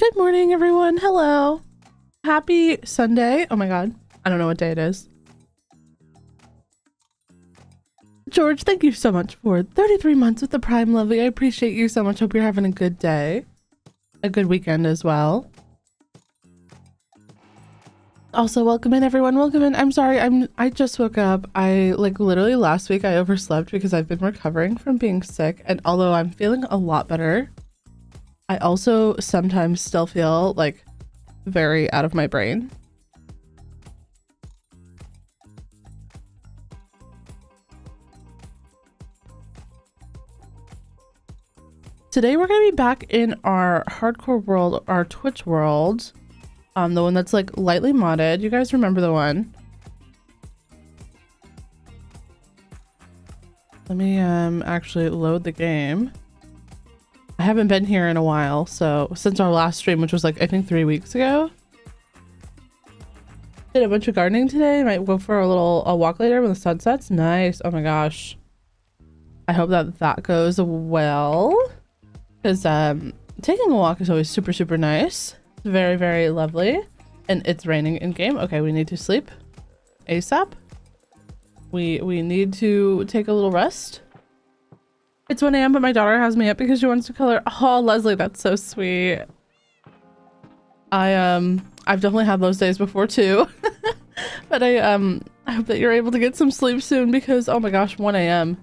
Good morning, everyone. Hello. Happy Sunday. Oh my God. I don't know what day it is. George, thank you so much for 33 months with the Prime, lovely. I appreciate you so much. Hope you're having a good day. A good weekend as well. Also, welcome in, everyone. Welcome in. I'm sorry. I just woke up. I literally last week I overslept because I've been recovering from being sick. And although I'm feeling a lot better, I also sometimes still feel like very out of my brain. Today we're going to be back in our hardcore world, our Twitch world. The one that's like lightly modded. You guys remember the one? Let me actually load the game. I haven't been here in a while, so since our last stream, which was like I think 3 weeks ago. Did a bunch of gardening today. Might go for a walk later when the sun sets. Nice. Oh my gosh. I hope that goes well. Because taking a walk is always super nice. It's very lovely. And it's raining in game. Okay, we need to sleep ASAP. We need to take a little rest. It's 1 a.m. but my daughter has me up because she wants to color. Oh, Leslie, that's so sweet. I've definitely had those days before too. But I hope that you're able to get some sleep soon because oh my gosh, 1 a.m.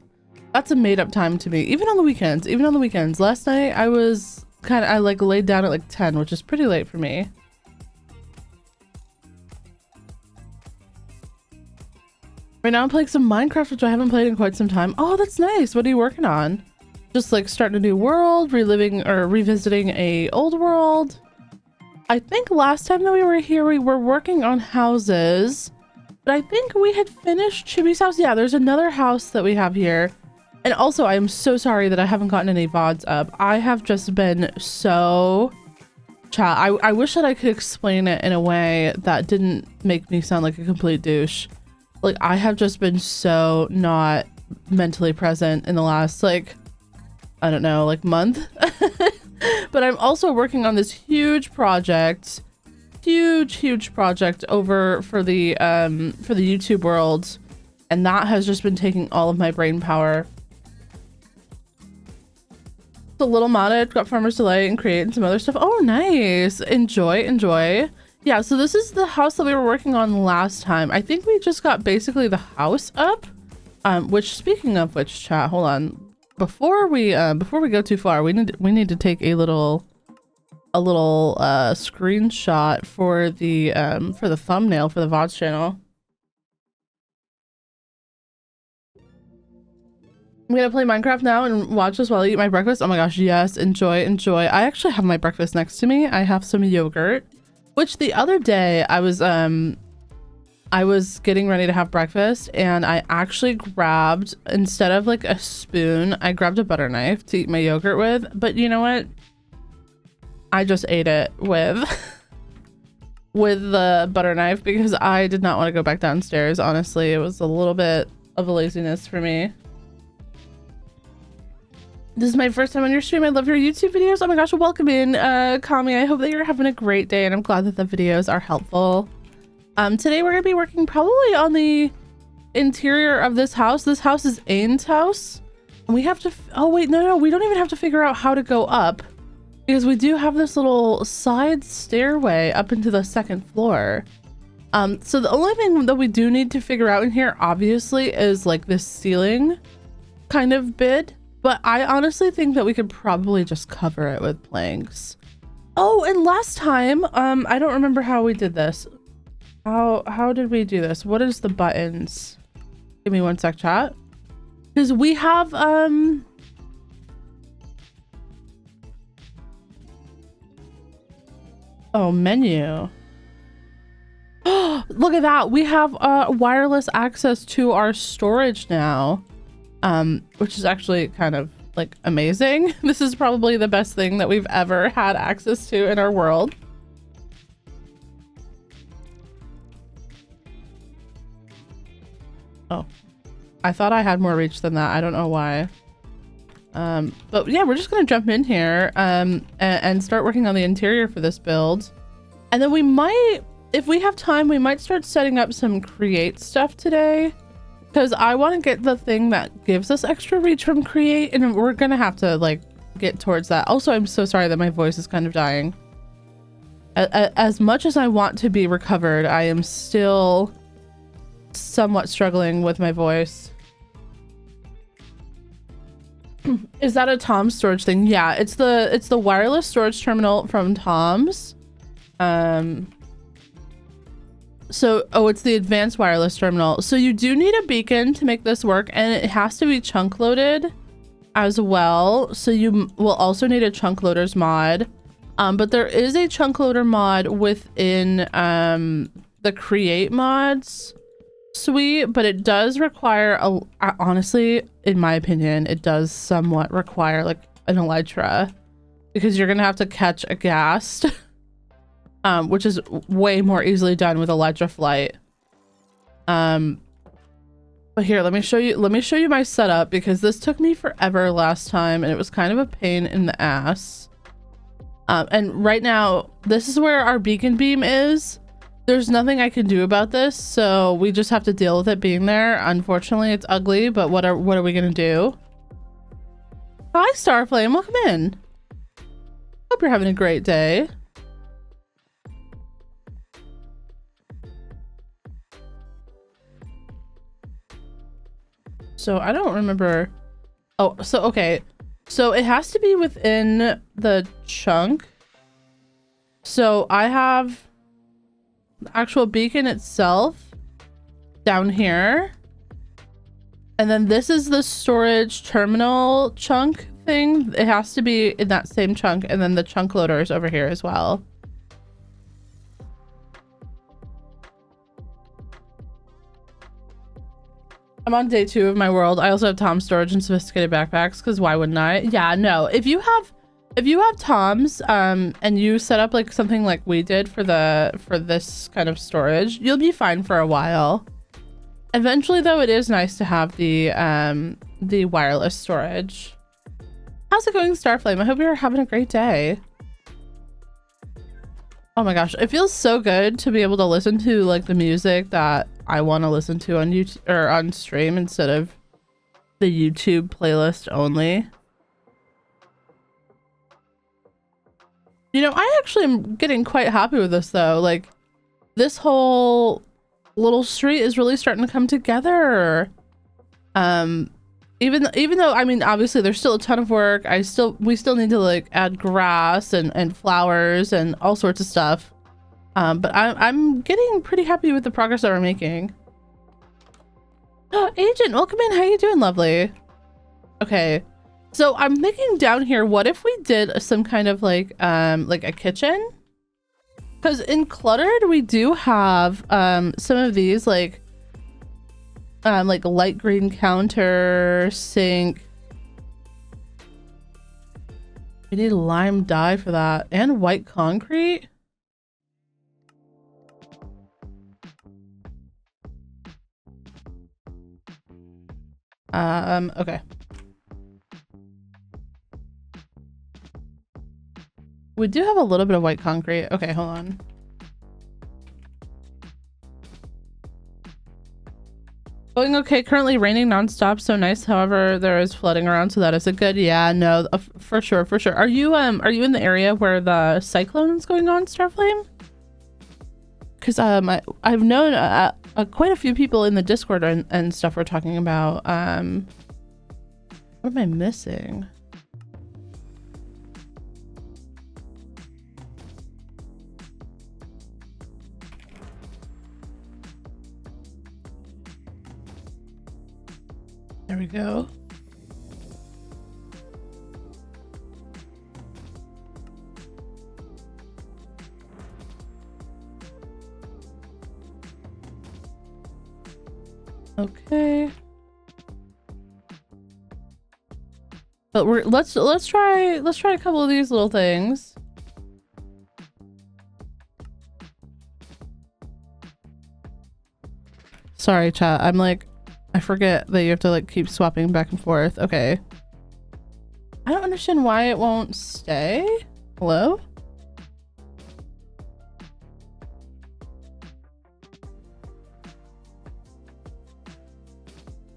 That's a made up time to me. Even on the weekends. Last night I was I laid down at like 10, which is pretty late for me. Right now I'm playing some Minecraft, which I haven't played in quite some time. Oh, that's nice. What are you working on? Just like starting a new world, reliving or revisiting a old world. I think last time that we were here, we were working on houses, but I think we had finished Chibi's house. Yeah, there's another house that we have here. And also, I am so sorry that I haven't gotten any VODs up. I have just been so... I wish that I could explain it in a way that didn't make me sound like a complete douche. Like, I have just been so not mentally present in the last, like, I don't know, like month. But I'm also working on this huge project. Huge project over for the YouTube world. And that has just been taking all of my brain power. A little modded, got Farmer's Delight and Create and some other stuff. Oh, nice. Enjoy. Yeah, so this is the house that we were working on last time. I think we just got basically the house up. Which, speaking of which, chat, hold on. Before we go too far, we need to take a little screenshot for the thumbnail for the VODs channel. I'm gonna play Minecraft now and watch this while I eat my breakfast. Oh my gosh, yes, enjoy. I actually have my breakfast next to me. I have some yogurt, which the other day I was getting ready to have breakfast and I actually grabbed, instead of like a spoon, I grabbed a butter knife to eat my yogurt with. But you know what? I just ate it with the butter knife because I did not want to go back downstairs. Honestly, it was a little bit of a laziness for me. This is my first time on your stream. I love your YouTube videos. Oh my gosh, welcome in, Kami. I hope that you're having a great day and I'm glad that the videos are helpful. Today we're gonna be working probably on the interior of this house. This house is Ain's house. And we have to, oh wait, no, we don't even have to figure out how to go up because we do have this little side stairway up into the second floor. So the only thing that we do need to figure out in here, obviously, is like this ceiling kind of bit. But I honestly think that we could probably just cover it with planks. Oh, and last time, I don't remember how we did this. How did we do this? What is the buttons? Give me one sec, chat. Because we have, oh, menu. Look at that. We have wireless access to our storage now. Which is actually kind of like amazing. This is probably the best thing that we've ever had access to in our world. Oh, I thought I had more reach than that. I don't know why. But yeah, we're just gonna jump in here and start working on the interior for this build. And then we might, if we have time, we might start setting up some create stuff today, because I want to get the thing that gives us extra reach from create, and we're gonna have to like get towards that. Also, I'm so sorry that my voice is kind of dying. As much as I want to be recovered, I am still somewhat struggling with my voice. Is that a Tom's storage thing? Yeah, it's the wireless storage terminal from Tom's. So, oh, it's the advanced wireless terminal. So you do need a beacon to make this work, and it has to be chunk loaded as well. So you will also need a chunk loaders mod. But there is a chunk loader mod within the create mods suite, but it does require honestly, in my opinion, it does somewhat require like an elytra, because you're gonna have to catch a ghast. Which is way more easily done with elytra flight. But here, let me show you my setup, because this took me forever last time and it was kind of a pain in the ass. And right now, this is where our beacon beam is. There's nothing I can do about this, so we just have to deal with it being there. Unfortunately, it's ugly, but what are we gonna do? Hi, Starflame, welcome in. Hope you're having a great day. So I don't remember. Oh, so okay. So it has to be within the chunk. So I have the actual beacon itself down here. And then this is the storage terminal chunk thing. It has to be in that same chunk. And then the chunk loader is over here as well. I'm on day 2 of my world. I also have Tom's storage and sophisticated backpacks, because why wouldn't I? Yeah, no. If you have Tom's and you set up like something like we did for this kind of storage, you'll be fine for a while. Eventually though, it is nice to have the wireless storage. How's it going, Starflame? I hope you're having a great day. Oh my gosh, it feels so good to be able to listen to like the music that I want to listen to on YouTube or on stream instead of the YouTube playlist only. You know, I actually am getting quite happy with this though. Like, this whole little street is really starting to come together. Even though, I mean, obviously there's still a ton of work. We still need to like add grass and flowers and all sorts of stuff. But I'm getting pretty happy with the progress that we're making. Oh, Agent, welcome in. How you doing, lovely? Okay, so I'm thinking down here, what if we did some kind of like a kitchen? Because in Cluttered, we do have some of these like light green counter, sink. We need lime dye for that, and white concrete. Okay. We do have a little bit of white concrete. Okay, hold on. Going okay. Currently raining nonstop, so nice. However, there is flooding around, so that is a good. Yeah, no, for sure, for sure. Are you in the area where the cyclone is going on, Starflame? Because I've known quite a few people in the Discord and stuff were talking about. What am I missing? There we go. Okay. But let's try a couple of these little things. Sorry, chat. I'm like, I forget that you have to like keep swapping back and forth. Okay. I don't understand why it won't stay. Hello?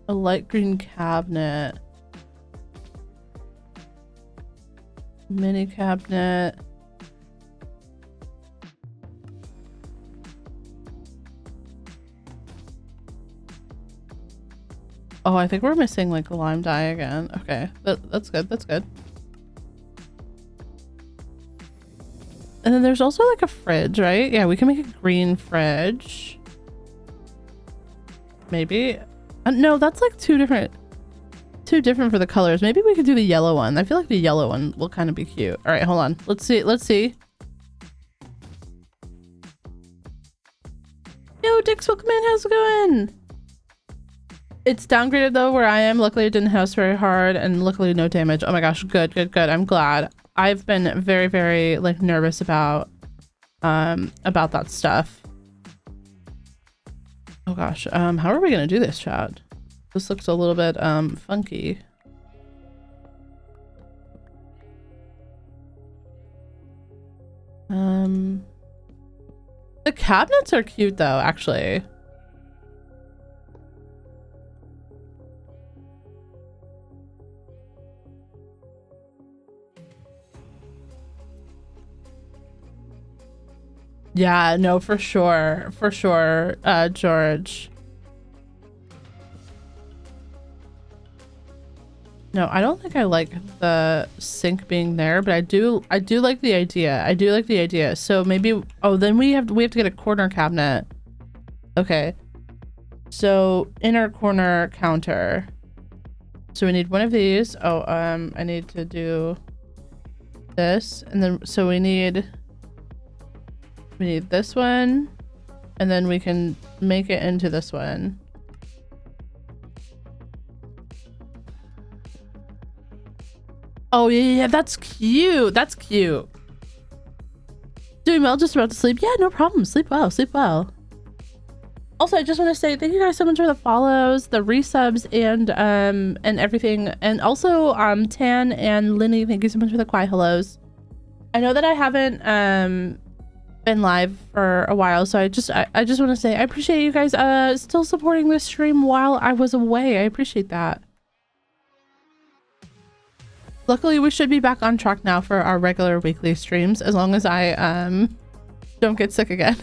A light green cabinet. Mini cabinet. Oh, I think we're missing like a lime dye again. Okay, that's good. That's good. And then there's also like a fridge, right? Yeah, we can make a green fridge. Maybe. No, that's like too different for the colors. Maybe we could do the yellow one. I feel like the yellow one will kind of be cute. All right, hold on. Let's see. Let's see. Yo, Dix, welcome in. How's it going? It's downgraded though where I am. Luckily it didn't house very hard and luckily no damage. Oh my gosh, good, good, good. I'm glad. I've been very, very like nervous about that stuff. Oh gosh, how are we gonna do this, chat? This looks a little bit funky. The cabinets are cute though, actually. Yeah, no, for sure, George. No, I don't think I like the sink being there, but I do like the idea. I do like the idea. So maybe, oh, then we have to get a corner cabinet. Okay. So inner corner counter. So we need one of these. Oh, I need to do this, and then so we need this one, and then we can make it into this one. Oh yeah, that's cute. That's cute. Doing well, just about to sleep. Yeah, no problem. Sleep well, sleep well. Also, I just want to say thank you guys so much for the follows, the resubs, and everything. And also, Tan and Linny, thank you so much for the quiet hellos. I know that I haven't been live for a while, so I just want to say I appreciate you guys still supporting this stream while I was away. I appreciate that. Luckily, we should be back on track now for our regular weekly streams, as long as I don't get sick again.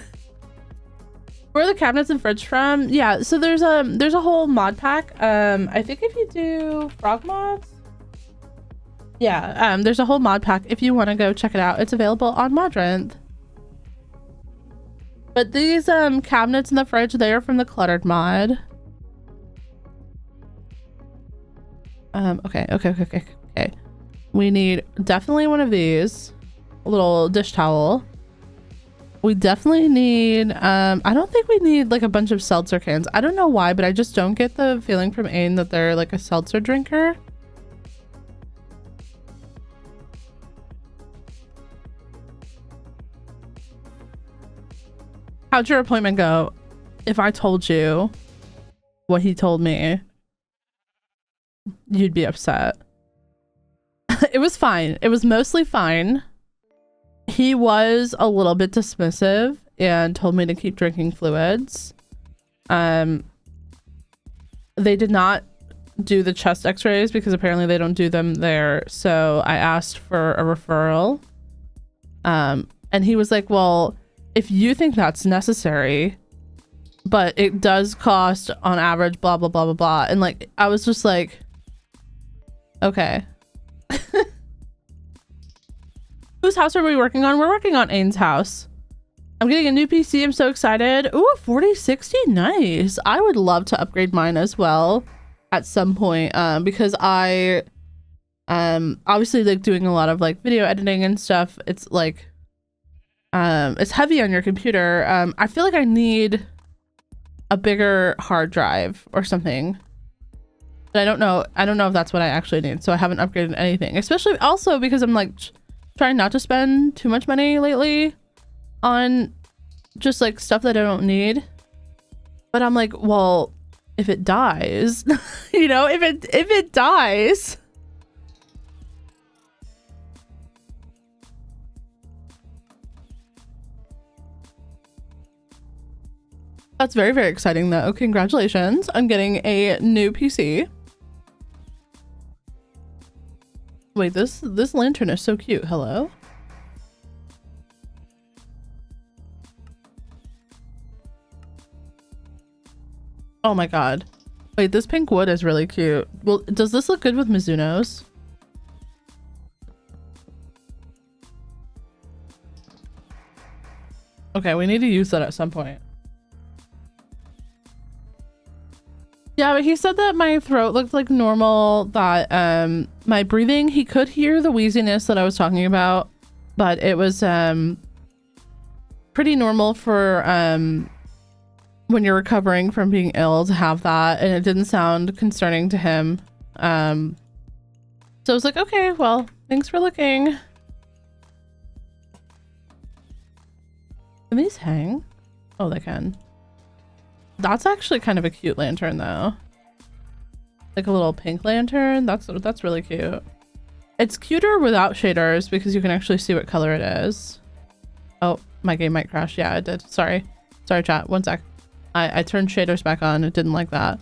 Where are the cabinets and fridge from? Yeah, so there's a whole mod pack. I think if you do frog mods, yeah, there's a whole mod pack if you want to go check it out. It's available on Modrinth. But these cabinets in the fridge, they are from the cluttered mod. Okay. We need definitely one of these, a little dish towel. We definitely need, I don't think we need like a bunch of seltzer cans. I don't know why, but I just don't get the feeling from Ain that they're like a seltzer drinker. How'd your appointment go? If I told you what he told me, you'd be upset. It was fine. It was mostly fine. He was a little bit dismissive and told me to keep drinking fluids. They did not do the chest x-rays because apparently they don't do them there. So I asked for a referral. And he was like, well, if you think that's necessary, but it does cost on average, blah, blah, blah, blah, blah. And like, I was just like, okay. Whose house are we working on? We're working on Ain's house. I'm getting a new PC. I'm so excited. Ooh, 4060. Nice. I would love to upgrade mine as well at some point, because I obviously like doing a lot of like video editing and stuff. It's like it's heavy on your computer. I feel like I need a bigger hard drive or something. But I don't know if that's what I actually need. So I haven't upgraded anything, especially also because I'm like trying not to spend too much money lately on just like stuff that I don't need. But I'm like, well, if it dies, you know, if it dies, That's very, very exciting though. Congratulations on getting a new PC. Wait, this lantern is so cute. Hello? Oh my god. Wait, this pink wood is really cute. Well, does this look good with Mizuno's? Okay, we need to use that at some point. Yeah, but he said that my throat looked like normal, that my breathing, he could hear the wheeziness that I was talking about, but it was pretty normal for when you're recovering from being ill to have that, and it didn't sound concerning to him. So I was like, okay, well, thanks for looking. Can these hang? Oh, they can. That's actually kind of a cute lantern though. Like a little pink lantern. That's really cute. It's cuter without shaders because you can actually see what color it is. Oh, my game might crash. Yeah, it did. Sorry chat. One sec. I turned shaders back on. It didn't like that.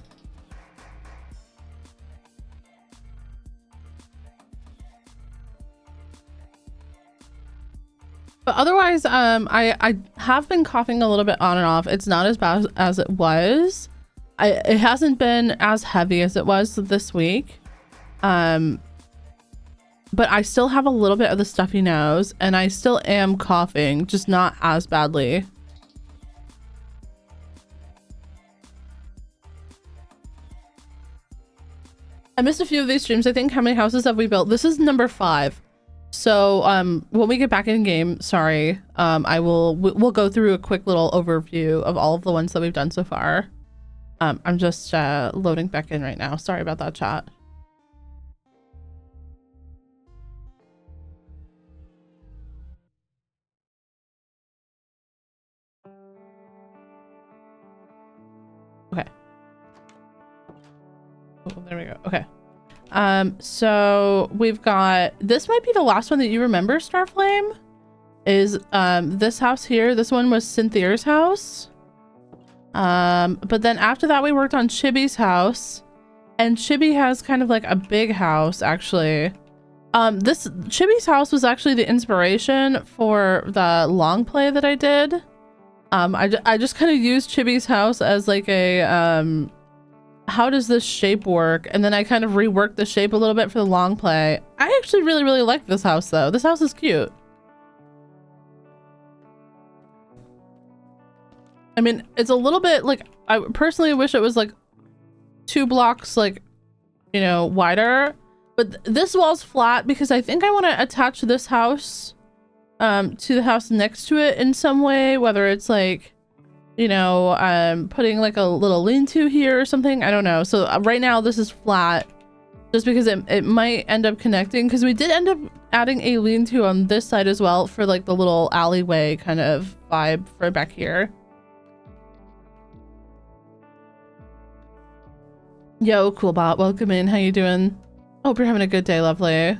But otherwise, I have been coughing a little bit on and off. It's not as bad as it was. It hasn't been as heavy as it was this week. But I still have a little bit of the stuffy nose, and I still am coughing, just not as badly. I missed a few of these streams. I think. How many houses have we built? This is number 5. So when we get back in game, sorry, we'll go through a quick little overview of all of the ones that we've done so far. I'm just loading back in right now. Sorry about that, chat. Okay. Oh, there we go. Okay. So we've got, this might be the last one that you remember, Starflame, is this house here. This one was Cynthia's house. But then after that we worked on Chibi's house, and Chibi has kind of like a big house actually. This Chibi's house was actually the inspiration for the long play that I did. I just kind of used Chibi's house as like a how does this shape work, and then I kind of reworked the shape a little bit for the long play. I actually really like this house though. This house is cute. I mean, it's a little bit like, I personally wish it was like 2 blocks like, you know, wider, but this wall's flat because I think I want to attach this house to the house next to it in some way, whether it's like, you know, putting like a little lean-to here or something. I don't know. So right now this is flat just because it might end up connecting, because we did end up adding a lean-to on this side as well for like the little alleyway kind of vibe for back here. Yo, Coolbot, welcome in. How you doing? Hope you're having a good day, lovely.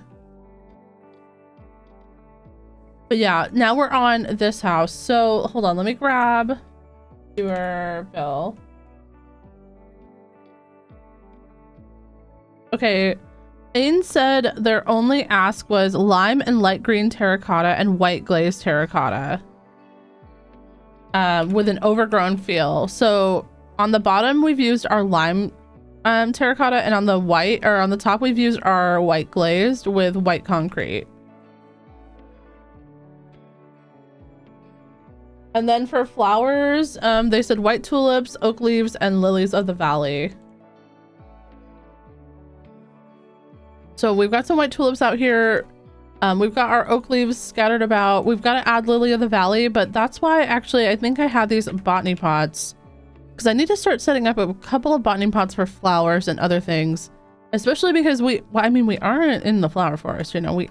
But yeah, now we're on this house. So hold on, let me grab your bill. Okay, Ain said their only ask was lime and light green terracotta and white glazed terracotta with an overgrown feel. So on the bottom we've used our lime terracotta, and on the white, or on the top, we've used our white glazed with white concrete. And then for flowers, they said white tulips, oak leaves, and lilies of the valley. So we've got some white tulips out here. We've got our oak leaves scattered about. We've got to add lily of the valley, but that's why actually I think I had these botany pots, because I need to start setting up a couple of botany pots for flowers and other things, especially because we aren't in the flower forest, you know, we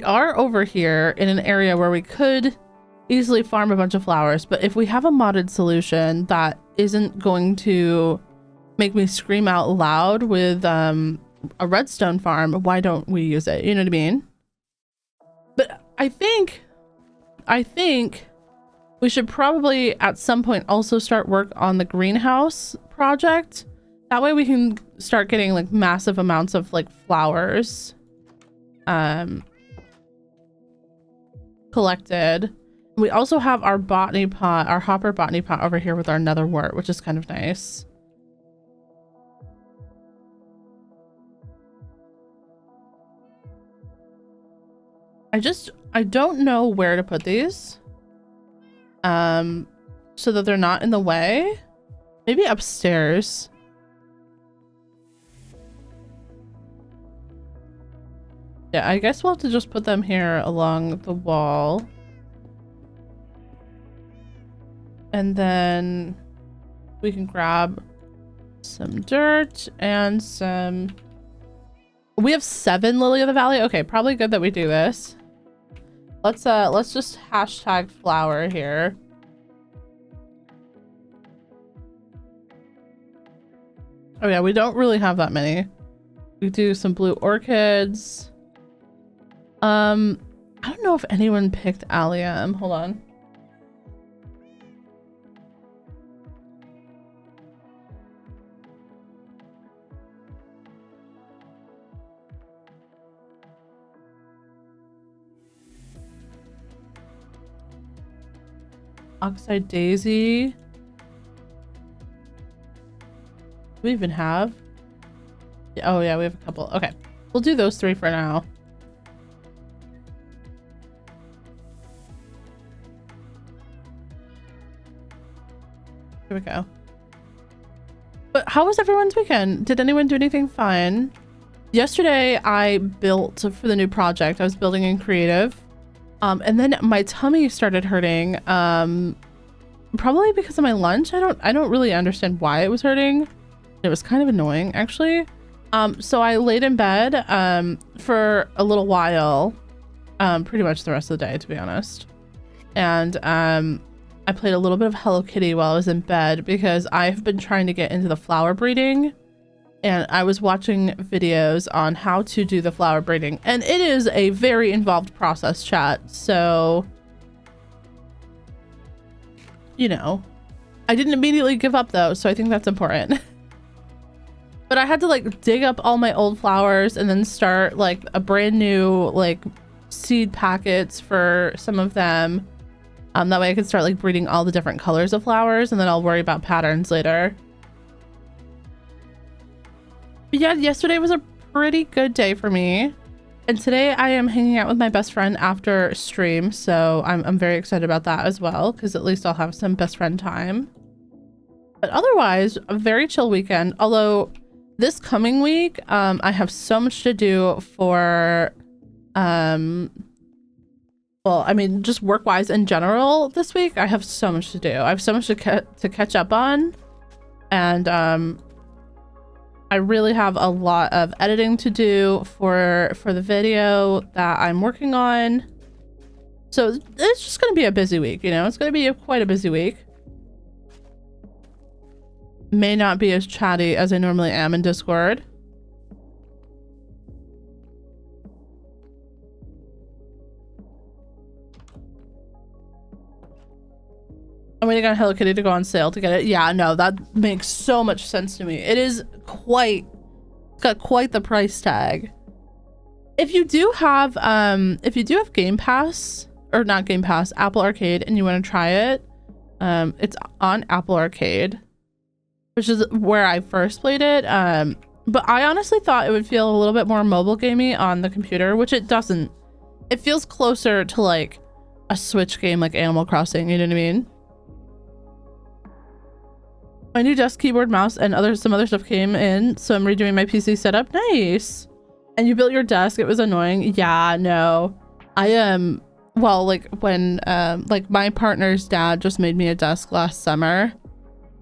are over here in an area where we could easily farm a bunch of flowers, but if we have a modded solution that isn't going to make me scream out loud with a redstone farm, why don't we use it? You know what I mean? But I think We should probably at some point also start work on the greenhouse project. That way we can start getting like massive amounts of like flowers collected. We also have our botany pot, our hopper botany pot over here with our netherwort, which is kind of nice. I don't know where to put these. So that they're not in the way. Maybe upstairs. Yeah, I guess we'll have to just put them here along the wall. And then we can grab some dirt and some... We have 7 Lily of the Valley. Okay, probably good that we do this. Let's just hashtag flower here. Oh yeah, we don't really have that many. We do some blue orchids. I don't know if anyone picked allium. Hold on. Oxide daisy. Do we even have? Oh yeah, we have a couple. Okay, we'll do those 3 for now. Here we go. But how was everyone's weekend? Did anyone do anything fun? Yesterday I built for the new project. I was building in creative. And then my tummy started hurting. Probably because of my lunch. I don't really understand why it was hurting. It was kind of annoying actually. So I laid in bed for a little while. Pretty much the rest of the day, to be honest. And I played a little bit of Hello Kitty while I was in bed because I've been trying to get into the flower breeding. And I was watching videos on how to do the flower breeding, and it is a very involved process, chat. So, you know, I didn't immediately give up though, so I think that's important. But I had to like dig up all my old flowers and then start like a brand new like seed packets for some of them. That way I could start like breeding all the different colors of flowers, and then I'll worry about patterns later. But yeah, yesterday was a pretty good day for me. And today I am hanging out with my best friend after stream. So I'm very excited about that as well, because at least I'll have some best friend time. But otherwise, a very chill weekend. Although this coming week, I have so much to do for, well, I mean, just work-wise in general this week. I have so much to do. I have so much to catch up on. And I really have a lot of editing to do for the video that I'm working on. So it's just going to be a busy week, you know? It's going to be quite a busy week. May not be as chatty as I normally am in Discord. I'm waiting on Hello Kitty to go on sale to get it. Yeah, no, that makes so much sense to me. It is got quite the price tag. If you do have Game Pass, or not Game Pass, Apple Arcade, and you want to try it, it's on Apple Arcade, which is where I first played it. But I honestly thought it would feel a little bit more mobile gamey on the computer, which it doesn't. It feels closer to like a Switch game like Animal Crossing, you know what I mean? My new desk, keyboard, mouse, and some other stuff came in, so I'm redoing my PC setup. Nice. And you built your desk. It was annoying. Yeah, no. I well, like when like my partner's dad just made me a desk last summer,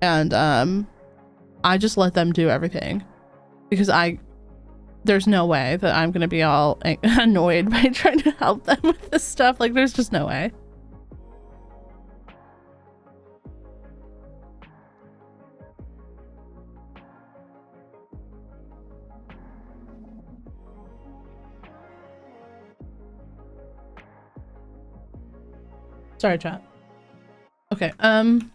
and I just let them do everything because there's no way that I'm gonna be all annoyed by trying to help them with this stuff. Like, there's just no way. Sorry, chat. Okay, and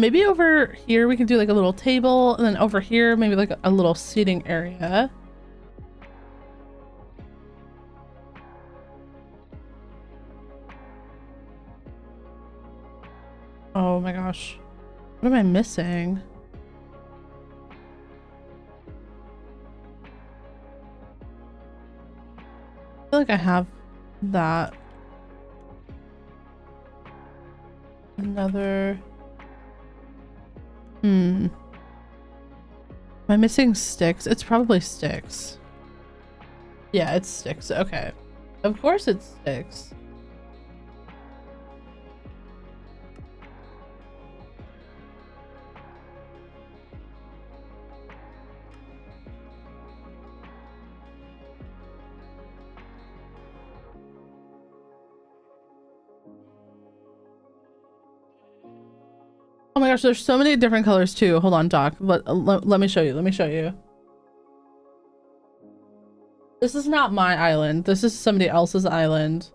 maybe over here we can do like a little table, and then over here maybe like a little seating area. Oh my gosh, what am I missing? I feel like I have that. Another. Am I missing sticks? It's probably sticks. Yeah, it's sticks. Okay. Of course it's sticks. Oh my gosh, there's so many different colors too. Hold on, Doc. Let me show you. Let me show you. This is not my island. This is somebody else's island.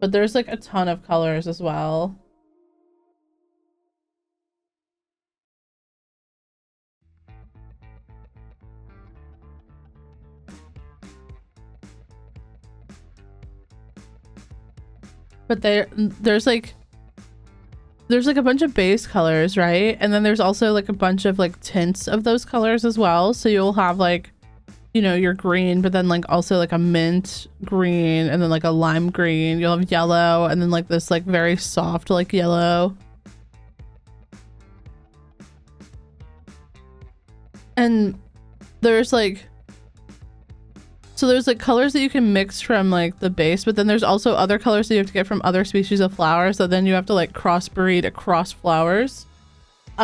But there's like a ton of colors as well. But there's like a bunch of base colors, right? And then there's also like a bunch of like tints of those colors as well. So you'll have like, you know, your green, but then like also like a mint green, and then like a lime green. You'll have yellow, and then like this like very soft like yellow. And there's like, so there's like colors that you can mix from like the base, but then there's also other colors that you have to get from other species of flowers. So then you have to like crossbreed across flowers,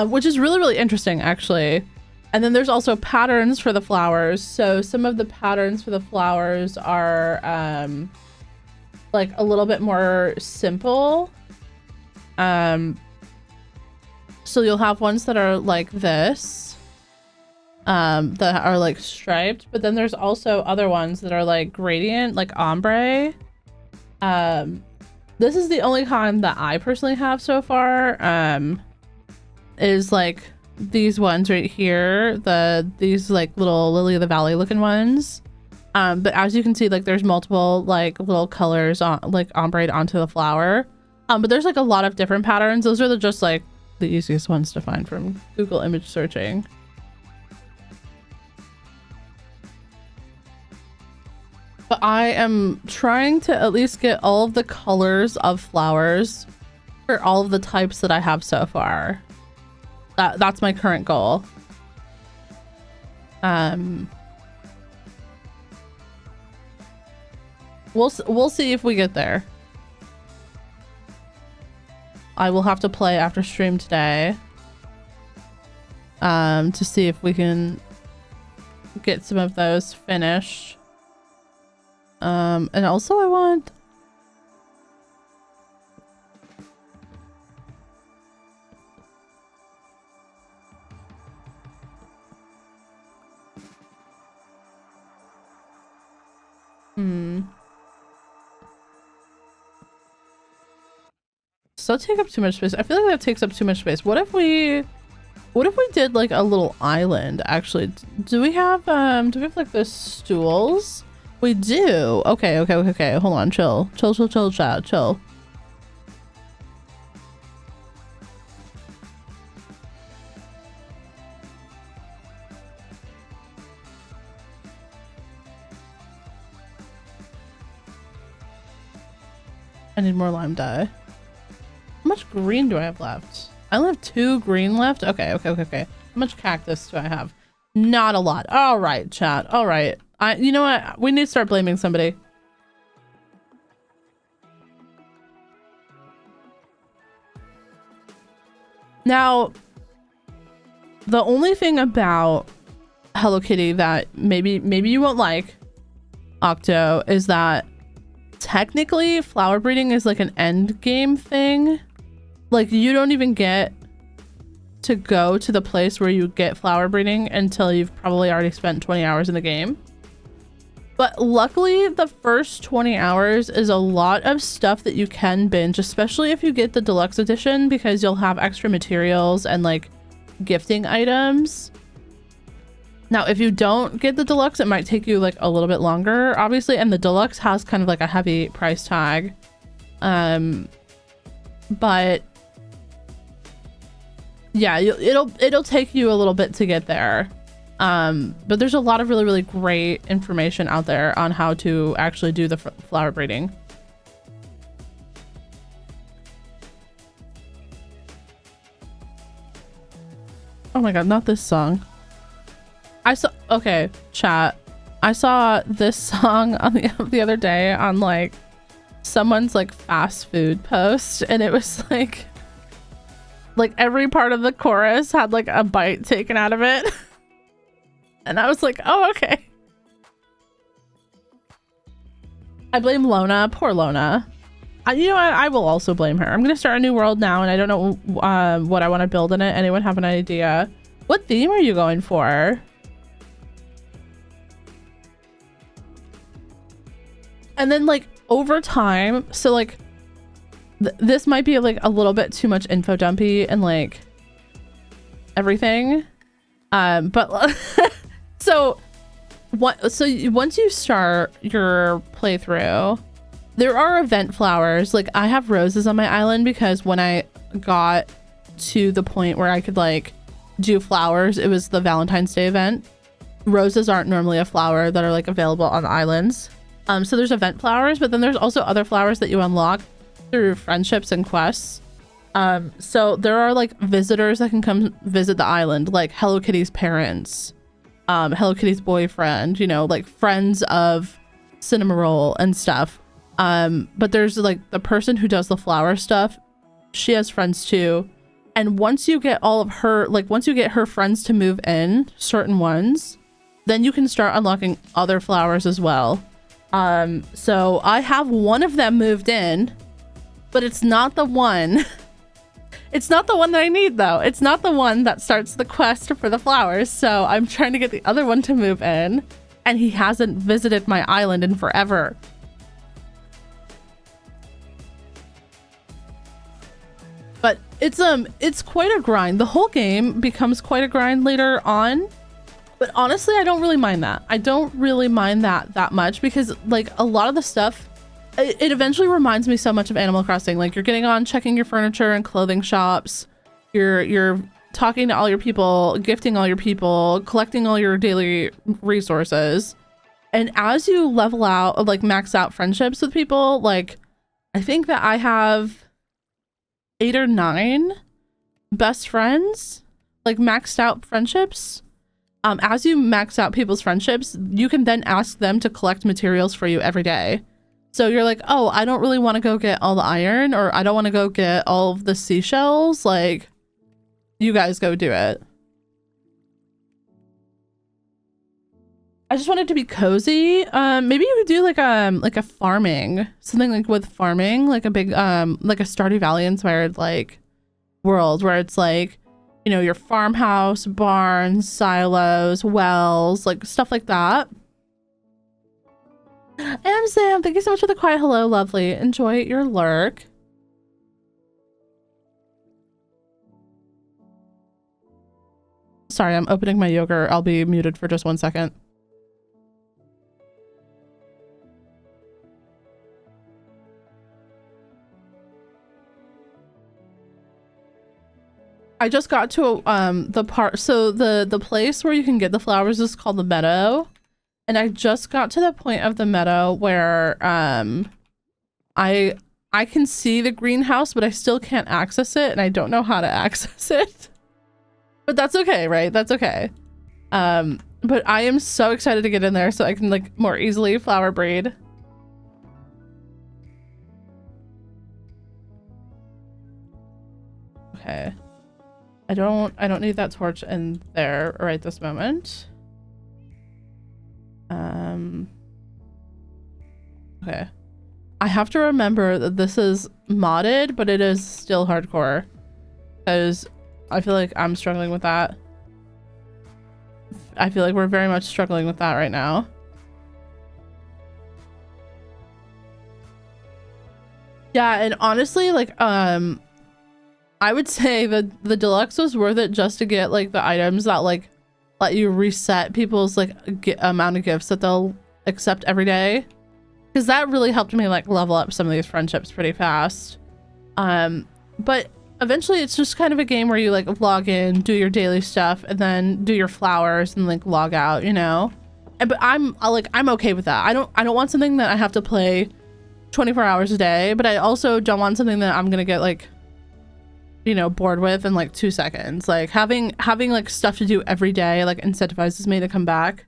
which is really, really interesting actually. And then there's also patterns for the flowers. So some of the patterns for the flowers are like a little bit more simple. So you'll have ones that are like this. That are like striped, but then there's also other ones that are like gradient, like ombre. This is the only kind that I personally have so far, is like these ones right here, these like little lily of the valley looking ones. But as you can see, like there's multiple like little colors on like ombre onto the flower. But there's like a lot of different patterns. Those are just like the easiest ones to find from Google image searching. But I am trying to at least get all of the colors of flowers for all of the types that I have so far. That's my current goal. We'll see if we get there. I will have to play after stream today, to see if we can get some of those finished. And also I want so take up too much space. I feel like that takes up too much space. What if we did like a little island actually? Do we have like the stools? We do. Okay. Hold on. Chill, chat. Chill. I need more lime dye. How much green do I have left? I only have 2 green left. Okay. How much cactus do I have? Not a lot. All right, chat. All right. You know what? We need to start blaming somebody. Now, the only thing about Hello Kitty that maybe you won't like, Octo, is that technically flower breeding is like an end game thing. Like you don't even get to go to the place where you get flower breeding until you've probably already spent 20 hours in the game. But luckily, the first 20 hours is a lot of stuff that you can binge, especially if you get the deluxe edition, because you'll have extra materials and like gifting items. Now, if you don't get the deluxe, it might take you like a little bit longer, obviously, and the deluxe has kind of like a heavy price tag. But yeah, it'll take you a little bit to get there. But there's a lot of really, really great information out there on how to actually do the flower breeding. Oh my god, not this song. Okay, chat. I saw this song on the other day on like someone's like fast food post, and it was like every part of the chorus had like a bite taken out of it. And I was like, oh, okay. I blame Lona. Poor Lona. You know what? I will also blame her. I'm going to start a new world now, and I don't know what I want to build in it. Anyone have an idea? What theme are you going for? And then, like, over time, so, like, this might be, like, a little bit too much info dumpy and, like, everything. But... So once you start your playthrough, there are event flowers. Like, I have roses on my island because when I got to the point where I could like do flowers, it was the Valentine's Day event. Roses aren't normally a flower that are like available on the islands. So there's event flowers, but then there's also other flowers that you unlock through friendships and quests. So there are like visitors that can come visit the island, like Hello Kitty's parents, Hello Kitty's boyfriend, you know, like friends of Cinnamoroll and stuff. But there's like the person who does the flower stuff. She has friends too. And once you get all of her, like once you get her friends to move in, certain ones, then you can start unlocking other flowers as well. So I have one of them moved in, but it's not the one. It's not the one that I need though. It's not the one that starts the quest for the flowers. So I'm trying to get the other one to move in, and he hasn't visited my island in forever. But it's quite a grind. The whole game becomes quite a grind later on. But honestly, I don't really mind that. I don't really mind that much because like a lot of the stuff, it eventually reminds me so much of Animal Crossing. Like you're getting on, checking your furniture and clothing shops. You're talking to all your people, gifting all your people, collecting all your daily resources. And as you level out, like max out friendships with people, like I think that I have 8 or 9 best friends, like maxed out friendships. As you max out people's friendships, you can then ask them to collect materials for you every day. So you're like, oh, I don't really want to go get all the iron, or I don't want to go get all of the seashells. Like, you guys go do it. I just wanted to be cozy. Maybe you could do like a farming, something like with farming, like a big like a Stardew Valley inspired like world where it's like, you know, your farmhouse, barns, silos, wells, like stuff like that. And Sam, thank you so much for the quiet hello, lovely. Enjoy your lurk. Sorry, I'm opening my yogurt. I'll be muted for just 1 second. I just got to the part, so the place where you can get the flowers is called the meadow. And I just got to the point of the meadow where I can see the greenhouse, but I still can't access it, and I don't know how to access it. But that's okay, right? That's okay. But I am so excited to get in there so I can like more easily flower breed. Okay. I don't need that torch in there right this moment. Okay. I have to remember that this is modded, but it is still hardcore. Because I feel like I'm struggling with that. I feel like we're very much struggling with that right now. Yeah, and honestly, like, I would say that the deluxe was worth it just to get like the items that like let you reset people's like amount of gifts that they'll accept every day, because that really helped me like level up some of these friendships pretty fast. But eventually it's just kind of a game where you like log in, do your daily stuff, and then do your flowers and like log out, you know. And but I'm okay with that. I don't want something that I have to play 24 hours a day, but I also don't want something that I'm gonna get like, you know, bored with in like 2 seconds. Like having like stuff to do every day like incentivizes me to come back,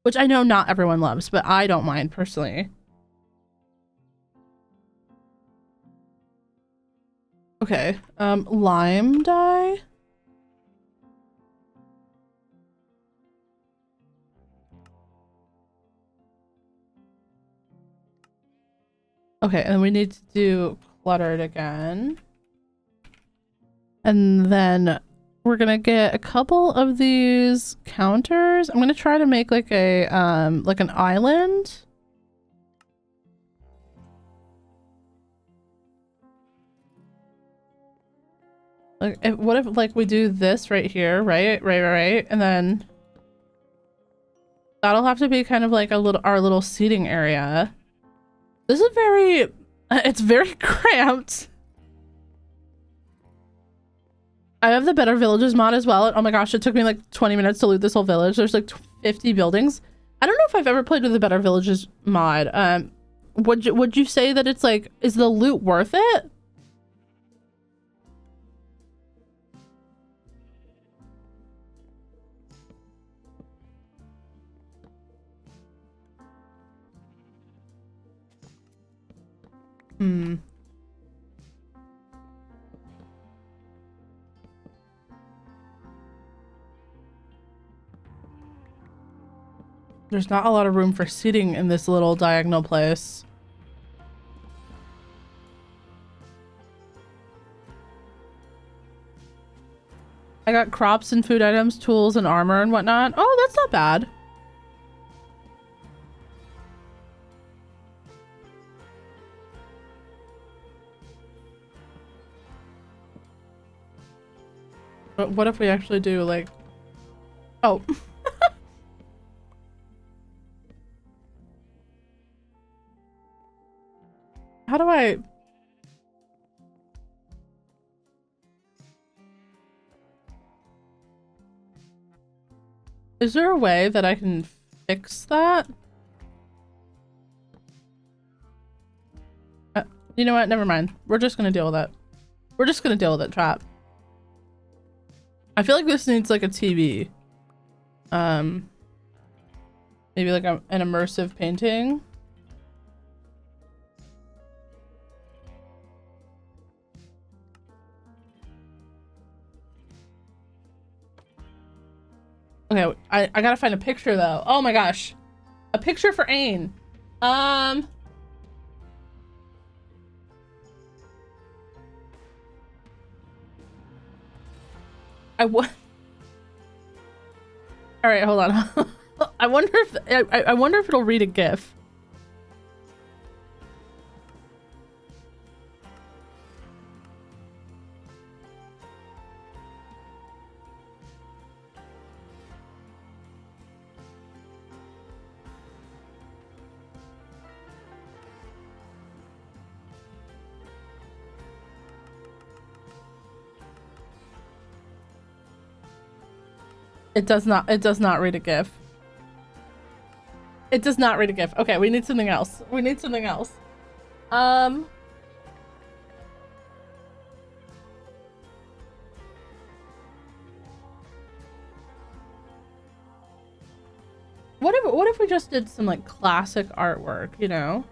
which I know not everyone loves, but I don't mind personally. Okay, lime dye. Okay, and we need to do cluttered again. And then we're gonna get a couple of these counters. I'm gonna try to make like a like an island. Like what if like we do this right here, right, and then that'll have to be kind of like our little seating area. This is very it's very cramped. I have the Better Villages mod as well. Oh my gosh, it took me like 20 minutes to loot this whole village. There's like 50 buildings. I don't know if I've ever played with the Better Villages mod. Would you say that it's like, is the loot worth it? Hmm. There's not a lot of room for seating in this little diagonal place. I got crops and food items, tools and armor and whatnot. Oh, that's not bad. But what if we actually do like, oh. How do I? Is there a way that I can fix that? You know what? Never mind. We're just gonna deal with it. We're just gonna deal with it, trap. I feel like this needs like a TV. Maybe like an immersive painting. Okay, I gotta find a picture though. Oh my gosh. A picture for Ain. I would. All right, hold on. I wonder if I wonder if it'll read a GIF. It does not read a GIF. It does not read a GIF. Okay, we need something else. We need something else. What if we just did some like classic artwork, you know?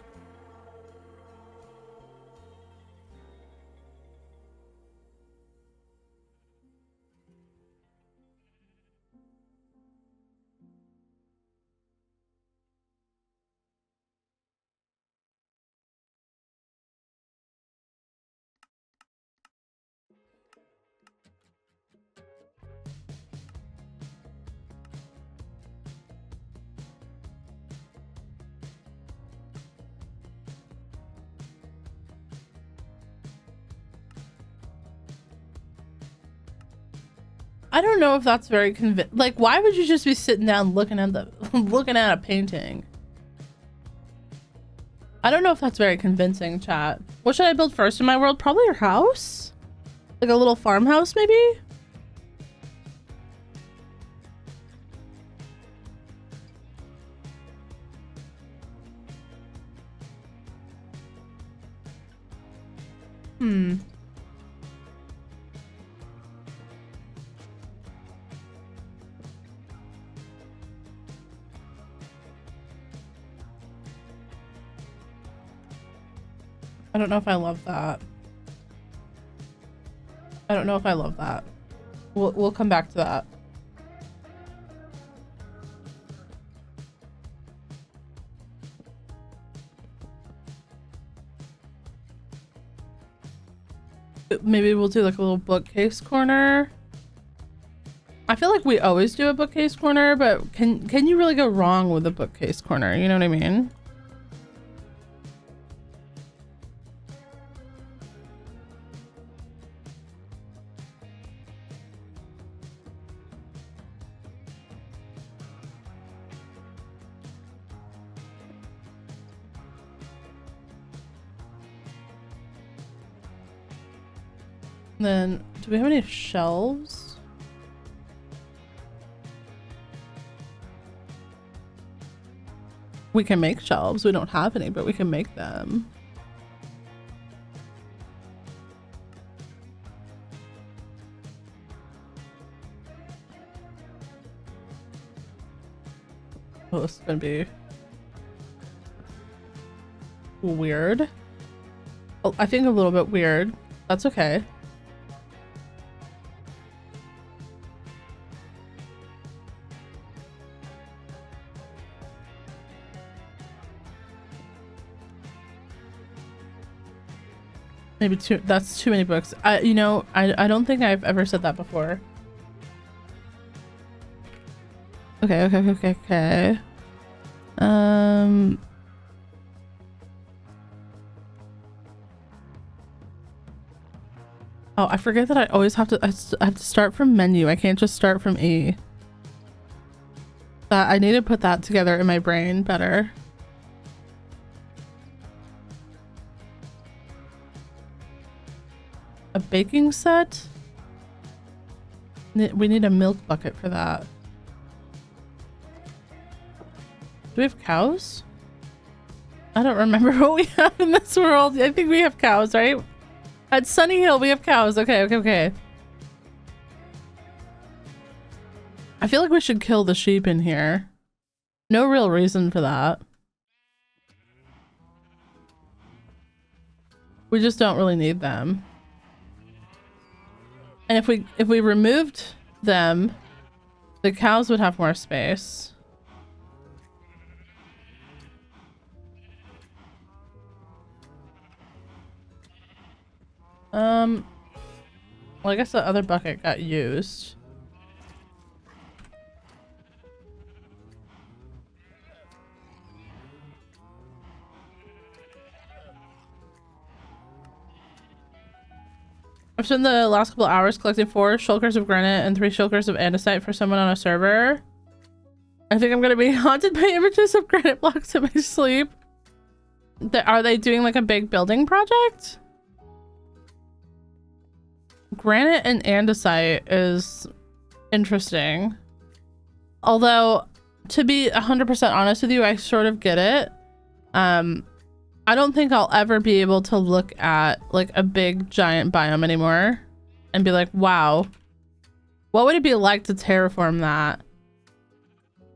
I don't know if that's very like, why would you just be sitting down looking at the looking at a painting? I don't know if that's very convincing, chat. What should I build first in my world? Probably your house? Like a little farmhouse, maybe? I don't know if I love that. I don't know if I love that. We'll come back to that. Maybe we'll do like a little bookcase corner. I feel like we always do a bookcase corner, but can you really go wrong with a bookcase corner? You know what I mean? Then, do we have any shelves? We can make shelves. We don't have any, but we can make them. Oh, this is gonna be weird. Oh, I think a little bit weird. That's okay. Maybe that's too many books. You know, I don't think I've ever said that before. Okay. Oh, I forget that I always have to start from menu. I can't just start from E. I need to put that together in my brain better. A baking set? We need a milk bucket for that. Do we have cows? I don't remember what we have in this world. I think we have cows, right? At Sunny Hill, we have cows. Okay. I feel like we should kill the sheep in here. No real reason for that. We just don't really need them. And if we removed them, the cows would have more space. Well, I guess the other bucket got used. I've spent the last couple hours collecting 4 shulkers of granite and 3 shulkers of andesite for someone on a server. I think I'm gonna be haunted by images of granite blocks in my sleep. Are they doing like a big building project? Granite and andesite is interesting. Although, to be 100% honest with you, I sort of get it. I don't think I'll ever be able to look at like a big giant biome anymore and be like, wow, what would it be like to terraform that?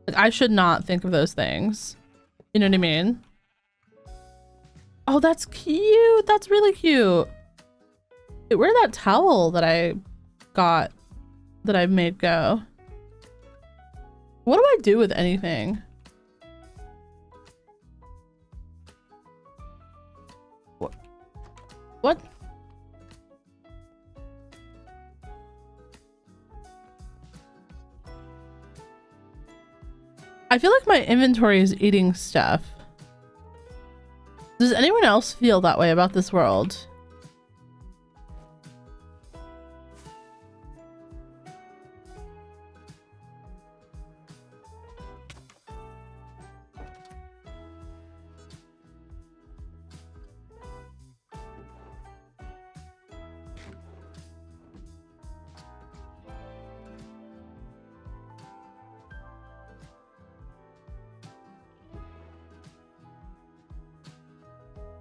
Like, I should not think of those things. You know what I mean? Oh, that's cute. That's really cute. Wait, where'd that towel that I got that I made go? What do I do with anything? What? I feel like my inventory is eating stuff. Does anyone else feel that way about this world?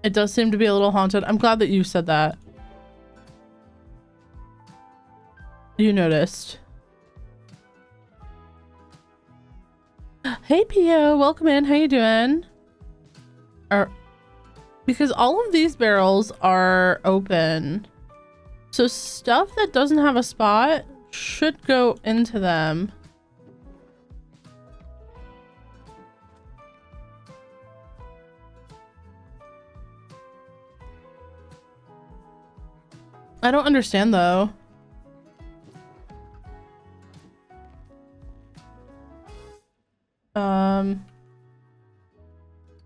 It does seem to be a little haunted. I'm glad that you said that. You noticed. Hey Pio, welcome in. How you doing? Because all of these barrels are open. So stuff that doesn't have a spot should go into them. I don't understand though.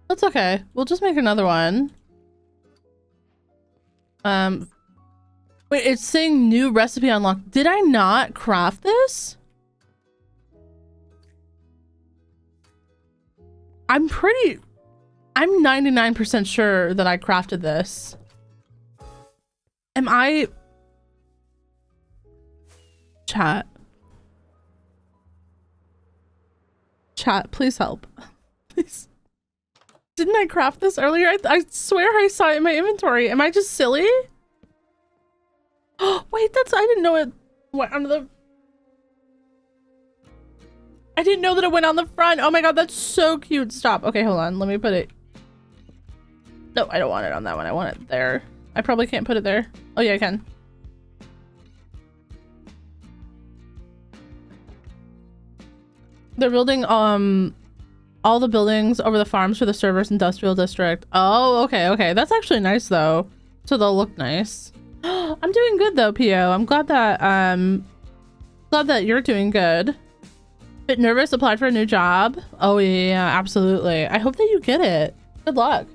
That's okay. We'll just make another one. Wait, it's saying new recipe unlocked. Did I not craft this? I'm 99% sure that I crafted this. Am I? Chat, please help. Please. Didn't I craft this earlier? I swear I saw it in my inventory. Am I just silly? Oh, wait, I didn't know it went on the... I didn't know that it went on the front. Oh my god, that's so cute. Stop. Okay, hold on. Let me put it... No, I don't want it on that one. I want it there. I probably can't put it there. Oh yeah, I can. They're building all the buildings over the farms for the servers industrial district. Oh, okay. That's actually nice though. So they'll look nice. I'm doing good though, Pio. I'm glad that you're doing good. Bit nervous, applied for a new job. Oh yeah, absolutely. I hope that you get it. Good luck.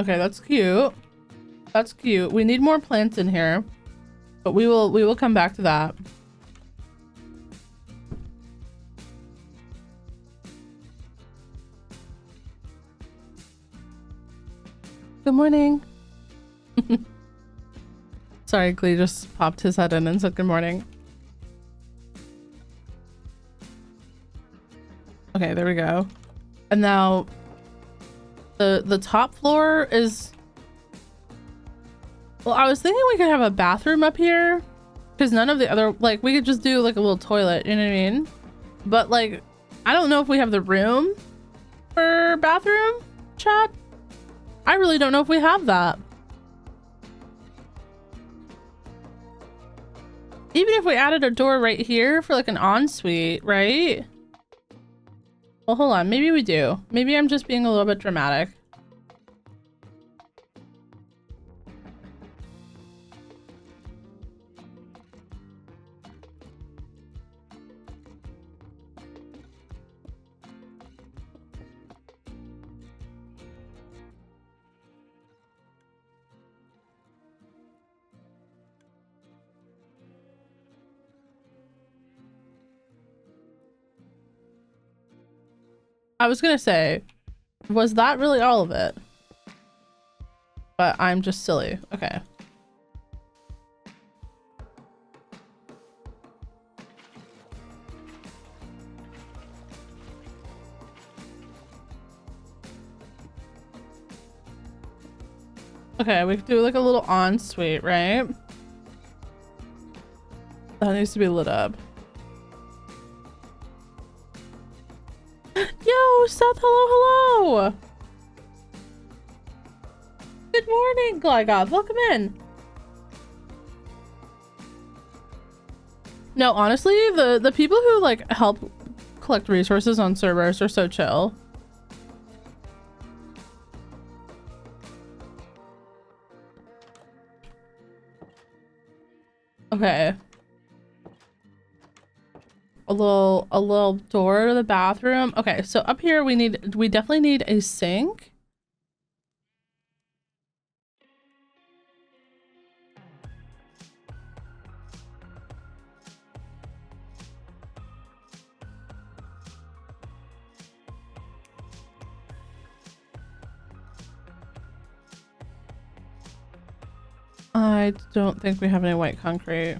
Okay, that's cute. That's cute. We need more plants in here, but we will come back to that. Good morning. Sorry, Glee just popped his head in and said good morning. Okay, there we go. And now the top floor is... Well, I was thinking we could have a bathroom up here because none of the other, like, we could just do like a little toilet, you know what I mean? But like, I don't know if we have the room for bathroom, chat. I really don't know if we have that. Even if we added a door right here for like an ensuite, right? Well, hold on. Maybe we do. Maybe I'm just being a little bit dramatic. I was gonna say, was that really all of it? But I'm just silly. Okay. Okay, we could do like a little ensuite, right? That needs to be lit up. Yo, Seth, hello. Good morning, Glygoth. Welcome in. No, honestly, the people who like help collect resources on servers are so chill. Okay. A little door to the bathroom. Okay, so up here we definitely need a sink. I don't think we have any white concrete.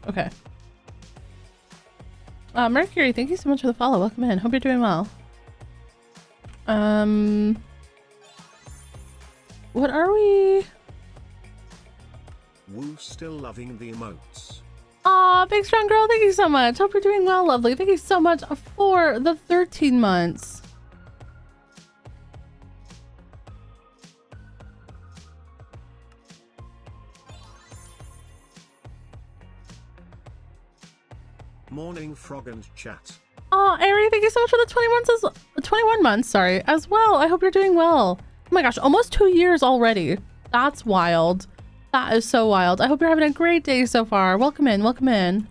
Okay. Mercury, thank you so much for the follow. Welcome in. Hope you're doing well. What are we? Woo, still loving the emotes. Aw, big strong girl, thank you so much. Hope you're doing well, lovely. Thank you so much for the 13 months. Morning frog and chat. Oh, Ari, thank you so much for the 21 months, sorry, as well. I hope you're doing well. Oh my gosh, almost 2 years already. That's wild. That is so wild. I hope you're having a great day so far. Welcome in, welcome in.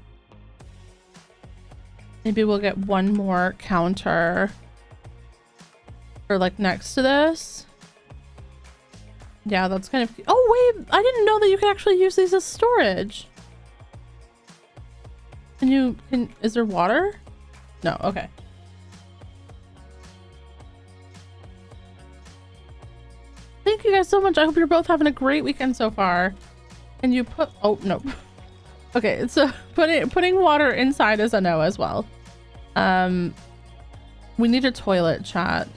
Maybe we'll get one more counter for like next to this. Yeah, that's kind of... Oh wait, I didn't know that you could actually use these as storage. Is there water? No, okay. Thank you guys so much. I hope you're both having a great weekend so far. And you put... Oh, no. Okay, so putting water inside is a no as well. We need a toilet, chat.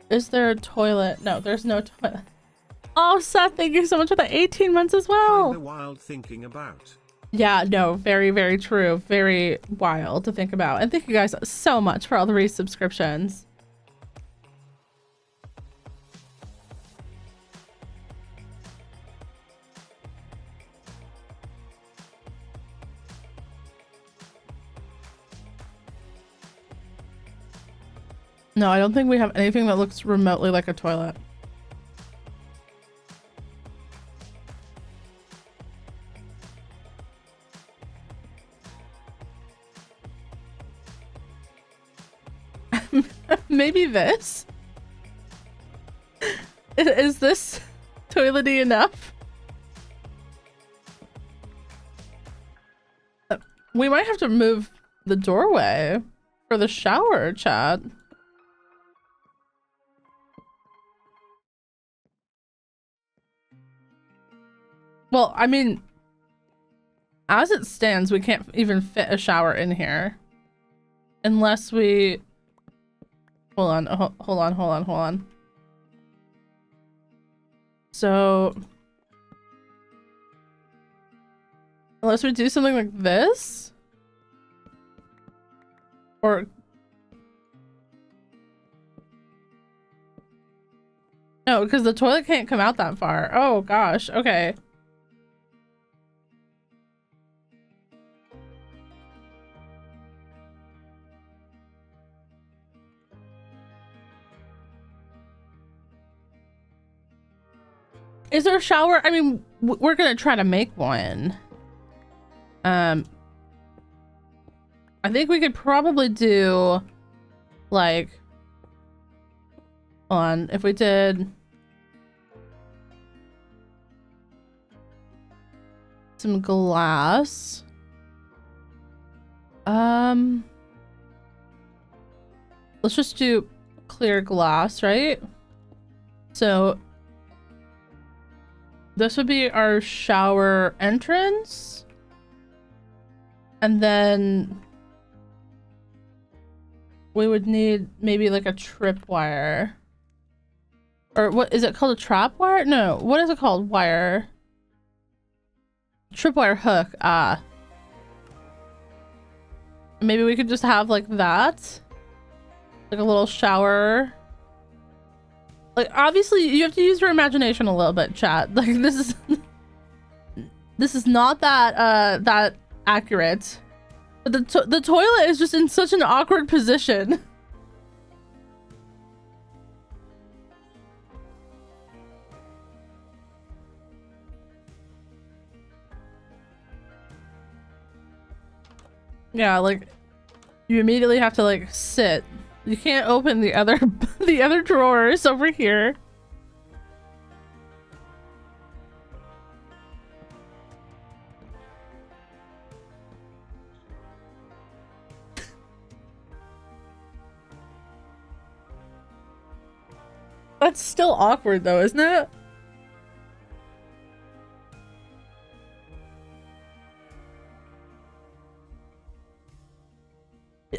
Is there a toilet? No, there's no toilet. Oh, Seth, thank you so much for the 18 months as well. Kinda wild thinking about. Yeah, no, very, very true. Very wild to think about. And thank you guys so much for all the resubscriptions. No, I don't think we have anything that looks remotely like a toilet. Maybe this? Is this toilety enough? We might have to move the doorway for the shower, chat. Well, I mean, as it stands, we can't even fit a shower in here. Unless we... Hold on. So... Unless we do something like this? Or... No, because the toilet can't come out that far. Oh gosh, okay. Is there a shower? I mean, we're gonna try to make one. I think we could probably do like, hold on, if we did some glass. Let's just do clear glass, right? So this would be our shower entrance. And then we would need maybe like a tripwire. Or what is it called? A trap wire? No, what is it called? Wire. Tripwire hook. Ah. Maybe we could just have like that. Like a little shower. Like, obviously, you have to use your imagination a little bit, chat. Like, this is not that, that accurate. But the toilet is just in such an awkward position. Yeah, like, you immediately have to, like, sit. You can't open the other, the other drawers over here. That's still awkward though, isn't it?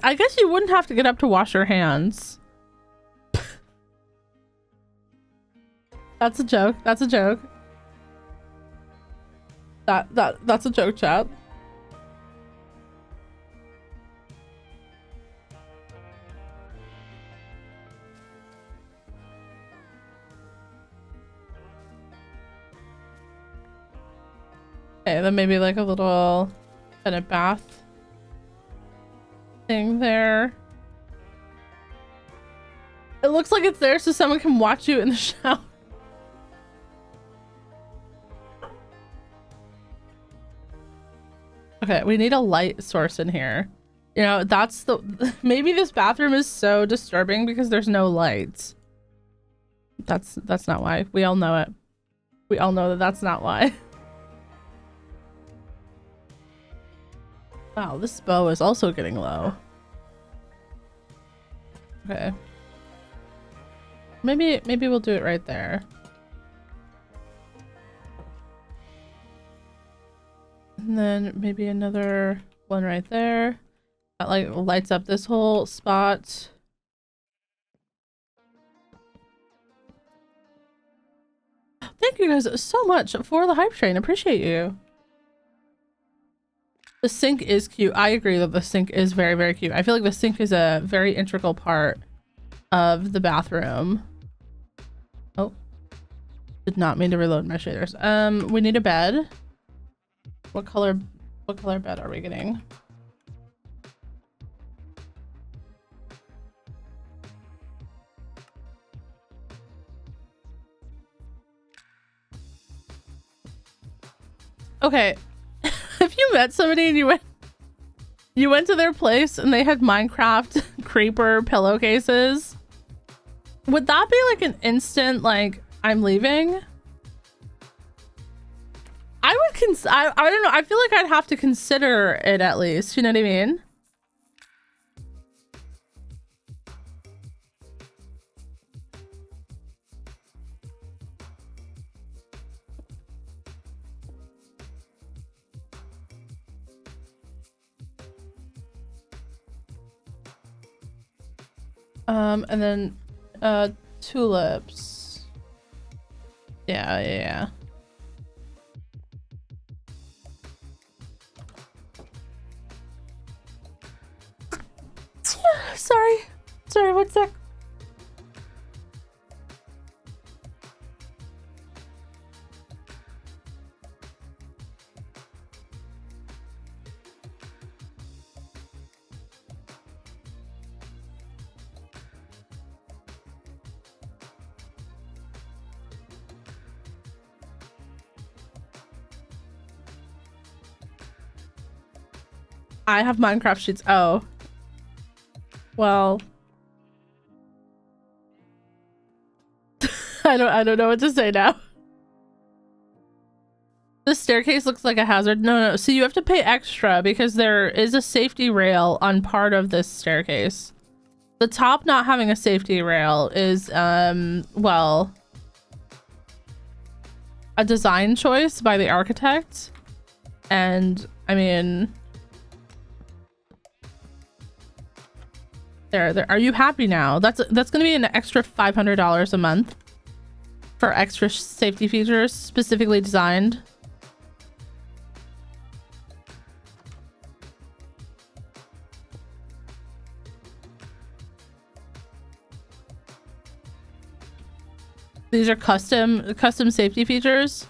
I guess you wouldn't have to get up to wash your hands. That's a joke. That's a joke. That's a joke, chat. Okay, then maybe like a little kind of bath thing there. It looks like it's there so someone can watch you in the shower. Okay, we need a light source in here. You know, that's the maybe this bathroom is so disturbing because there's no lights. That's not why. We all know it. We all know that that's not why. Wow, this bow is also getting low. Okay. Maybe we'll do it right there. And then maybe another one right there. That like lights up this whole spot. Thank you guys so much for the hype train. Appreciate you. The sink is cute. I agree that the sink is very, very cute. I feel like the sink is a very integral part of the bathroom. Oh, did not mean to reload my shaders. We need a bed. What color bed are we getting? Okay. If you met somebody and you went to their place and they had Minecraft creeper pillowcases, would that be like an instant like I'm leaving? I don't know. I feel like I'd have to consider it at least. You know what I mean? And then tulips. Yeah. Sorry, one sec. I have Minecraft sheets. Oh. Well. I don't know what to say now. The staircase looks like a hazard. No. So you have to pay extra because there is a safety rail on part of this staircase. The top not having a safety rail is, well, a design choice by the architect. And I mean, there. Are you happy now? That's going to be an extra $500 a month for extra safety features specifically designed. These are custom safety features.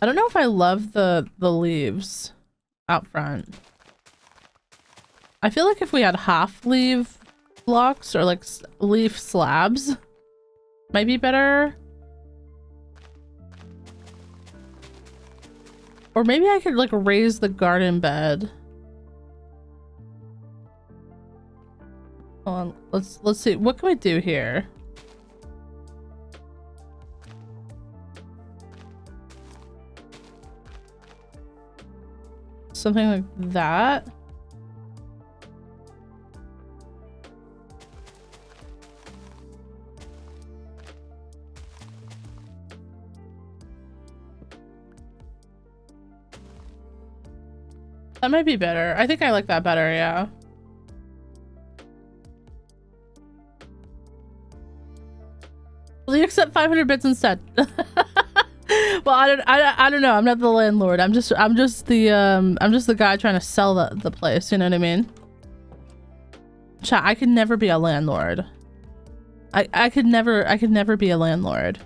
I don't know if I love the leaves out front. I feel like if we had half leaf blocks or like leaf slabs, might be better. Or maybe I could like raise the garden bed. Hold on, let's see. What can we do here? Something like that. That might be better. I think I like that better, yeah. Will you accept 500 bits instead? Well, I don't know. I'm not the landlord. I'm just the guy trying to sell the place, you know what I mean? Chat, I could never be a landlord. I could never be a landlord.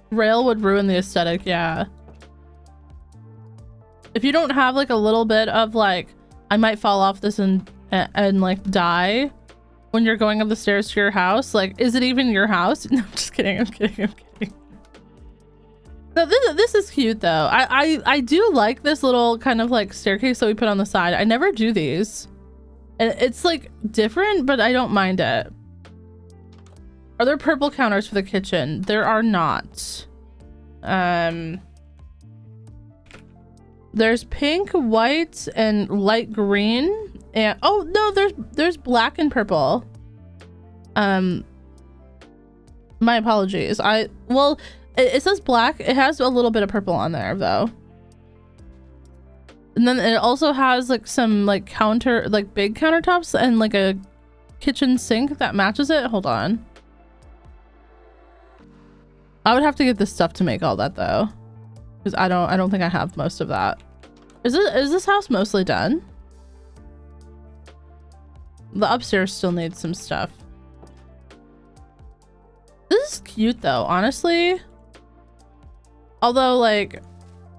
Rail would ruin the aesthetic, yeah. If you don't have like a little bit of like, I might fall off this and like die when you're going up the stairs to your house, like, is it even your house? No, I'm just kidding. I'm kidding. So this is cute though. I do like this little kind of like staircase that we put on the side. I never do these. And it's like different, but I don't mind it. Are there purple counters for the kitchen? There are not. There's pink, white, and light green. And oh no, there's black and purple. My apologies. Well, it says black. It has a little bit of purple on there though. And then it also has like some like big countertops and like a kitchen sink that matches it. Hold on. I would have to get this stuff to make all that though, because I don't think I have most of that. Is this house mostly done? The upstairs still needs some stuff. This is cute though, honestly. Although, like,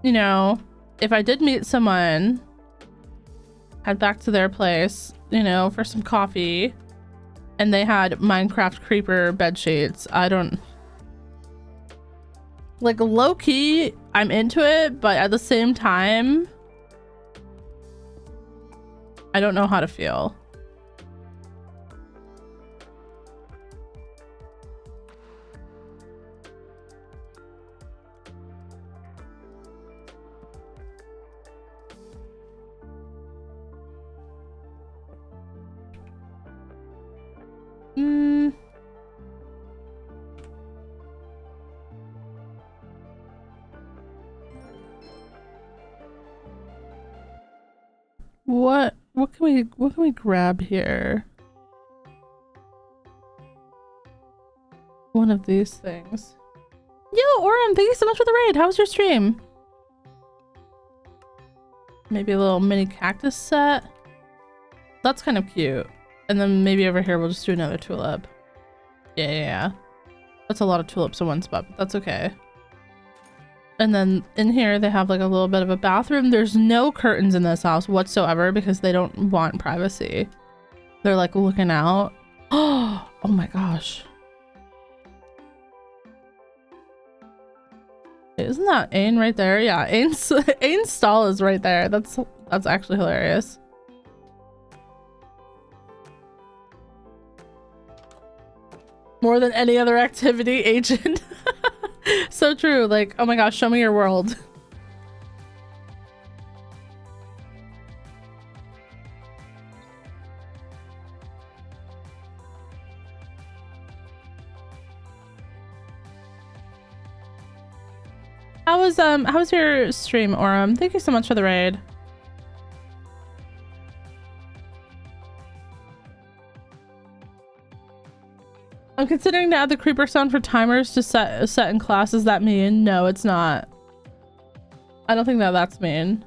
you know, if I did meet someone, head back to their place, you know, for some coffee, and they had Minecraft creeper bed sheets, I don't... Like, low-key, I'm into it, but at the same time, I don't know how to feel. What can we grab here? One of these things. Yo, Oram, thank you so much for the raid. How was your stream? Maybe a little mini cactus set. That's kind of cute. And then maybe over here we'll just do another tulip. Yeah. That's a lot of tulips in one spot, but that's okay. And then in here they have like a little bit of a bathroom. There's no curtains in this house whatsoever because they don't want privacy. They're like looking out. Oh my gosh. Isn't that Ain right there? Yeah, Ain's stall is right there. That's actually hilarious. More than any other activity, agent. So true. Like, oh my gosh, show me your world. How was your stream, Oram? Thank you so much for the raid. I'm considering to add the creeper sound for timers to set in class. Is that mean? No, it's not. I don't think that's mean.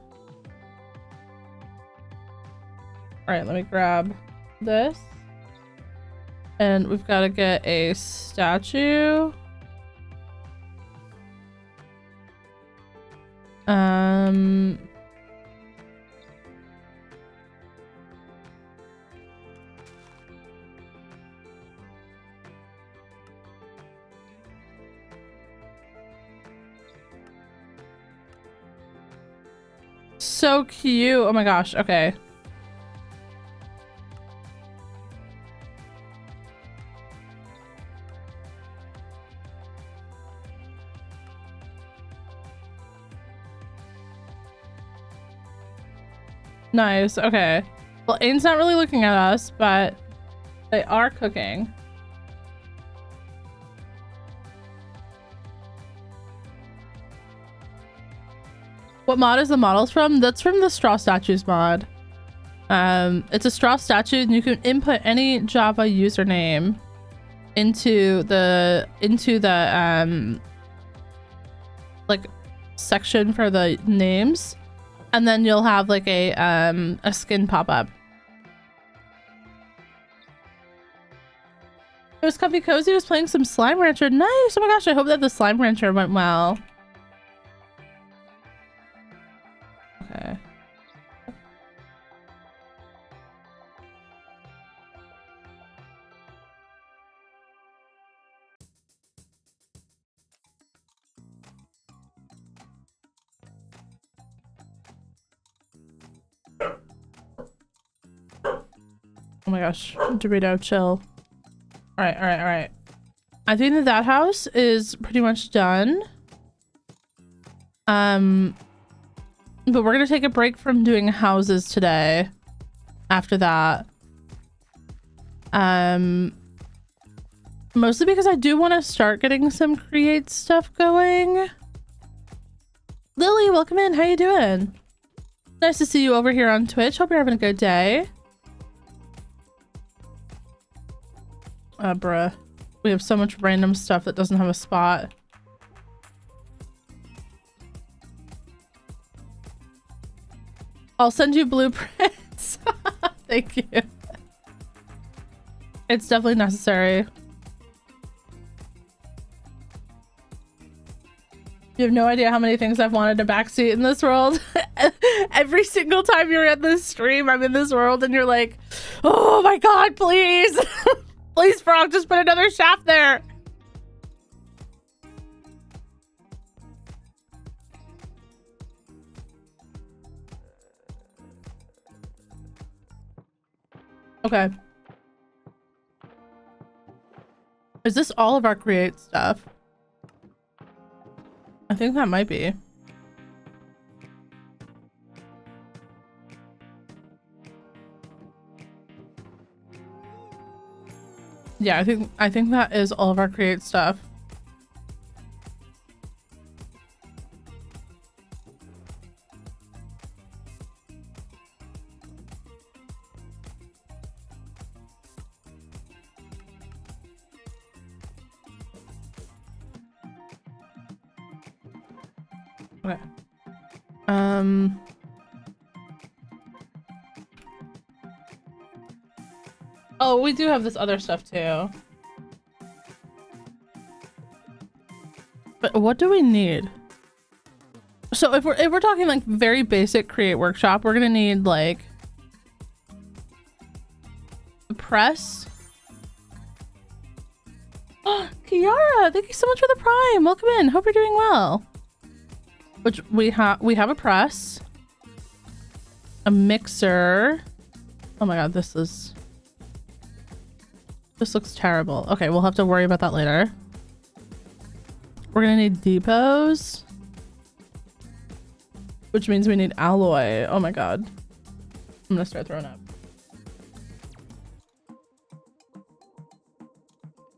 All right, let me grab this. And we've got to get a statue. So cute. Oh my gosh. Okay. Nice. Okay. Well, Ain's not really looking at us, but they are cooking. What mod is the models from? That's from the straw statues mod. It's a straw statue and you can input any Java username into the like section for the names, and then you'll have like a skin pop up. It was comfy cozy. Was playing some Slime Rancher. Nice. Oh my gosh, I hope that the Slime Rancher went well. Okay. Oh my gosh, Dorito, chill. All right. I think that house is pretty much done. But we're gonna take a break from doing houses today. After that, mostly because I do want to start getting some create stuff going. Lily, welcome in. How you doing? Nice to see you over here on Twitch. Hope you're having a good day. Bruh. We have so much random stuff that doesn't have a spot. I'll send you blueprints. Thank you. It's definitely necessary. You have no idea how many things I've wanted a backseat in this world. Every single time you're at this stream, I'm in this world and you're like, oh my god, please. Please, Frog, just put another shaft there. Okay. Is this all of our create stuff? I think that might be. Yeah, I think that is all of our create stuff. Okay. Oh, we do have this other stuff too. But what do we need? So if we're talking like very basic create workshop, we're gonna need like the press. Oh, Kiara, thank you so much for the prime. Welcome in. Hope you're doing well. Which we have a press, a mixer. Oh my god, this looks terrible. Okay, we'll have to worry about that later. We're gonna need depots, which means we need alloy. Oh my god, I'm gonna start throwing up.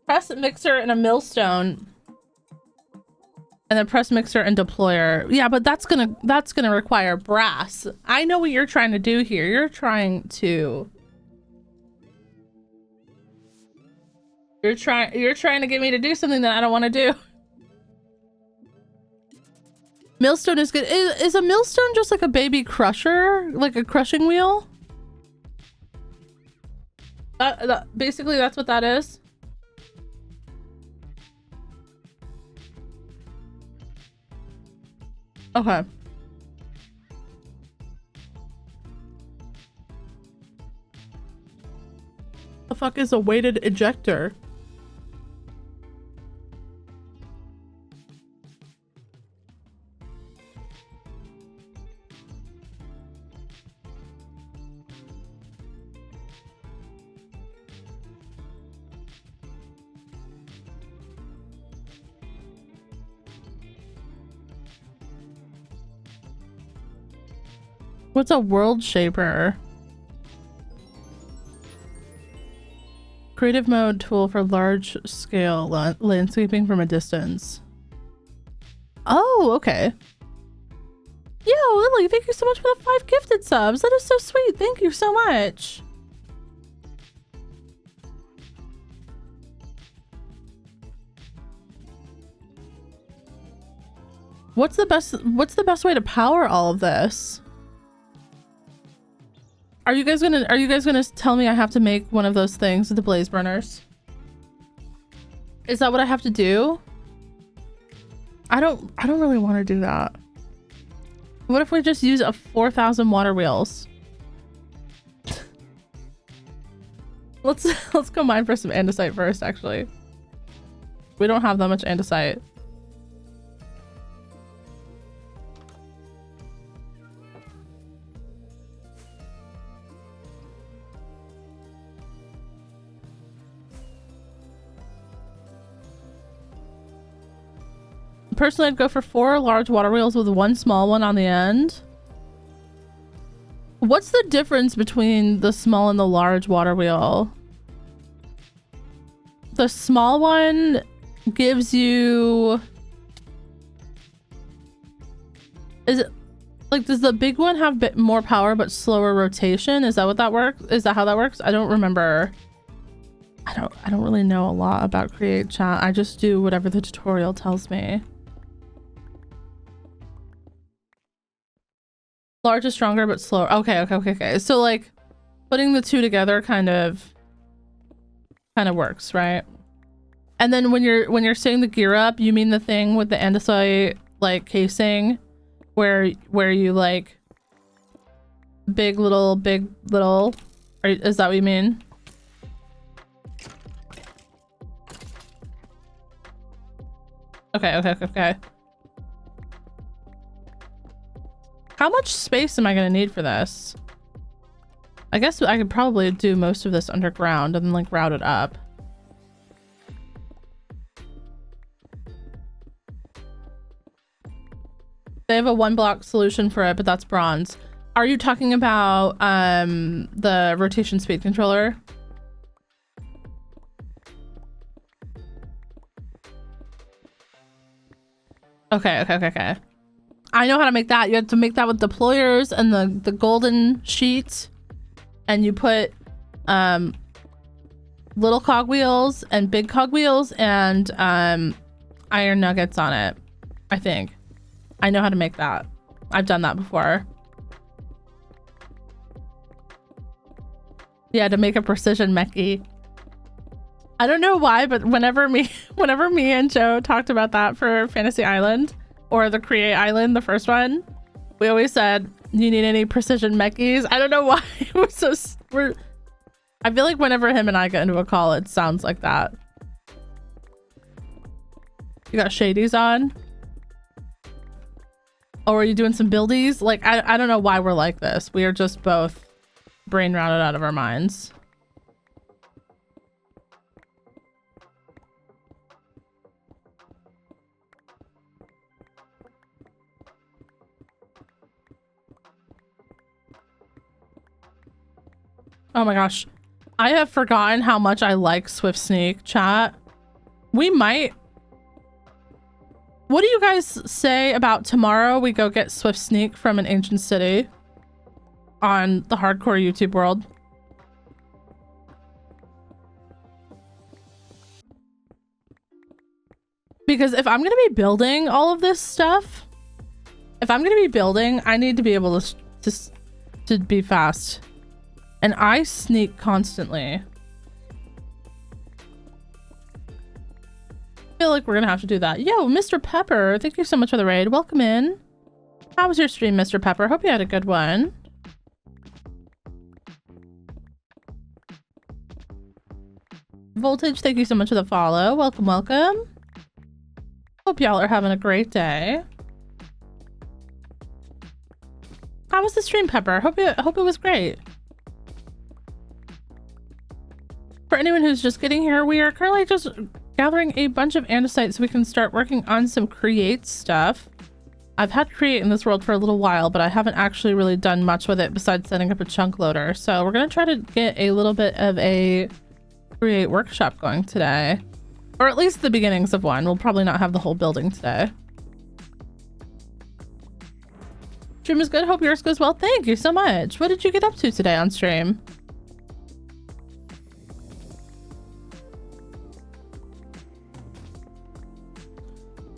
Press, mixer, and a millstone. And then press, mixer, and deployer. Yeah, but that's gonna require brass. I know what you're trying to do here. You're trying to get me to do something that I don't want to do. Millstone is good. Is a millstone just like a baby crusher, like a crushing wheel? Basically, that's what that is. Okay. The fuck is a weighted ejector? What's a world shaper? Creative mode tool for large scale landscaping from a distance. Oh, okay. Yo, Lily, thank you so much for the 5 gifted subs. That is so sweet. Thank you so much. What's the best way to power all of this? Are you guys gonna tell me I have to make one of those things with the blaze burners? Is that what I have to do? I don't really want to do that. What if we just use a 4,000 water wheels? let's go mine for some andesite first, actually. We don't have that much andesite. Personally, I'd go for 4 large water wheels with 1 small one on the end. What's the difference between the small and the large water wheel? The small one gives you... Is it like, does the big one have a bit more power but slower rotation? Is that what that works? Is that how that works? I don't remember. I don't really know a lot about Create Chat. I just do whatever the tutorial tells me. Large is stronger but slower. Okay. So like putting the two together kind of works, right? And then when you're setting the gear up, you mean the thing with the andesite like casing where you like big little, or is that what you mean? Okay. How much space am I gonna need for this? I guess I could probably do most of this underground and then like route it up. They have a 1-block solution for it, but that's bronze. Are you talking about the rotation speed controller? Okay. I know how to make that. You have to make that with deployers and the golden sheet, and you put little cogwheels and big cogwheels and iron nuggets on it. I think I know how to make that. I've done that before. Yeah, to make a precision mechie. I don't know why, but whenever me and Joe talked about that for Fantasy Island, or the Create Island, the first one, we always said, "You need any precision mechies?" I don't know why. I feel like whenever him and I get into a call, it sounds like that. You got shadies on? Or are you doing some buildies? Like, I don't know why we're like this. We are just both brain routed out of our minds. Oh my gosh. I have forgotten how much I like Swift Sneak, chat. We might... What do you guys say about tomorrow we go get Swift Sneak from an ancient city on the hardcore YouTube world? Because if I'm going to be building all of this stuff, I need to be able to be fast. And I sneak constantly. I feel like we're gonna have to do that. Yo, Mr. Pepper, thank you so much for the raid. Welcome in. How was your stream, Mr. Pepper? Hope you had a good one. Voltage, thank you so much for the follow. Welcome. Hope y'all are having a great day. How was the stream, Pepper? Hope it was great. For anyone who's just getting here, we are currently just gathering a bunch of andesite so we can start working on some Create stuff. I've had Create in this world for a little while, but I haven't actually really done much with it besides setting up a chunk loader. So we're going to try to get a little bit of a Create workshop going today. Or at least the beginnings of one. We'll probably not have the whole building today. Stream is good. Hope yours goes well. Thank you so much. What did you get up to today on stream?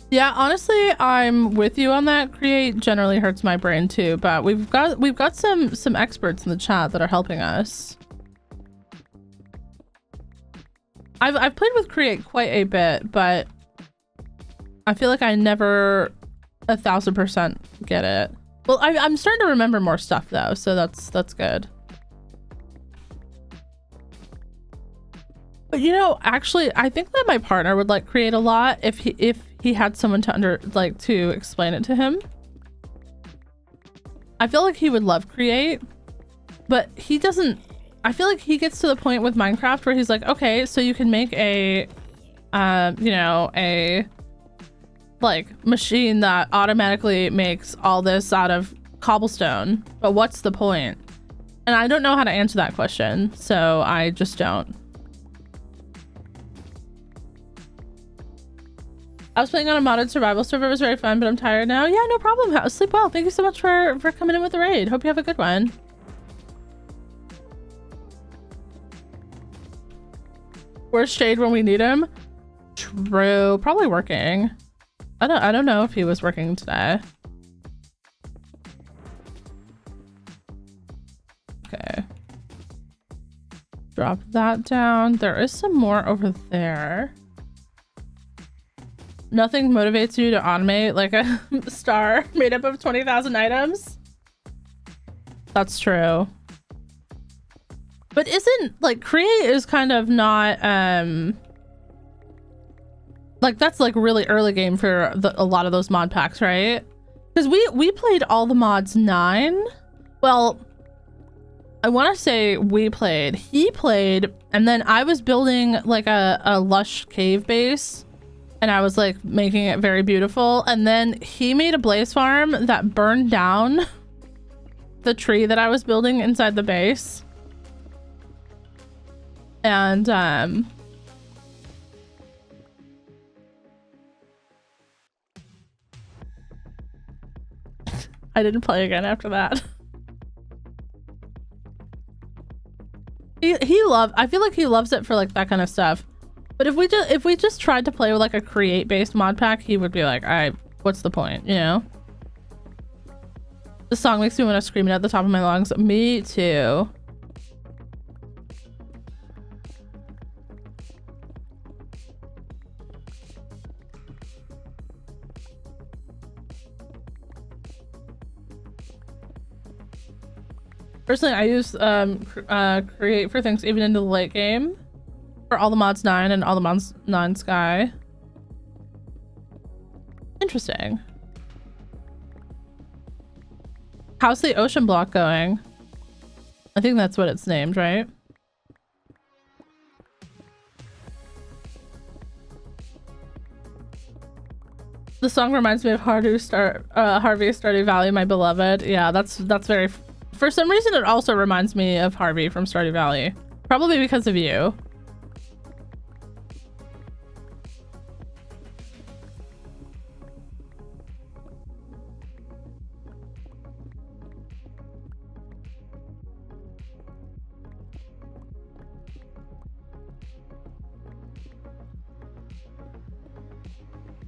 Yeah, honestly, I'm with you on that. Create generally hurts my brain too, but we've got some experts in the chat that are helping us. I've played with Create quite a bit, but I feel like I never 1000% get it. Well, I'm starting to remember more stuff though, so that's good. But you know, actually, I think that my partner would like Create a lot if he had someone to explain it to him. I feel like he would love Create, but he doesn't. I feel like he gets to the point with Minecraft where he's like, okay, so you can make a, you know, a like machine that automatically makes all this out of cobblestone, but what's the point? And I don't know how to answer that question, so I just don't. I was playing on a modded survival server. It was very fun, but I'm tired now. Yeah, no problem. Sleep well. Thank you so much for coming in with the raid. Hope you have a good one. Where's Shade when we need him? True. Probably working. I don't know if he was working today. Okay. Drop that down. There is some more over there. Nothing motivates you to automate like a star made up of 20,000 items. That's true. But isn't like Create is kind of not like that's like really early game for a lot of those mod packs, right? Because we played all the mods 9. Well, I want to say he played, and then I was building like a lush cave base. And I was like making it very beautiful. And then he made a blaze farm that burned down the tree that I was building inside the base. And I didn't play again after that. I feel like he loves it for like that kind of stuff. But if we just tried to play with like a Create based mod pack, he would be like, what's the point, you know? The song makes me want to scream it at the top of my lungs. Me too. Personally, I use Create for things even into the late game. For all the mods 9 and all the mods 9 Sky. Interesting. How's the ocean block going? I think that's what it's named, right? The song reminds me of Harvey Stardew Valley, my beloved. Yeah, that's very. For some reason, it also reminds me of Harvey from Stardew Valley. Probably because of you.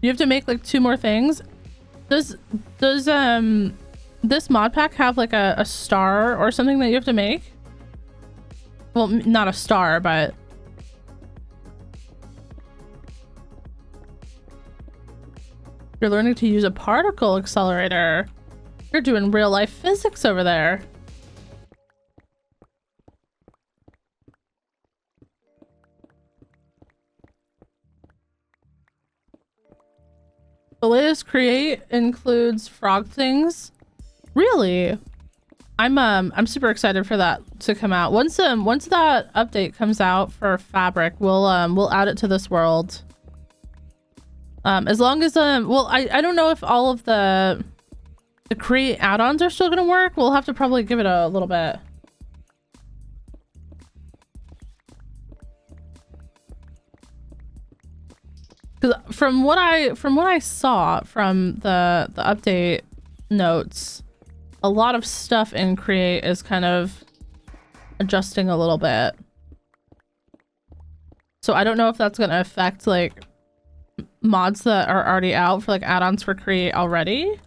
You have to make like 2 more things. Does this mod pack have like a star or something that you have to make? Well, not a star, but you're learning to use a particle accelerator. You're doing real life physics over there. The latest Create includes frog things. Really? I'm super excited for that to come out. Once that update comes out for Fabric, we'll add it to this world. As long as well, I don't know if all of the Create add-ons are still gonna work. We'll have to probably give it a little bit. Because from what I saw from the update notes, a lot of stuff in Create is kind of adjusting a little bit. So I don't know if that's going to affect like mods that are already out for like add-ons for Create already.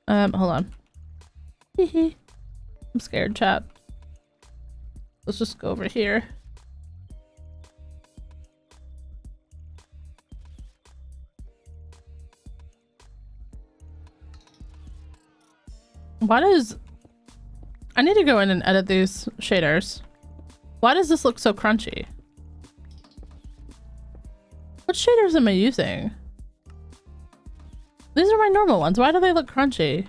Hold on. Hehe. I'm scared, chat. Let's just go over here. Why does... I need to go in and edit these shaders. Why does this look so crunchy? What shaders am I using? These are my normal ones. Why do they look crunchy?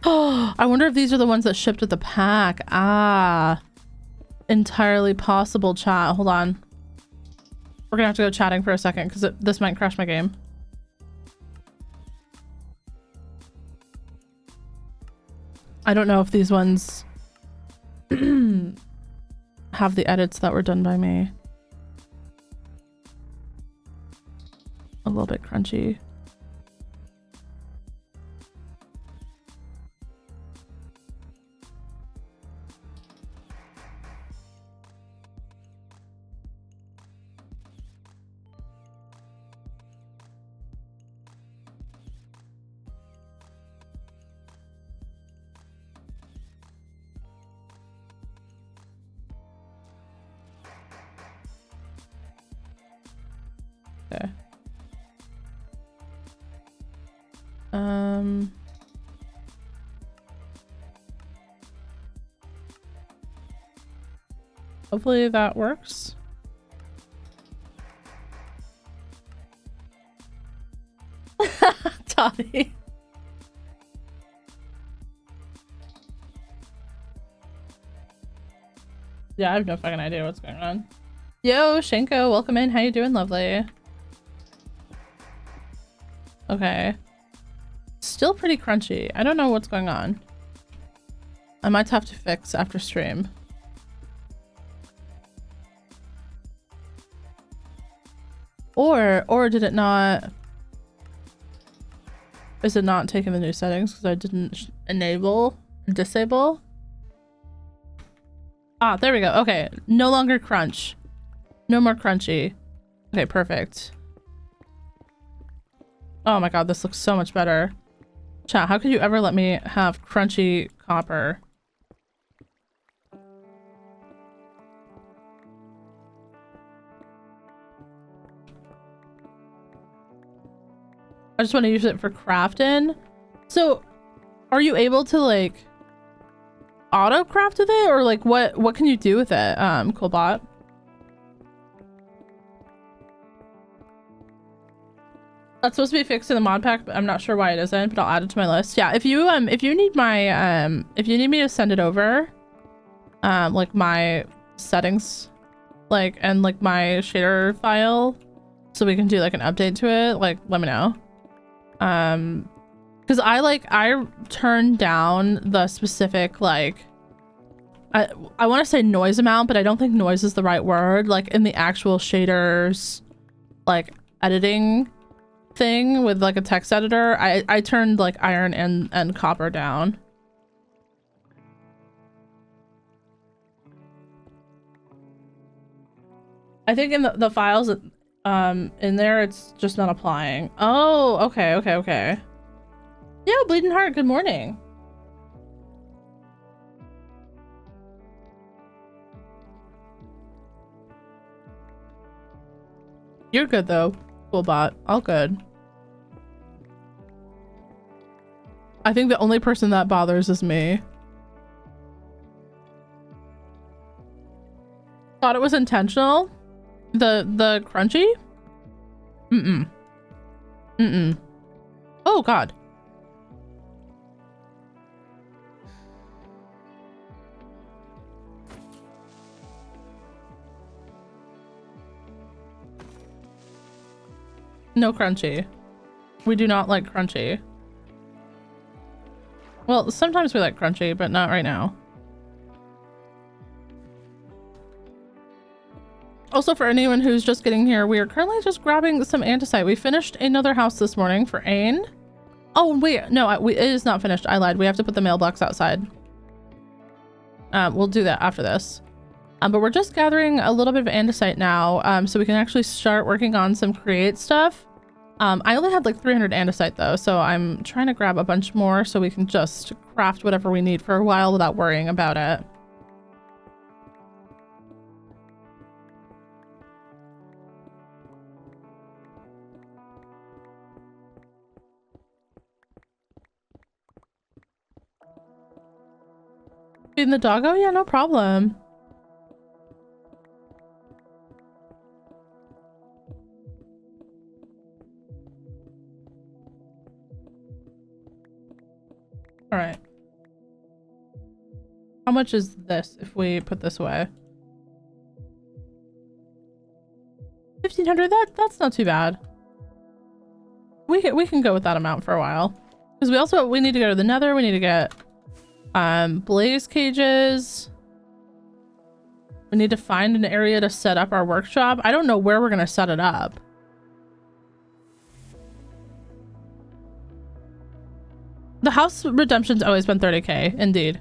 Oh, I wonder if these are the ones that shipped with the pack. Ah, entirely possible, chat. Hold on. We're gonna have to go chatting for a second because this might crash my game. I don't know if these ones have the edits that were done by me. A little bit crunchy. Okay. Hopefully that works. Tommy. Yeah, I have no fucking idea what's going on. Yo, Shenko, welcome in. How you doing, lovely? Okay. Still pretty crunchy. I don't know what's going on. I might have to fix after stream. Or did it not... Is it not taking the new settings because I didn't disable? Ah, there we go. Okay, no longer crunch. No more crunchy. Okay, perfect. Oh my god, this looks so much better. Chat, how could you ever let me have crunchy copper? I just want to use it for crafting. So, are you able to like auto craft with it, or like what can you do with it, Coolbot? That's supposed to be fixed in the mod pack, but I'm not sure why it isn't, but I'll add it to my list. Yeah, if you need my if you need me to send it over, like my settings, like, and like my shader file, so we can do like an update to it, like let me know. Because I turned down the specific like I want to say noise amount, but I don't think noise is the right word, like in the actual shaders like editing thing with like a text editor. I turned like iron and copper down. I think in the files that in there it's just not applying. Oh, okay. Yo, Bleeding Heart, good morning. You're good though, Coolbot. All good. I think the only person that bothers is me. Thought it was intentional. The crunchy? Oh god. No crunchy. We do not like crunchy. Well, sometimes we like crunchy, but not right now. Also, for anyone who's just getting here, we are currently just grabbing some andesite. We finished another house this morning for Ain. Oh, wait, no, it is not finished. I lied. We have to put the mailbox outside. We'll do that after this. But we're just gathering a little bit of andesite now, so we can actually start working on some create stuff. I only had like 300 andesite though, so I'm trying to grab a bunch more so we can just craft whatever we need for a while without worrying about it. Feeding the doggo? Yeah, no problem. All right. How much is this if we put this away? 1,500. That's not too bad. We can go with that amount for a while, because we need to go to the Nether. We need to get blaze cages. We need to find an area to set up our workshop. I don't know where we're gonna set it up. The house redemption's always been 30k, indeed.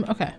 Okay.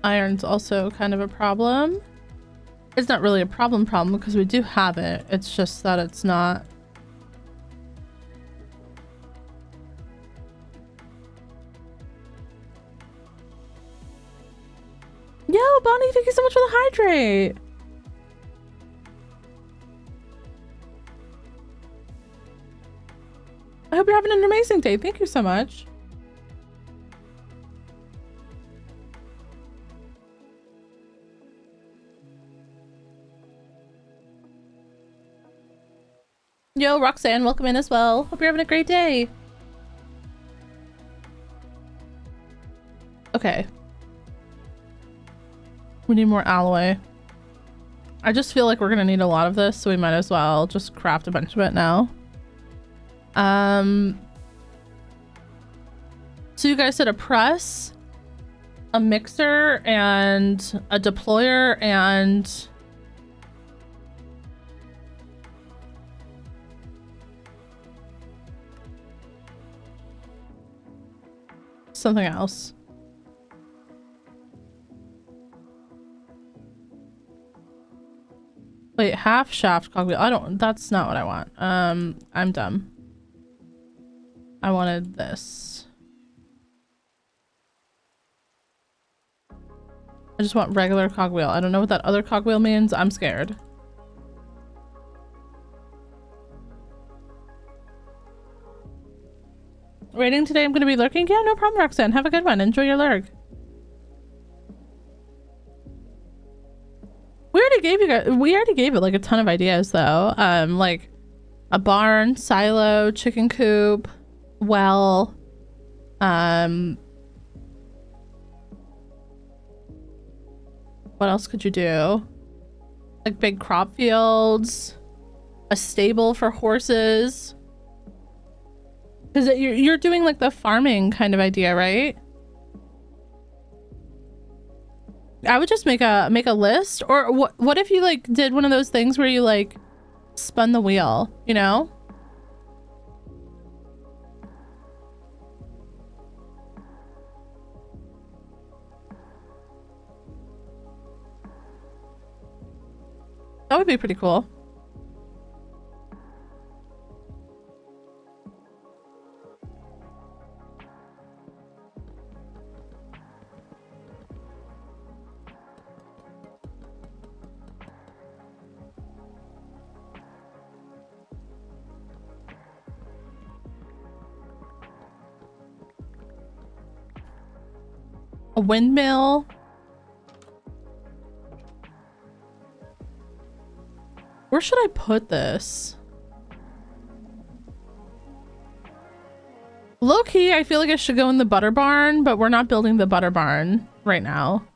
Iron's also kind of a problem. It's not really a problem because we do have it. It's just that it's not. Yo, Bonnie, thank you so much for the hydrate. I hope you're having an amazing day. Thank you so much. Yo, Roxanne, welcome in as well. Hope you're having a great day. Okay. We need more alloy. I just feel like we're gonna need a lot of this, so we might as well just craft a bunch of it now. So you guys said a press, a mixer, and a deployer, and something else. Wait, half shaft cogwheel. That's not what I want. I'm dumb. I wanted this. I just want regular cogwheel. I don't know what that other cogwheel means. I'm scared. Rating today, I'm gonna be lurking. Yeah, no problem, Roxanne. Have a good one. Enjoy your lurk. We already gave it like a ton of ideas though. Like a barn, silo, chicken coop, well, what else could you do? Like big crop fields, a stable for horses. Because you're doing like the farming kind of idea, right? I would just make a list. Or what if you like did one of those things where you like spun the wheel, you know? That would be pretty cool. A windmill. Where should I put this? Low key, I feel like it should go in the butter barn, but we're not building the butter barn right now.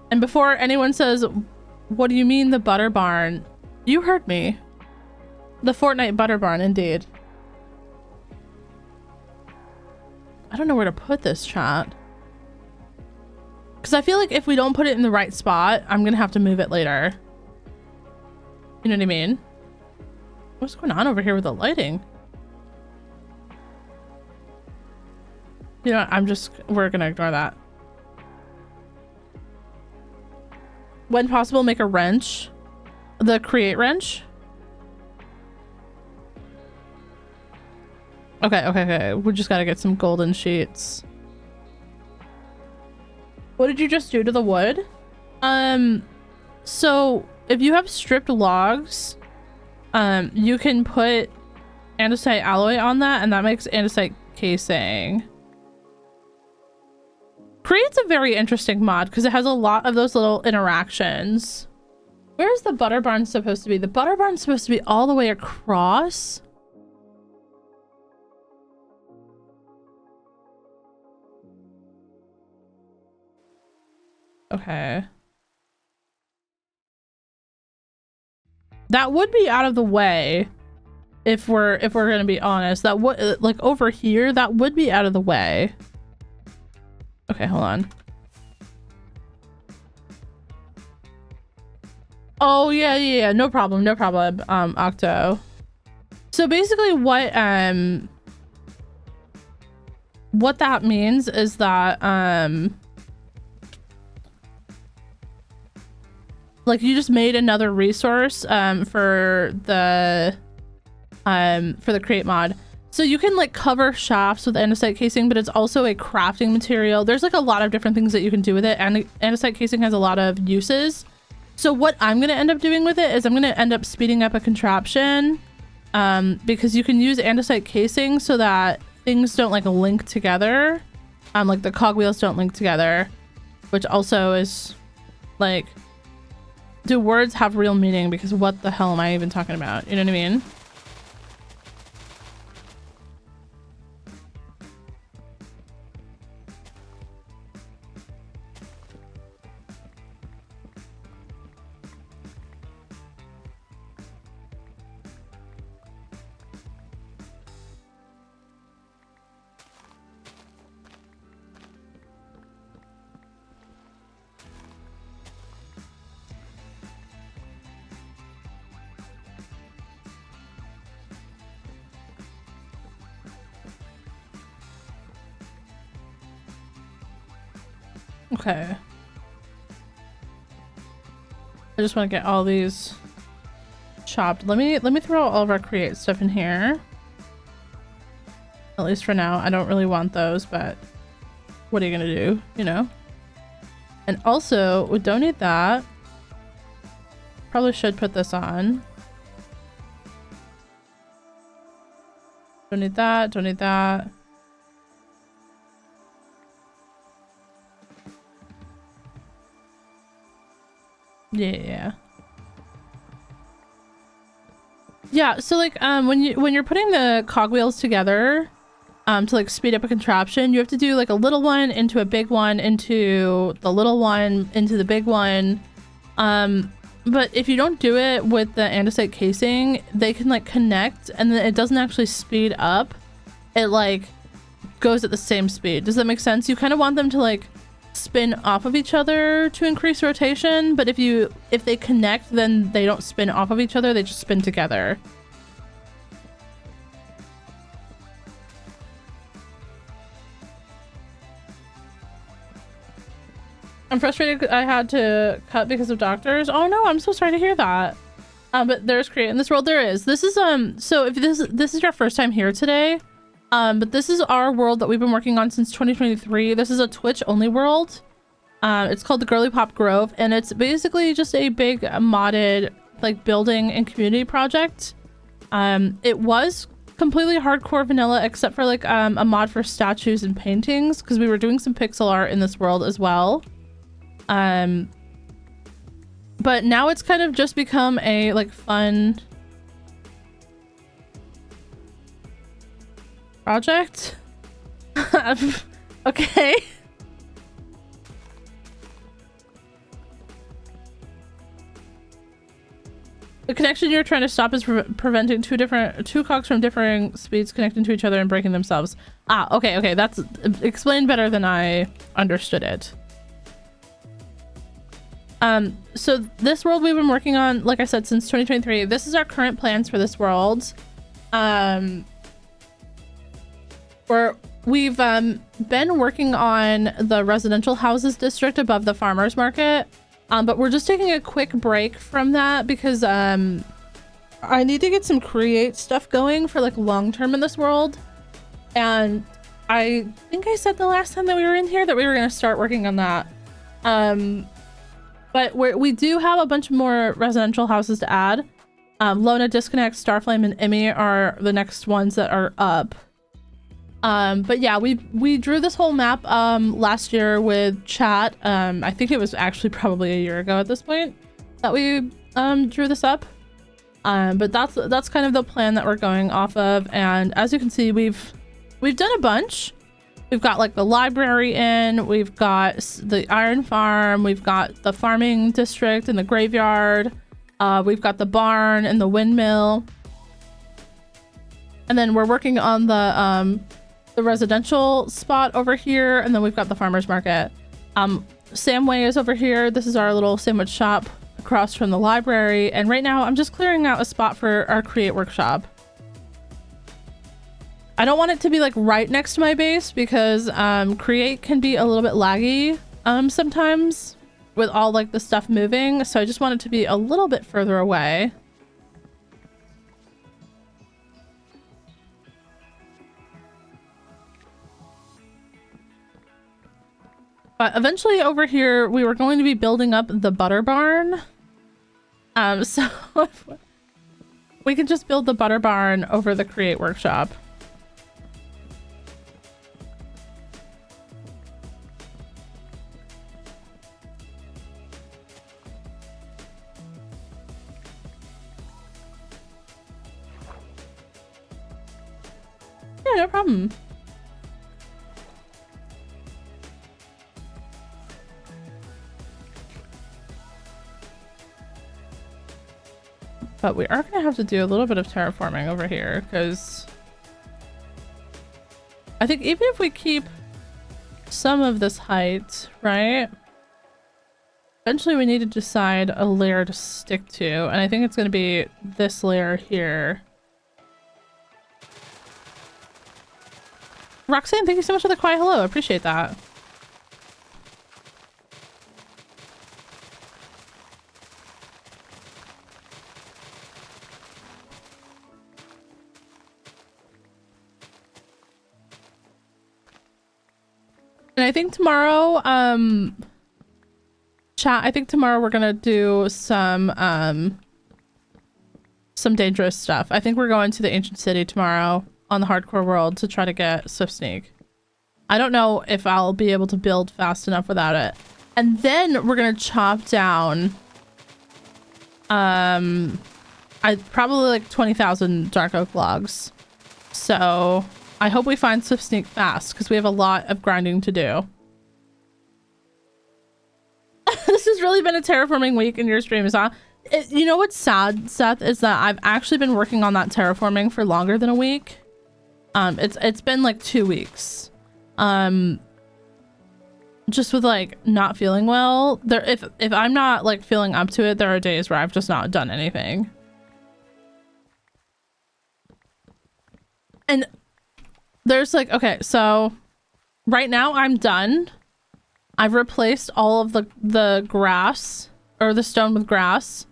And before anyone says, what do you mean the butter barn? You heard me. The Fortnite butter barn, indeed. I don't know where to put this, chat. Because I feel like if we don't put it in the right spot, I'm going to have to move it later. You know what I mean? What's going on over here with the lighting? You know what? We're going to ignore that. When possible, make a wrench. The create wrench. Okay. We just got to get some golden sheets. What did you just do to the wood? So if you have stripped logs, you can put andesite alloy on that, and that makes andesite casing. Create's a very interesting mod because it has a lot of those little interactions. Where's the butter barn supposed to be? The butter barn's supposed to be all the way across. Okay. That would be out of the way if we're gonna be honest. That would, like, over here, that would be out of the way. Okay, hold on. Oh yeah, no problem, Octo. So basically what that means is that like, you just made another resource for the create mod. So you can, like, cover shafts with andesite casing, but it's also a crafting material. There's, like, a lot of different things that you can do with it, and andesite casing has a lot of uses. So what I'm going to end up doing with it is I'm going to end up speeding up a contraption, because you can use andesite casing so that things don't, like, link together. Like, the cogwheels don't link together, which also is, like, do words have real meaning? Because what the hell am I even talking about? You know what I mean? Okay. I just want to get all these chopped. Let me throw all of our create stuff in here. At least for now. I don't really want those, but what are you gonna do, you know? And also, we don't need that. Probably should put this on. Don't need that, don't need that. Yeah. Yeah, so like when you're putting the cogwheels together to like speed up a contraption, you have to do like a little one into a big one into the little one into the big one. But if you don't do it with the andesite casing, they can like connect and then it doesn't actually speed up. It like goes at the same speed. Does that make sense? You kind of want them to like spin off of each other to increase rotation, but if they connect, then they don't spin off of each other, they just spin together. I'm frustrated I had to cut because of doctors. Oh no, I'm so sorry to hear that. But there's create in this world. There is. This is so if this is your first time here today, but this is our world that we've been working on since 2023. This is a Twitch only world. It's called the Girly Pop Grove, and it's basically just a big modded like building and community project. It was completely hardcore vanilla except for like a mod for statues and paintings because we were doing some pixel art in this world as well. But now it's kind of just become a like fun project. Okay. The connection you're trying to stop is preventing two cogs from differing speeds connecting to each other and breaking themselves. Ah, okay, that's explained better than I understood it. So this world we've been working on, like I said, since 2023. This is our current plans for this world. Where we've been working on the residential houses district above the farmers market. But we're just taking a quick break from that because I need to get some create stuff going for like long term in this world. And I think I said the last time that we were in here that we were going to start working on that. But we do have a bunch more residential houses to add. Lona, Disconnect, Starflame, and Emmy are the next ones that are up. But yeah, we drew this whole map last year with chat. I think it was actually probably a year ago at this point that we drew this up. But that's kind of the plan that we're going off of. And as you can see, we've done a bunch. We've got like the library in, we've got the iron farm, we've got the farming district and the graveyard, we've got the barn and the windmill, and then we're working on the residential spot over here, and then we've got the farmers market. Samway is over here. This is our little sandwich shop across from the library, and right now I'm just clearing out a spot for our create workshop. I don't want it to be like right next to my base because create can be a little bit laggy sometimes with all like the stuff moving, so I just want it to be a little bit further away. But eventually over here we were going to be building up the butter barn, so we can just build the butter barn over the create workshop. Yeah, no problem. But we are going to have to do a little bit of terraforming over here because I think even if we keep some of this height, right? Eventually we need to decide a layer to stick to, and I think it's going to be this layer here. Roxanne, thank you so much for the quiet hello. I appreciate that. And I think tomorrow, chat, I think tomorrow we're gonna do some dangerous stuff. I think we're going to the ancient city tomorrow on the hardcore world to try to get Swift Sneak. I don't know if I'll be able to build fast enough without it. And then we're gonna chop down I probably like 20,000 dark oak logs. So I hope we find Swift Sneak fast because we have a lot of grinding to do. This has really been a terraforming week in your streams, huh? You know what's sad, Seth, is that I've actually been working on that terraforming for longer than a week. It's been like 2 weeks. Just with like not feeling well. If I'm not like feeling up to it, there are days where I've just not done anything. And there's like, okay, so right now I'm done. I've replaced all of the grass, or the stone with grass,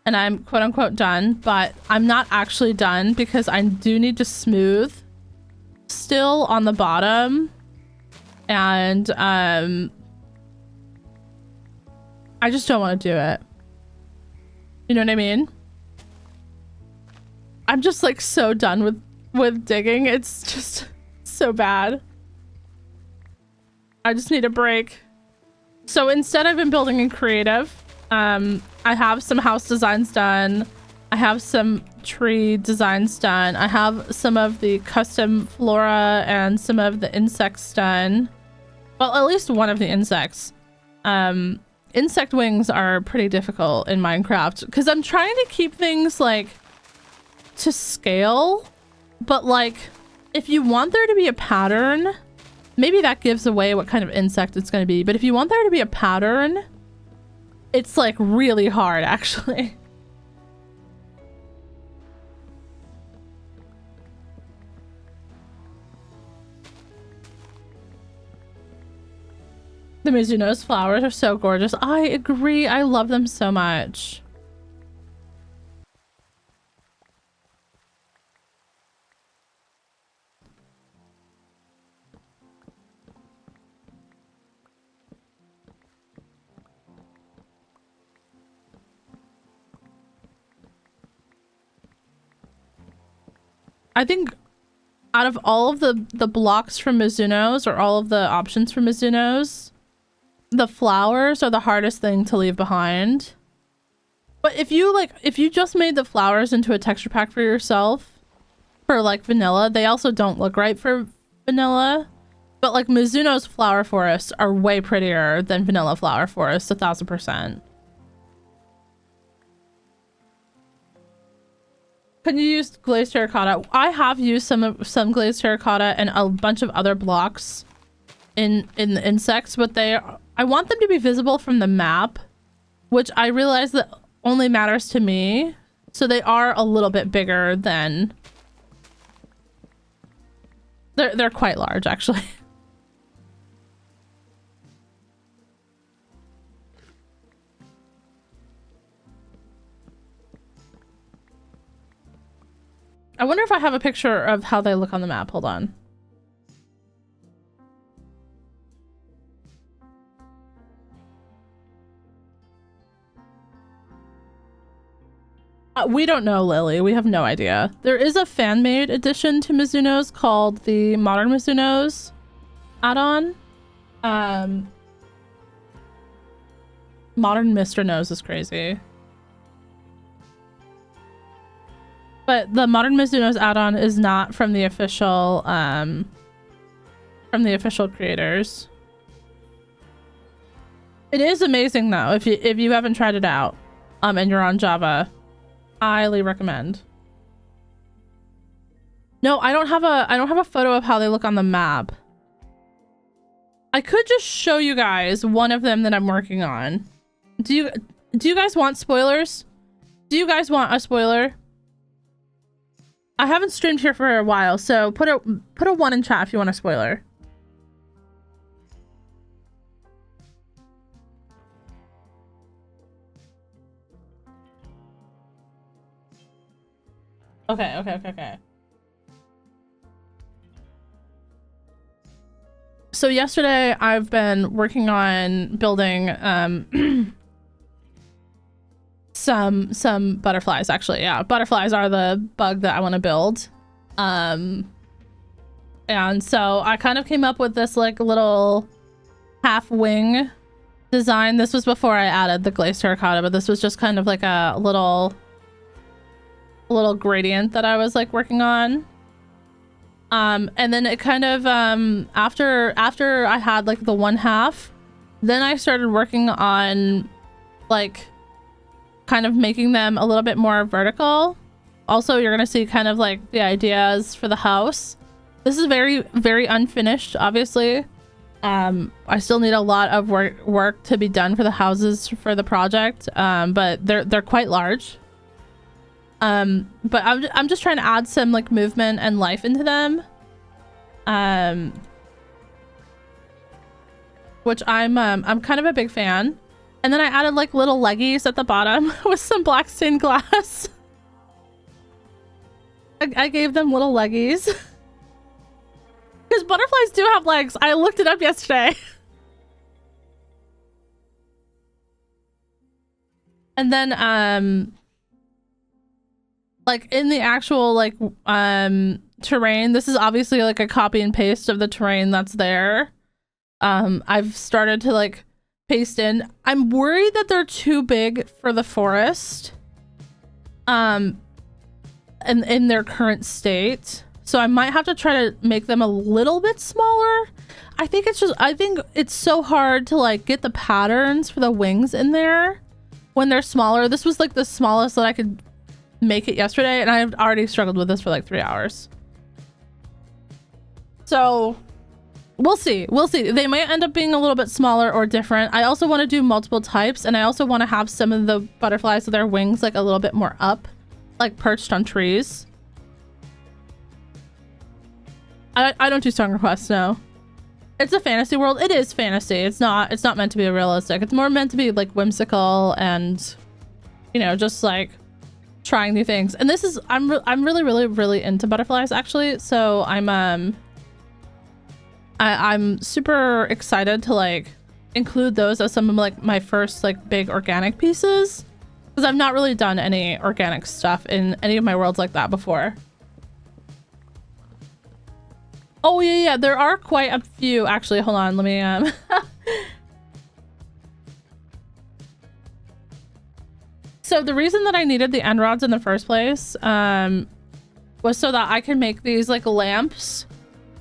and I'm quote unquote done, but I'm not actually done because I do need to smooth still on the bottom, and I just don't want to do it. You know what I mean? I'm just like so done with digging. It's just so bad. I just need a break. So instead I've been building in creative. I have some house designs done. I have some tree designs done. I have some of the custom flora and some of the insects done. Well, at least one of the insects. Insect wings are pretty difficult in Minecraft because I'm trying to keep things like to scale, but like if you want there to be a pattern, maybe that gives away what kind of insect it's going to be, but if you want there to be a pattern, it's like really hard actually. The Mizuno's flowers are so gorgeous. I agree. I love them so much. I think out of all of the blocks from Mizuno's, or all of the options from Mizuno's, the flowers are the hardest thing to leave behind. But if you just made the flowers into a texture pack for yourself for like vanilla, they also don't look right for vanilla. But like Mizuno's flower forests are way prettier than vanilla flower forests, 1000%. Can you use glazed terracotta? I have used some glazed terracotta and a bunch of other blocks in the insects, but I want them to be visible from the map, which I realize that only matters to me. So they are a little bit bigger than... They're quite large, actually. I wonder if I have a picture of how they look on the map. Hold on. We don't know, Lily. We have no idea. There is a fan-made edition to Mizuno's called the Modern Mizuno's add-on. Modern Mr. Nose is crazy. But the Modern Mizuno's add-on is not from the official creators. It is amazing though, if you haven't tried it out, and you're on Java. Highly recommend. No, I don't have a photo of how they look on the map. I could just show you guys one of them that I'm working on. Do you guys want spoilers? Do you guys want a spoiler? I haven't streamed here for a while, so put a 1 in chat if you want a spoiler. Okay. So yesterday I've been working on building some butterflies, actually. Yeah, butterflies are the bug that I want to build. And so I kind of came up with this like little half wing design. This was before I added the glazed terracotta, but this was just kind of like a little gradient that I was like working on. And then it kind of after I had like the one half, then I started working on like kind of making them a little bit more vertical. Also, you're gonna see kind of like the ideas for the house. This is very, very unfinished, obviously. I still need a lot of work to be done for the houses for the project, but they're quite large. But I'm just trying to add some like movement and life into them. which I'm kind of a big fan. And then I added like little leggies at the bottom with some black stained glass. I gave them little leggies. Because butterflies do have legs. I looked it up yesterday. And then like in the actual like terrain, this is obviously like a copy and paste of the terrain that's there. I've started to like paste in. I'm worried that they're too big for the forest. And in their current state. So I might have to try to make them a little bit smaller. I think it's so hard to like get the patterns for the wings in there when they're smaller. This was like the smallest that I could make it yesterday, and I've already struggled with this for like 3 hours. So we'll see. We'll see. They might end up being a little bit smaller or different. I also want to do multiple types, and I also want to have some of the butterflies with their wings like a little bit more up, like perched on trees. I don't do song requests, no. It's a fantasy world. It is fantasy. It's not meant to be realistic. It's more meant to be like whimsical and, you know, just like trying new things. And this is I'm really into butterflies actually. So I'm super excited to like include those as some of like my first like big organic pieces, because I've not really done any organic stuff in any of my worlds like that before. Oh yeah, there are quite a few actually. Hold on, let me So the reason that I needed the end rods in the first place was so that I can make these like lamps.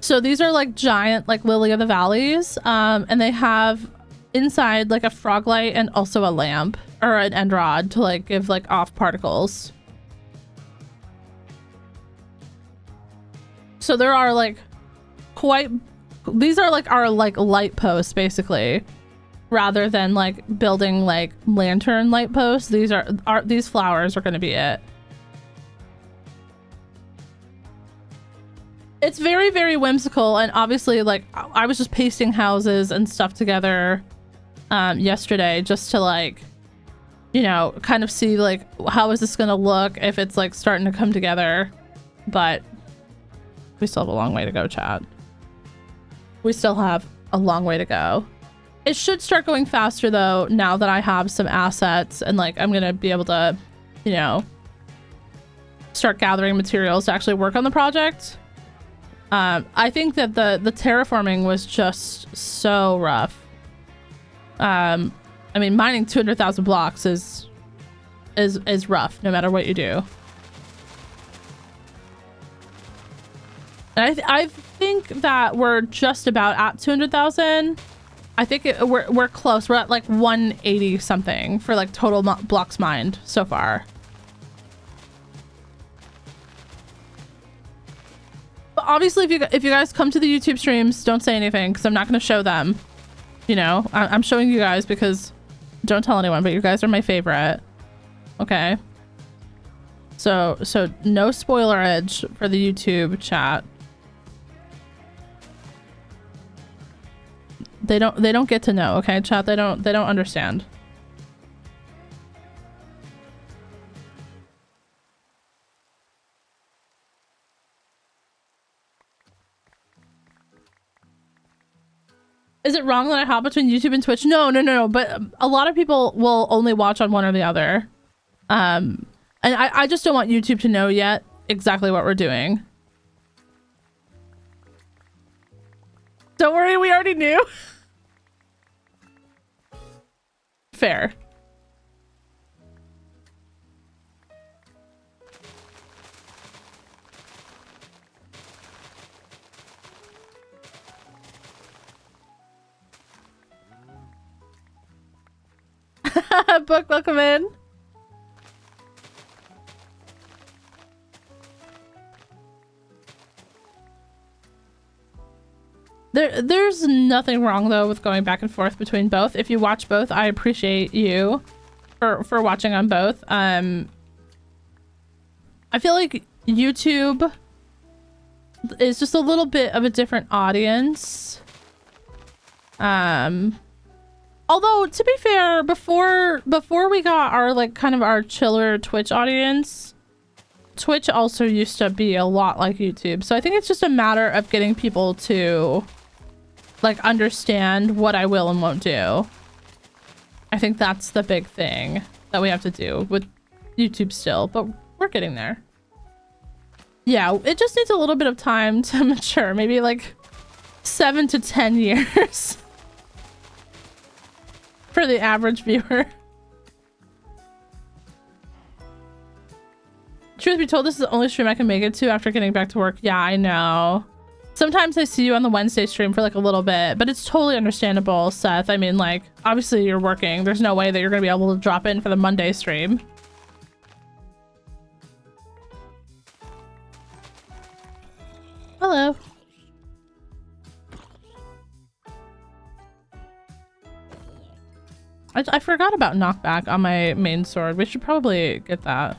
So these are like giant like lily of the valleys, and they have inside like a frog light and also a lamp or an end rod to like give like off particles. So there are like these are like our like light posts basically, rather than like building like lantern light posts. These flowers are going to be it. It's very, very whimsical, and obviously like I was just pasting houses and stuff together yesterday just to like, you know, kind of see like how is this gonna look if it's like starting to come together. But we still have a long way to go, chat. We still have a long way to go. It should start going faster though now that I have some assets and like I'm gonna be able to, you know, start gathering materials to actually work on the project. I think that the terraforming was just so rough. I mean, mining 200,000 blocks is rough no matter what you do. And I think that we're just about at 200,000. I think we're close. We're at like 180 something for like total blocks mined so far. But obviously, if you guys come to the YouTube streams, don't say anything because I'm not going to show them. You know, I'm showing you guys because don't tell anyone, but you guys are my favorite. Okay. So no spoiler edge for the YouTube chat. They don't get to know, okay, chat? They don't understand. Is it wrong that I hop between YouTube and Twitch? No. But a lot of people will only watch on one or the other. And I just don't want YouTube to know yet exactly what we're doing. Don't worry, we already knew. Fair. Book, welcome in. There's nothing wrong though with going back and forth between both. If you watch both, I appreciate you for watching on both. I feel like YouTube is just a little bit of a different audience. Although to be fair, before we got our like kind of our chiller Twitch audience, Twitch also used to be a lot like YouTube. So I think it's just a matter of getting people to like understand what I will and won't do. I think that's the big thing that we have to do with YouTube still, but we're getting there. Yeah, it just needs a little bit of time to mature, maybe like 7 to 10 years for the average viewer. Truth be told, this is the only stream I can make it to after getting back to work. Yeah, I know. Sometimes I see you on the Wednesday stream for like a little bit, but it's totally understandable, Seth. I mean, like, obviously you're working. There's no way that you're gonna be able to drop in for the Monday stream. Hello. I forgot about knockback on my main sword. We should probably get that.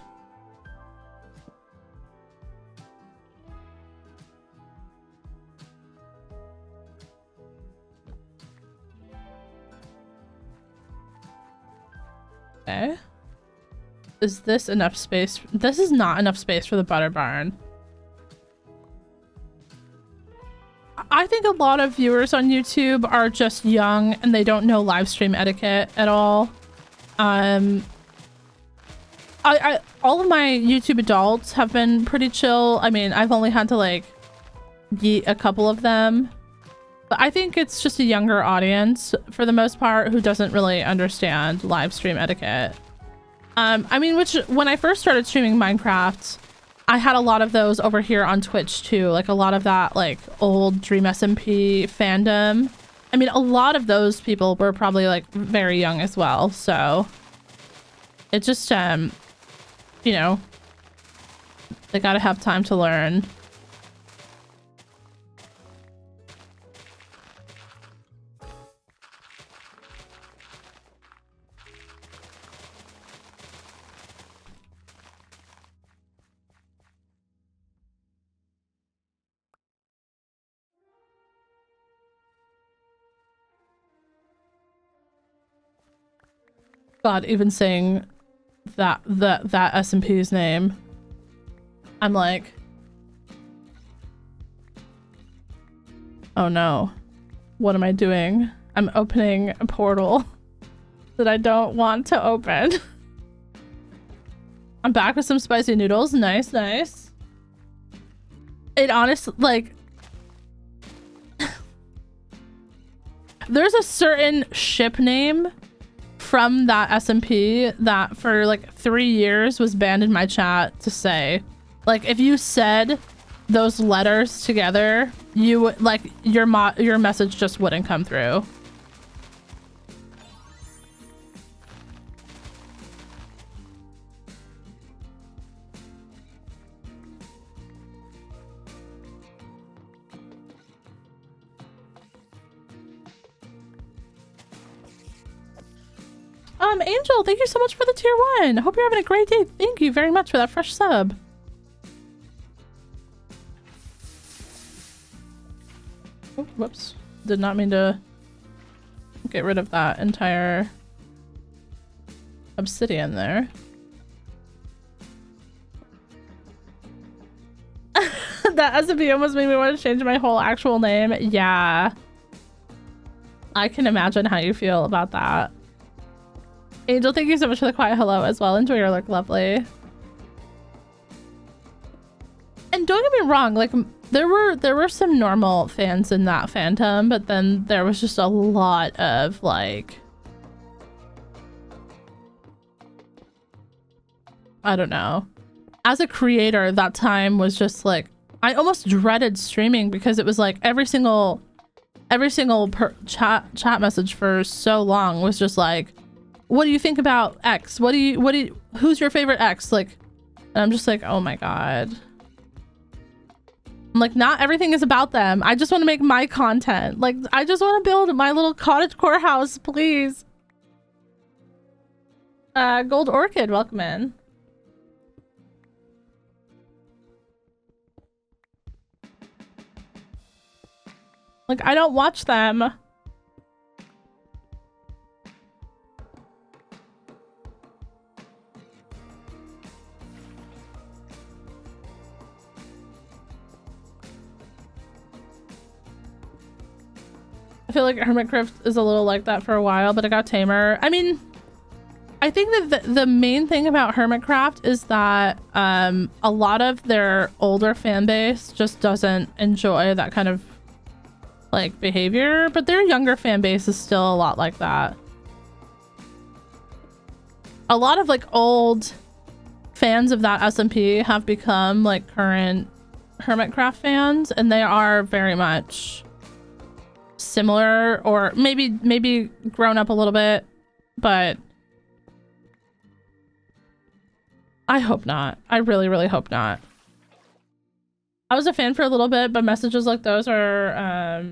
Okay. Is this enough space? This is not enough space for the butter barn. I think a lot of viewers on YouTube are just young and they don't know live stream etiquette at all. All of my YouTube adults have been pretty chill. I mean, I've only had to like yeet a couple of them, but I think it's just a younger audience for the most part who doesn't really understand live stream etiquette. I mean, which when I first started streaming Minecraft, I had a lot of those over here on Twitch too, like a lot of that like old Dream SMP fandom. I mean, a lot of those people were probably like very young as well, so it just you know, they gotta have time to learn. God, even saying that SMP's name, I'm like, oh no, what am I doing? I'm opening a portal that I don't want to open. I'm back with some spicy noodles. Nice, nice. It honestly, like, there's a certain ship name from that SMP that for like 3 years was banned in my chat to say, like, if you said those letters together, you would like your message just wouldn't come through. Angel, thank you so much for the tier 1. Hope you're having a great day. Thank you very much for that fresh sub. Oh, whoops. Did not mean to get rid of that entire obsidian there. That SMP almost made me want to change my whole actual name. Yeah. I can imagine how you feel about that. Angel, thank you so much for the quiet hello as well. Enjoy your look, lovely. And don't get me wrong, like there were some normal fans in that fandom, but then there was just a lot of like, I don't know. As a creator, that time was just like, I almost dreaded streaming because it was like every single chat message for so long was just like, what do you think about X? Who's your favorite X? Like, and I'm just like, oh my God. I'm like, not everything is about them. I just want to make my content. Like, I just want to build my little cottagecore house, please. Gold Orchid, welcome in. Like, I don't watch them. feel like Hermitcraft is a little like that for a while, but it got tamer. I mean, I think that the main thing about Hermitcraft is that a lot of their older fan base just doesn't enjoy that kind of like behavior, but their younger fan base is still a lot like that. A lot of like old fans of that SMP have become like current Hermitcraft fans, and they are very much similar, or maybe grown up a little bit, but I hope not. I really, really hope not. I was a fan for a little bit, but messages like those are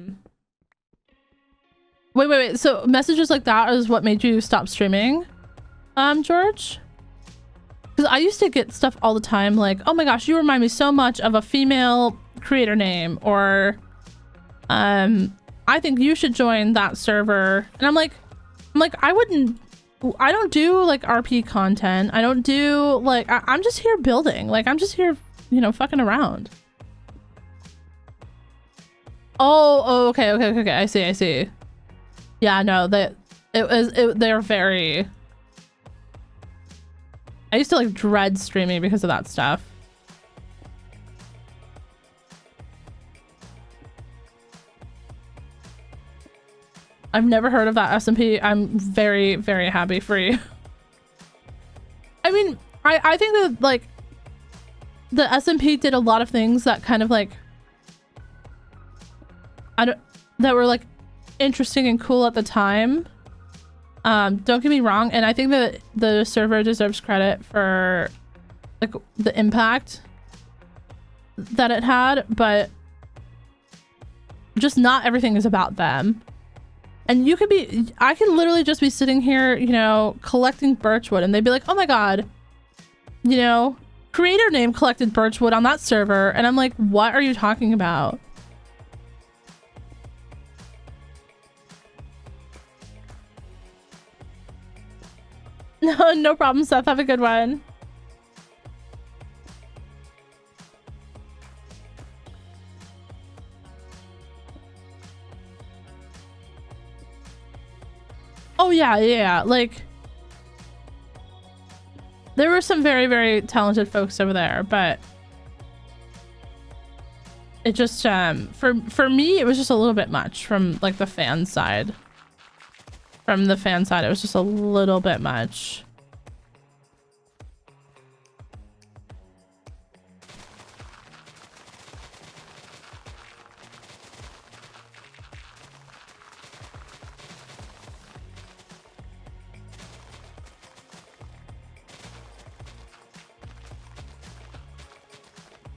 wait, so messages like that is what made you stop streaming, George? Because I used to get stuff all the time like, oh my gosh, you remind me so much of a female creator name, or I think you should join that server. And I'm like I don't do like RP content. I don't do like, I'm just here building. Like I'm just here, you know, fucking around. Oh, okay. I see. Yeah, no, they're very, I used to like dread streaming because of that stuff. I've never heard of that SMP. I'm very, very happy for you. I mean, I think that like the SMP did a lot of things that kind of like that were like interesting and cool at the time. Don't get me wrong, and I think that the server deserves credit for like the impact that it had, but just not everything is about them. And you could be, I could literally just be sitting here, you know, collecting birchwood, and they'd be like, oh my god, you know, creator name collected birchwood on that server. And I'm like, what are you talking about? No problem, Seth. Have a good one. Oh yeah, like there were some very, very talented folks over there, but it just for me it was just a little bit much from like the fan side. From the fan side, it was just a little bit much.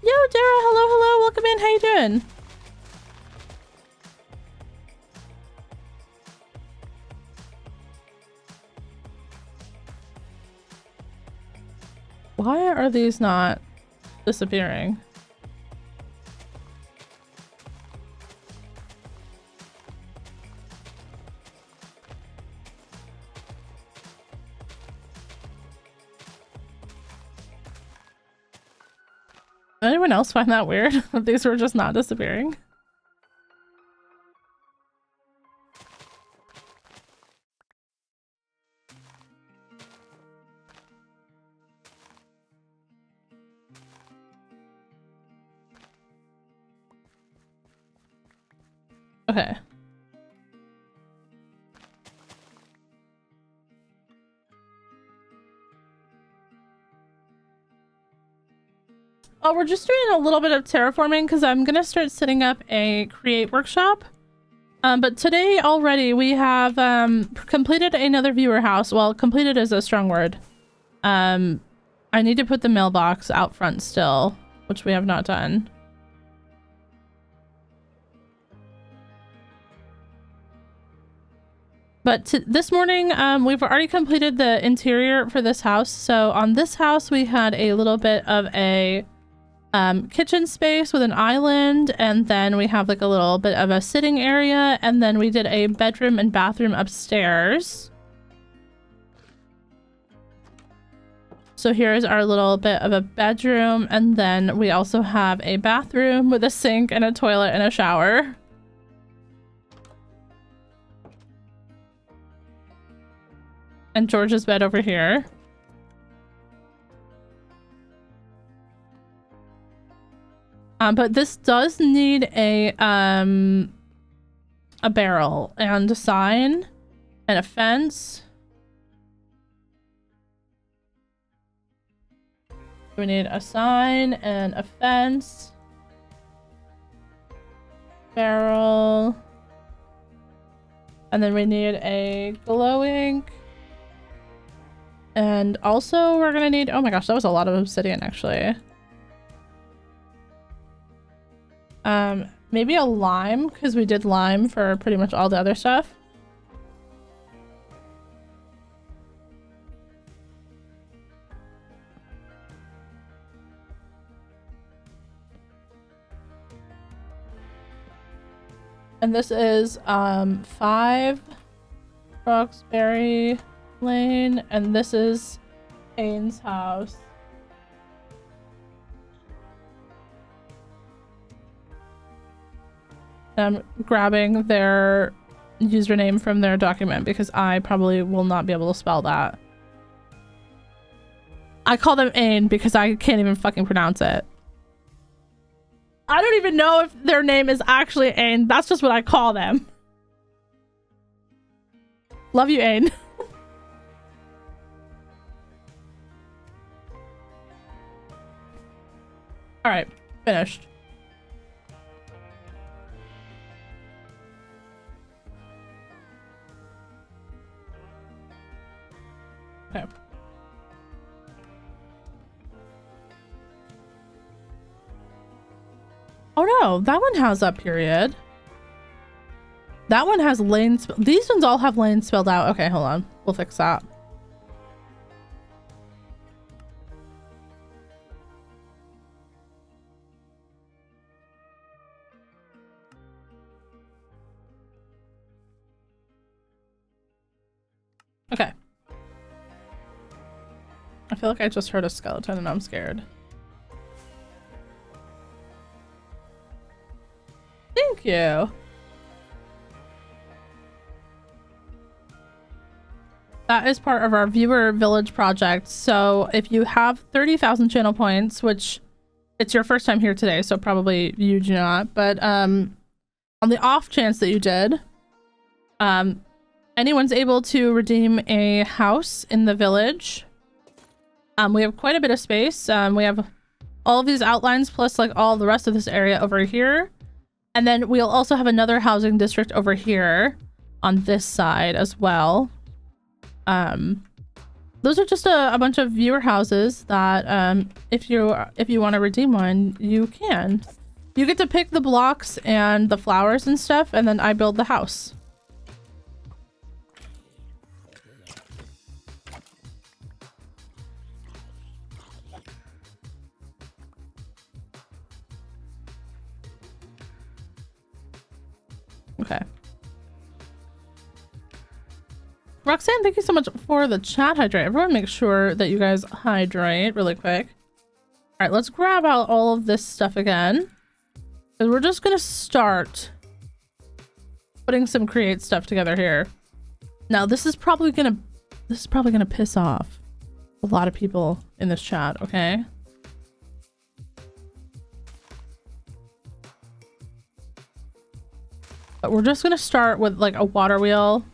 Yo, Dara, hello, welcome in. How you doing? Why are these not disappearing? Anyone else find that weird? That these were just not disappearing? Okay. Oh, we're just doing a little bit of terraforming because I'm gonna start setting up a create workshop. But today already we have completed another viewer house. Well, completed is a strong word. I need to put the mailbox out front still, which we have not done. But this morning, we've already completed the interior for this house. So on this house, we had a little bit of a kitchen space with an island, and then we have like a little bit of a sitting area, and then we did a bedroom and bathroom upstairs. So here's our little bit of a bedroom, and then we also have a bathroom with a sink and a toilet and a shower. And George's bed over here. But this does need a barrel and a sign and a fence. We need a sign and a fence. Barrel. And then we need a glow ink. And also we're gonna need, oh my gosh, that was a lot of obsidian actually. Maybe a lime, because we did lime for pretty much all the other stuff. And this is 5 Roxbury Lane, and this is Ains' house. I'm grabbing their username from their document because I probably will not be able to spell that. I call them Ain because I can't even fucking pronounce it. I don't even know if their name is actually Ain. That's just what I call them. Love you, Ain. All right, finished. Okay. Oh no, that one has a period. That one has lane. These ones all have lane spelled out. Okay, hold on. We'll fix that. Okay. I feel like I just heard a skeleton and I'm scared. Thank you. That is part of our viewer village project. So if you have 30,000 channel points, which it's your first time here today, so probably you do not, but on the off chance that you did, anyone's able to redeem a house in the village. We have quite a bit of space. We have all of these outlines plus like all the rest of this area over here. And then we'll also have another housing district over here on this side as well. Those are just a bunch of viewer houses that if you want to redeem one, you can. You get to pick the blocks and the flowers and stuff, and then I build the house. Okay. Roxanne, thank you so much for the chat hydrate. Everyone make sure that you guys hydrate really quick. All right, let's grab out all of this stuff again. Because we're just going to start putting some create stuff together here. Now, this is probably going to piss off a lot of people in this chat, okay? But we're just going to start with like a water wheel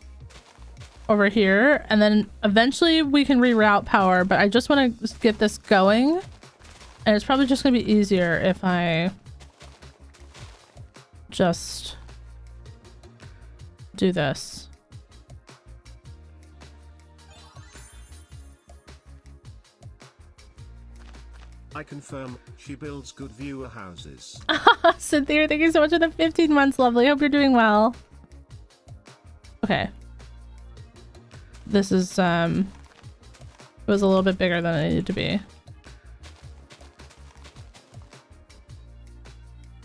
over here, and then eventually we can reroute power, but I just want to get this going, and it's probably just going to be easier if I just do this. I confirm, she builds good viewer houses. Cynthia, thank you so much for the 15 months, lovely. Hope you're doing well. Okay. This is, it was a little bit bigger than it needed to be.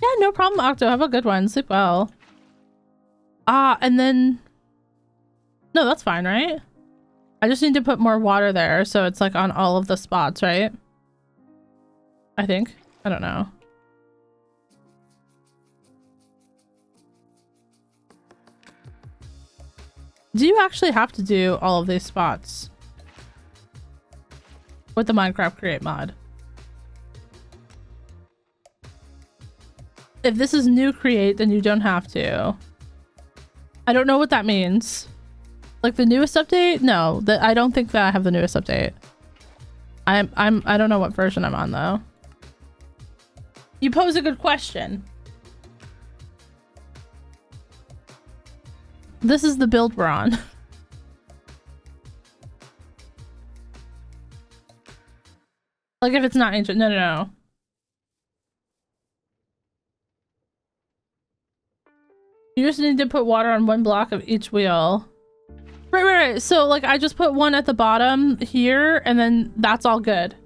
Yeah, no problem, Octo. Have a good one. Sleep well. And then... No, that's fine, right? I just need to put more water there, so it's like on all of the spots, right? I think. I don't know. Do you actually have to do all of these spots with the Minecraft Create mod? If this is new Create, then you don't have to. I don't know what that means. Like the newest update? No, I don't think that I have the newest update. I don't know what version I'm on though. You pose a good question. This is the build we're on. Like if it's not ancient. No, no, no. You just need to put water on one block of each wheel. Right. So like I just put one at the bottom here and then that's all good.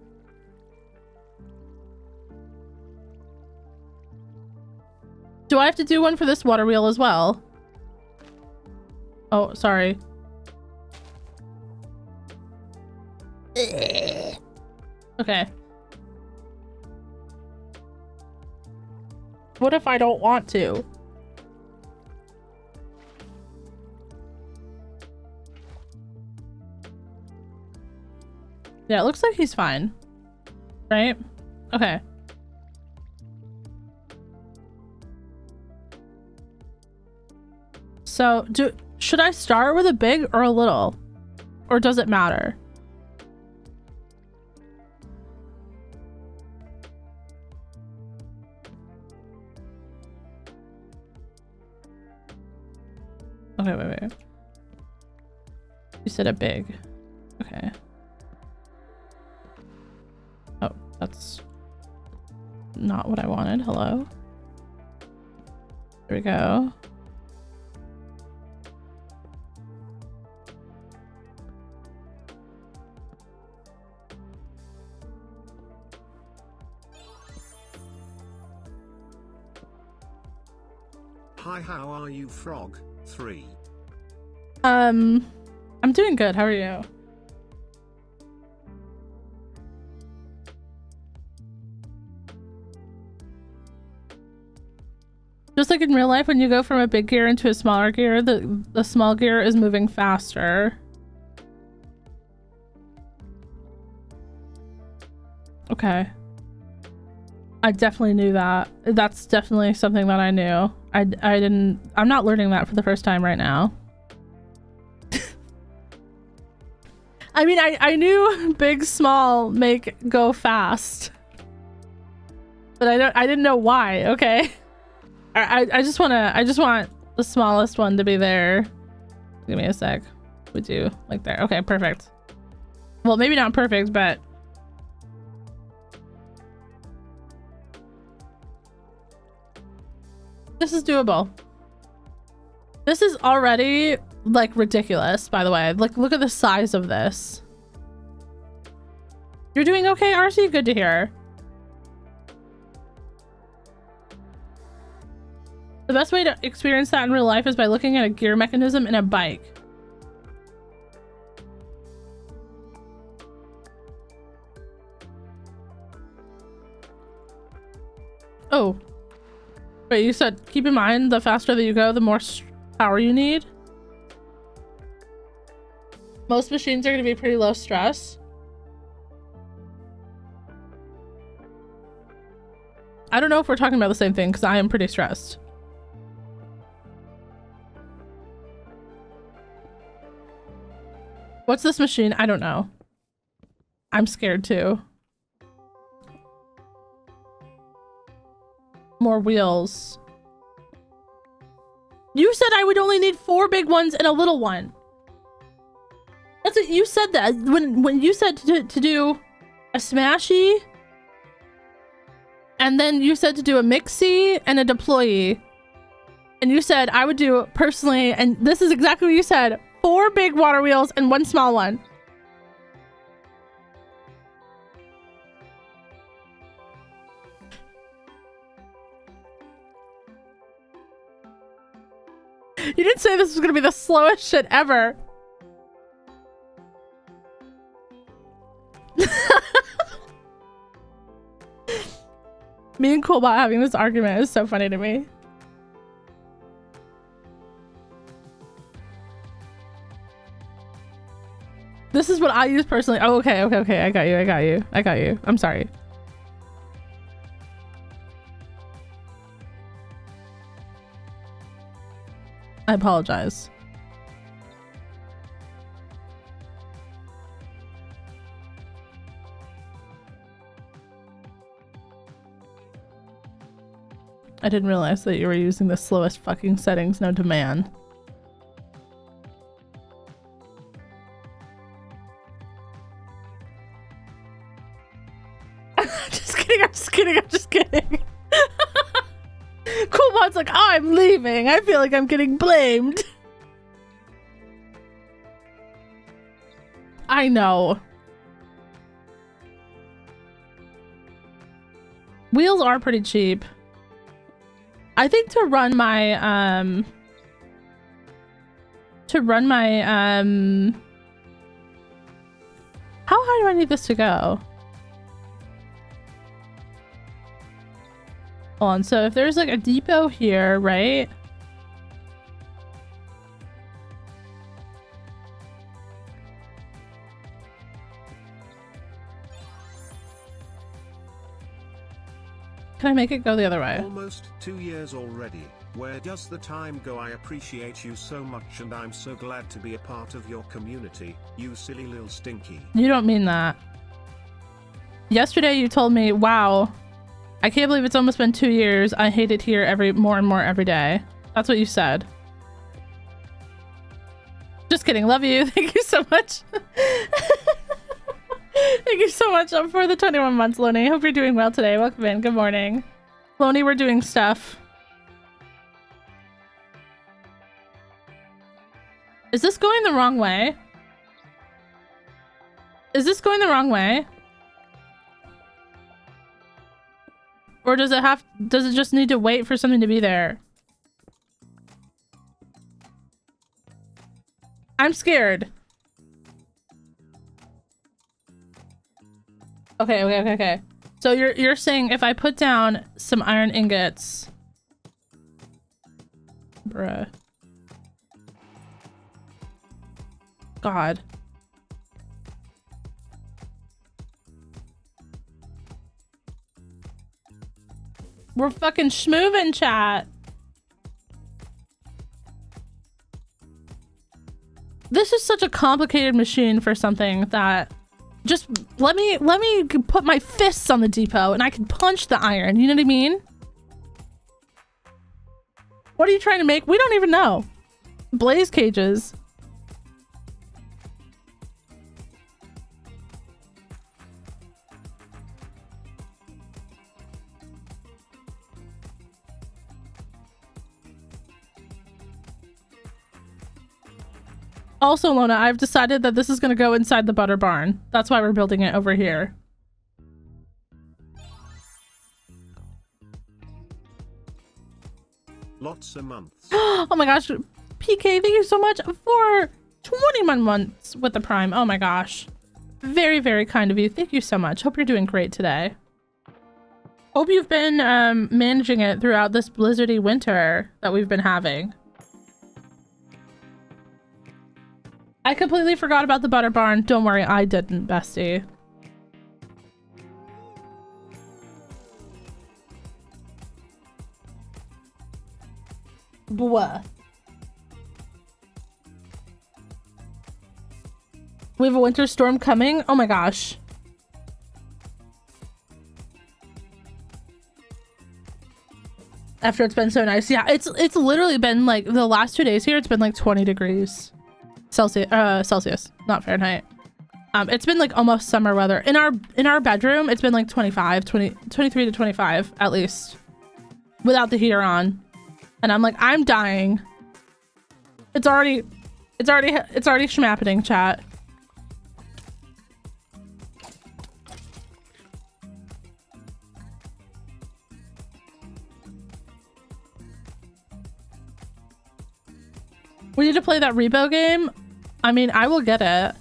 Do I have to do one for this water wheel as well? Oh, sorry. Okay. What if I don't want to? Yeah, it looks like he's fine. Right? Okay. So, should I start with a big or a little? Or does it matter? Okay, wait. You said a big. Okay. Oh, that's not what I wanted. Hello? There we go. Hi, how are you, Frog? 3. I'm doing good. How are you? Just like in real life, when you go from a big gear into a smaller gear, the small gear is moving faster. Okay. I definitely knew that. That's definitely something that I knew. I'm not learning that for the first time right now. I mean, I knew big, small make go fast. But I didn't know why, okay? I just want the smallest one to be there. Give me a sec. We do like there. Okay, perfect. Well, maybe not perfect, but this is doable. This is already like ridiculous, by the way. Like, look at the size of this. You're doing okay, RC? Good to hear. The best way to experience that in real life is by looking at a gear mechanism in a bike. Oh. Wait, you said keep in mind the faster that you go, the more power you need? Most machines are going to be pretty low stress. I don't know if we're talking about the same thing because I am pretty stressed. What's this machine? I don't know. I'm scared too. More wheels. You said I would only need 4 big ones and a little one. That's what you said. That when you said to do a smashy, and then you said to do a mixie and a deployee, and you said I would do personally, and this is exactly what you said: 4 big water wheels and 1 small one. You didn't say this was gonna be the slowest shit ever. Me and Coolbot having this argument is so funny to me. This is what I use personally. Oh, okay. I got you. I'm sorry. I apologize. I didn't realize that you were using the slowest fucking settings known to man. I'm just kidding. Coolbot's like, oh, I'm leaving. I feel like I'm getting blamed. I know. Wheels are pretty cheap. I think to run my how high do I need this to go? Hold on, so if there's like a depot here, right? Can I make it go the other way? Almost 2 years already. Where does the time go? I appreciate you so much and I'm so glad to be a part of your community, you silly little stinky. You don't mean that. Yesterday you told me, wow, I can't believe it's almost been 2 years. I hate it here more and more every day. That's what you said. Just kidding. Love you. Thank you so much. Thank you so much for the 21 months, Loney. Hope you're doing well today. Welcome in. Good morning. Loney, we're doing stuff. Is this going the wrong way? Is this going the wrong way? Or does it just need to wait for something to be there? I'm scared. Okay. So you're saying if I put down some iron ingots. Bruh. God. We're fucking schmoovin', chat. This is such a complicated machine for something that just let me put my fists on the depot and I can punch the iron. You know what I mean? What are you trying to make? We don't even know. Blaze cages. Also, Lona, I've decided that this is going to go inside the butter barn. That's why we're building it over here. Lots of months. Oh my gosh. PK, thank you so much for 21 months with the Prime. Oh my gosh. Very, very kind of you. Thank you so much. Hope you're doing great today. Hope you've been managing it throughout this blizzardy winter that we've been having. I completely forgot about the butter barn. Don't worry, I didn't, bestie. Blah. We have a winter storm coming? Oh my gosh. After it's been so nice. Yeah, it's literally been like the last 2 days here, it's been like 20 degrees. Celsius, not Fahrenheit. It's been like almost summer weather. In our bedroom, it's been like 23 to 25 at least without the heater on. And I'm like, I'm dying. It's already schmappening, chat. We need to play that Rebo game. I mean, I will get it.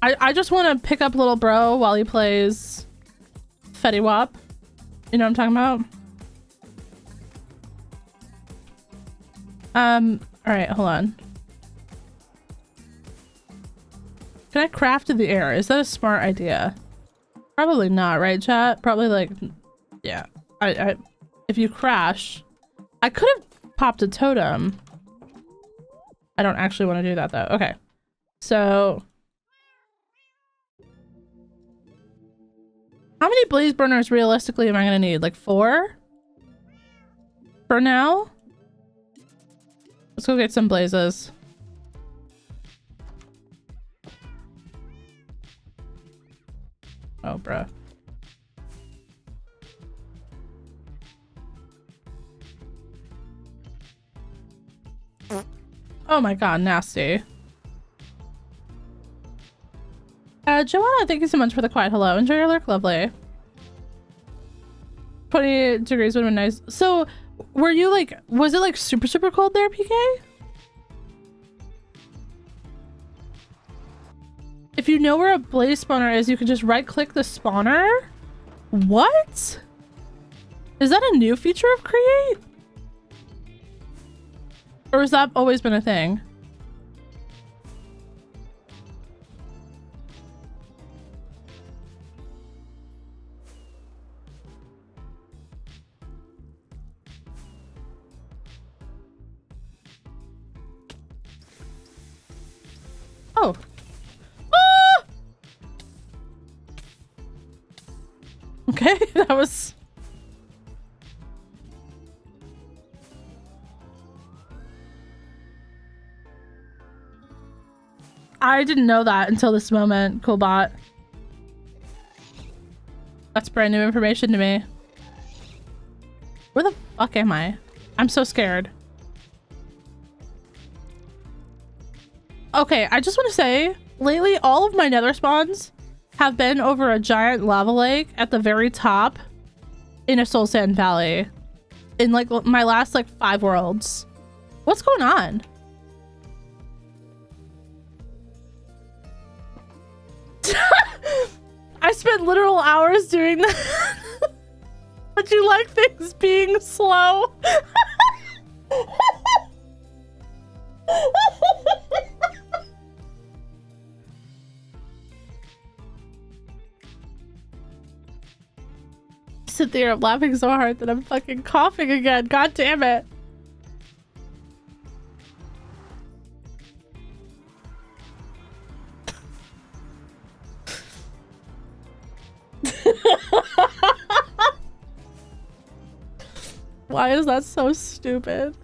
I just want to pick up little bro while he plays Fetty Wap. You know what I'm talking about? All right, hold on. Can I craft in the air? Is that a smart idea? Probably not, right, chat? Probably like, yeah. If you crash, I could have popped a totem. I don't actually want to do that though. Okay. So how many blaze burners realistically am I gonna need? Like 4? For now? Let's go get some blazes. Oh, bruh. Oh my god, nasty. Joanna, thank you so much for the quiet hello. Enjoy your lurk, lovely. 20 degrees would have been nice. So, were you like, was it like super, super cold there, PK? If you know where a blaze spawner is, you can just right click the spawner? What? Is that a new feature of Create? Or has that always been a thing? Oh. Ah! Okay, that was... I didn't know that until this moment, Coolbot. That's brand new information to me. Where the fuck am I? I'm so scared. Okay, I just want to say, lately all of my nether spawns have been over a giant lava lake at the very top in a soul sand valley. In like my last like 5 worlds. What's going on? I spent literal hours doing that. But you like things being slow? Sit there, I'm laughing so hard that I'm fucking coughing again. God damn it. Why is that so stupid?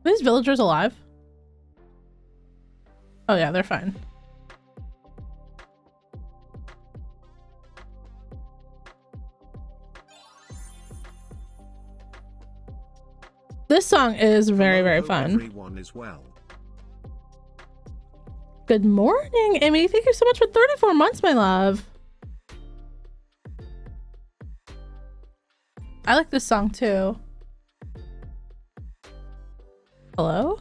Are these villagers alive? Oh yeah, they're fine. This song is very, very fun. Everyone is well. Good morning, Amy. Thank you so much for 34 months, my love. I like this song too. Hello?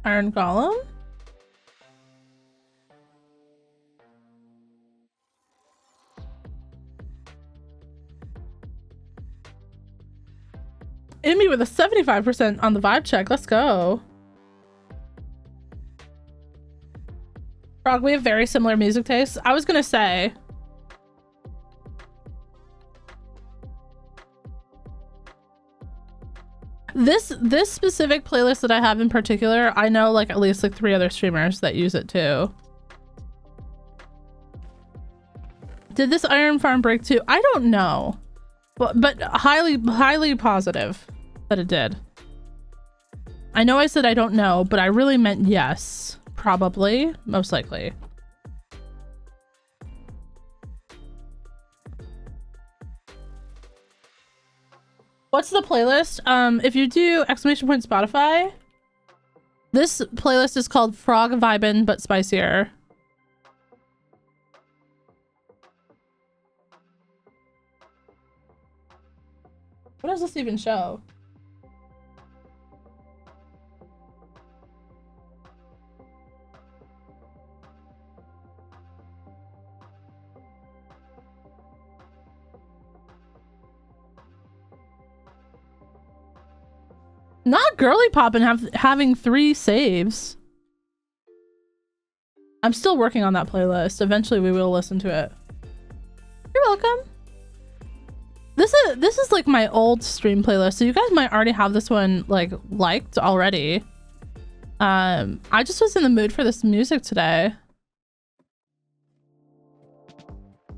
Iron Golem? Amy with a 75% on the vibe check. Let's go. Frog, we have very similar music tastes. I was gonna say. This specific playlist that I have in particular, I know like at least like 3 other streamers that use it too. Did this iron farm break too? I don't know. But highly positive that it did. I know I said I don't know, but I really meant yes. Probably. Most likely. What's the playlist? If you do exclamation point Spotify, this playlist is called Frog Vibin' but Spicier. What does this even show? Not girly pop and having 3 saves. I'm still working on that playlist. Eventually we will listen to it. You're welcome. This is like my old stream playlist, so you guys might already have this one like liked already. I just was in the mood for this music today.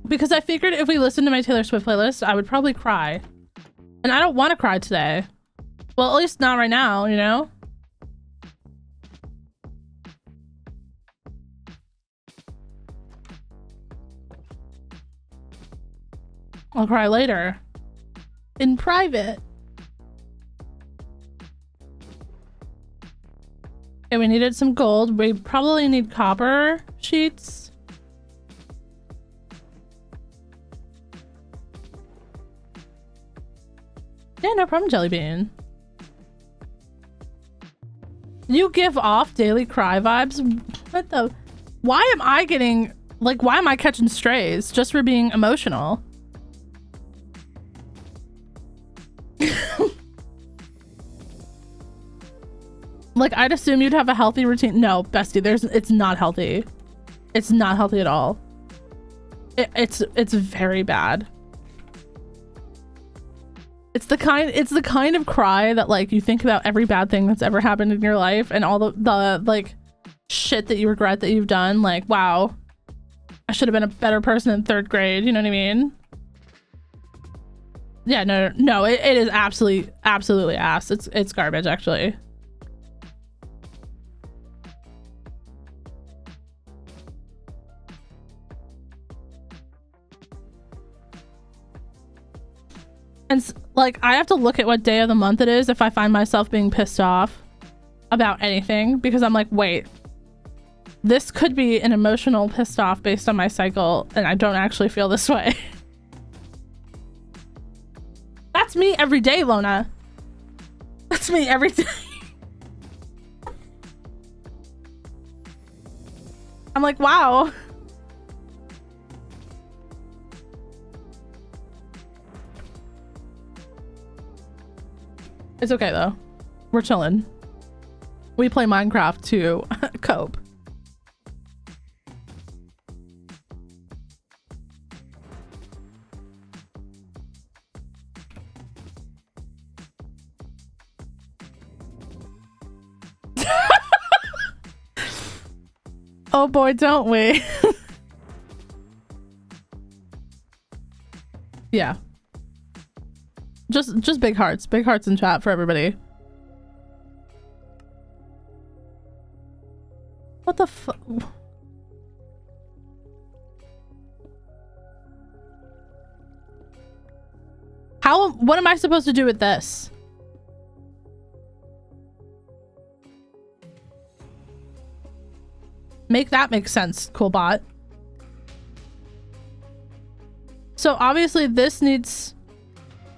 Because I figured if we listened to my Taylor Swift playlist, I would probably cry. And I don't want to cry today. Well, at least not right now, you know? I'll cry later. In private. Okay, we needed some gold. We probably need copper sheets. Yeah, no problem, Jellybean. You give off daily cry vibes? What the? Why am I getting, like, why am I catching strays just for being emotional? Like, I'd assume you'd have a healthy routine. No, bestie, it's not healthy. It's not healthy at all. It's very bad. It's the kind of cry that, like, you think about every bad thing that's ever happened in your life and all the like shit that you regret that you've done. Like, wow, I should have been a better person in 3rd grade. You know what I mean? Yeah, no, it is absolutely ass. It's garbage, actually. And like, I have to look at what day of the month it is if I find myself being pissed off about anything, because I'm like, wait, this could be an emotional pissed off based on my cycle, and I don't actually feel this way. That's me every day, Lona. That's me every day. I'm like, wow. It's okay though. We're chilling. We play Minecraft to cope. Oh boy, don't we? Yeah. Just big hearts in chat for everybody. What the fuck? What am I supposed to do with this? Make that make sense, cool bot. So obviously this needs,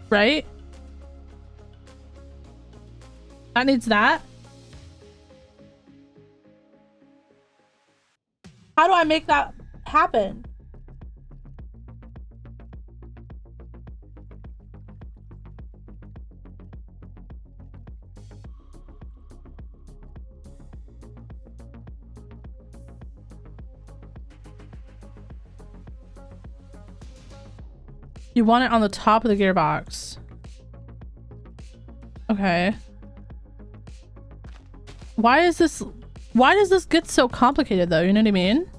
right? That needs that. How do I make that happen? You want it on the top of the gearbox. Okay. Why does this get so complicated though? You know what I mean?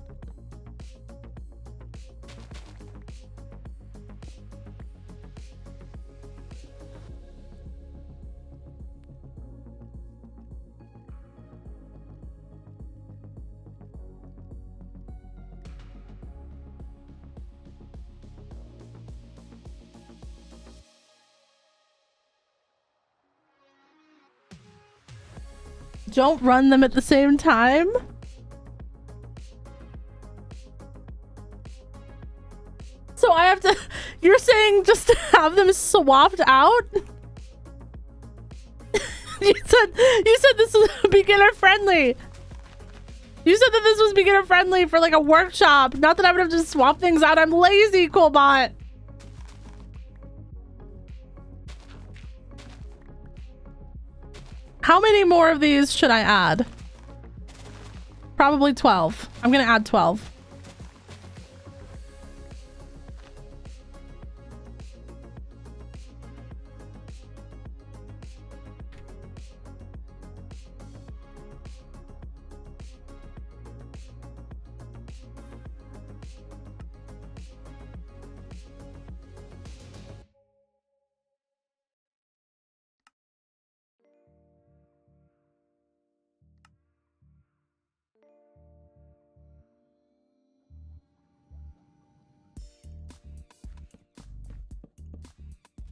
Don't run them at the same time. So I have to, you're saying just to have them swapped out? You said this was beginner friendly. You said that this was beginner friendly for like a workshop. Not that I would have to swap things out. I'm lazy, Coolbot. How many more of these should I add? Probably 12. I'm gonna add 12.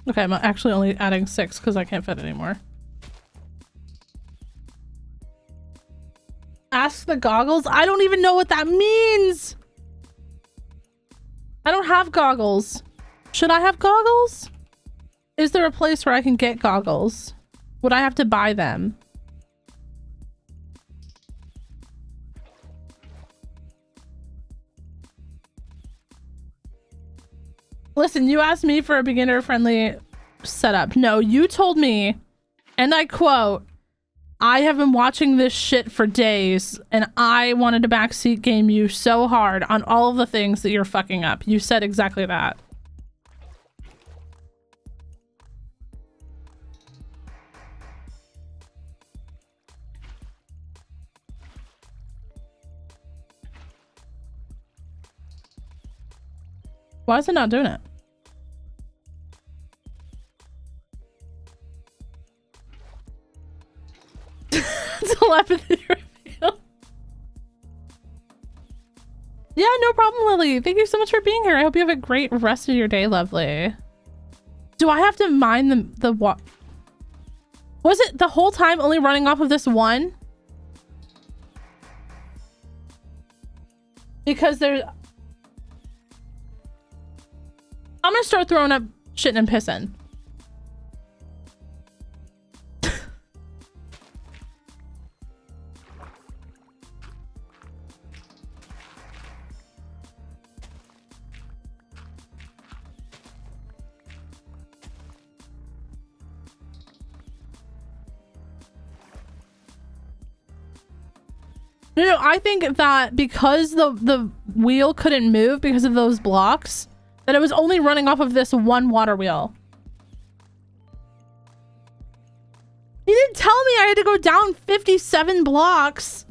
Okay, I'm actually only adding 6 because I can't fit anymore. Ask the goggles? I don't even know what that means! I don't have goggles. Should I have goggles? Is there a place where I can get goggles? Would I have to buy them? Listen, you asked me for a beginner-friendly setup. No, you told me, and I quote, I have been watching this shit for days, and I wanted to backseat game you so hard on all of the things that you're fucking up. You said exactly that. Why is it not doing it? Telepathy reveal. Yeah, no problem, Lily. Thank you so much for being here. I hope you have a great rest of your day, lovely. Do I have to mine the what? Was it the whole time only running off of this one? Because there's... I'm gonna start throwing up shitting and pissing. No, I think that because the wheel couldn't move because of those blocks, that it was only running off of this one water wheel. You didn't tell me I had to go down 57 blocks.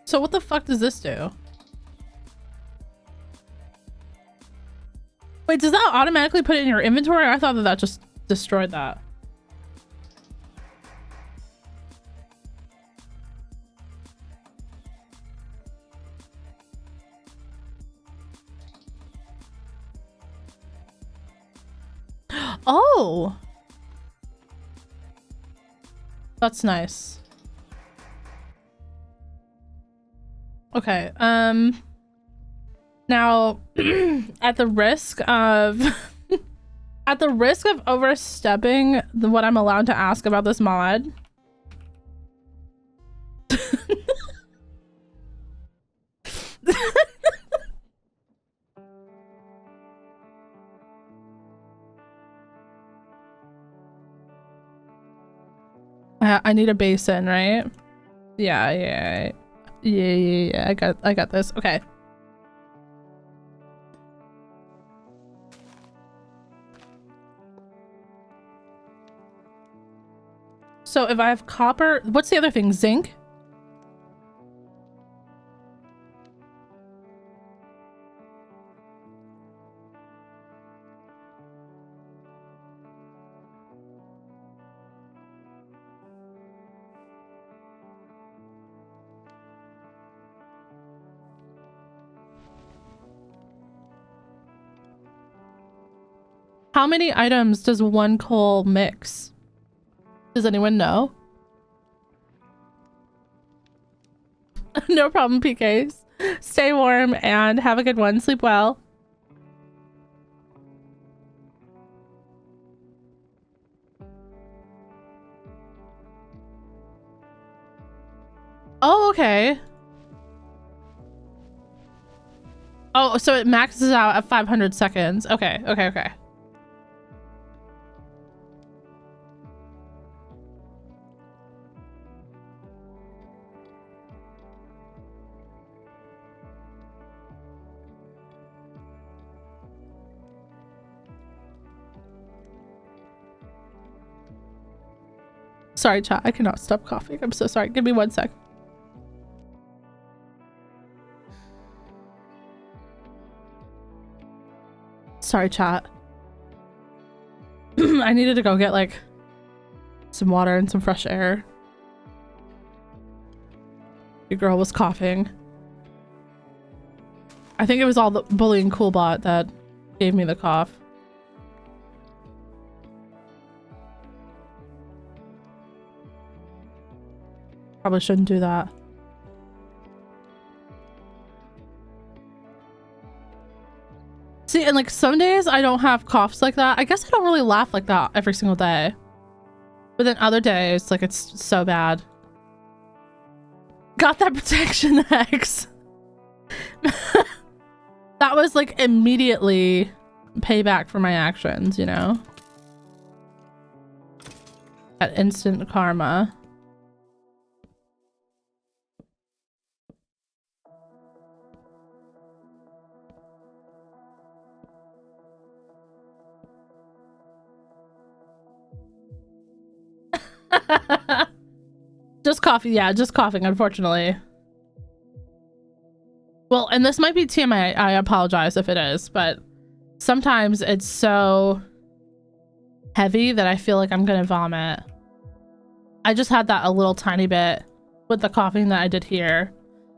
So what the fuck does this do? Wait, does that automatically put it in your inventory? I thought that that just destroyed that. Oh! That's nice. Okay, now, at the risk of... at the risk of overstepping what I'm allowed to ask about this mod... I need a basin, right? Yeah. I got this. Okay. So if I have copper, what's the other thing? Zinc? How many items does one coal mix? Does anyone know? No problem, PKs. Stay warm and have a good one. Sleep well. Oh, okay. Oh, so it maxes out at 500 seconds. Okay, okay, okay. Sorry, chat. I cannot stop coughing. I'm so sorry. Give me 1 sec. Sorry, chat. I needed to go get like some water and some fresh air. Your girl was coughing. I think it was all the bullying coolbot that gave me the cough. Probably shouldn't do that. See, and like some days I don't have coughs like that. I guess I don't really laugh like that every single day. But then other days, like it's so bad. Got that protection X. That was like immediately payback for my actions, you know? That instant karma. Just coffee, yeah, just coughing, unfortunately. Well, and this might be TMI, I apologize if it is, but sometimes it's so heavy that I feel like I'm gonna vomit. I just had that a little tiny bit with the coughing that I did here.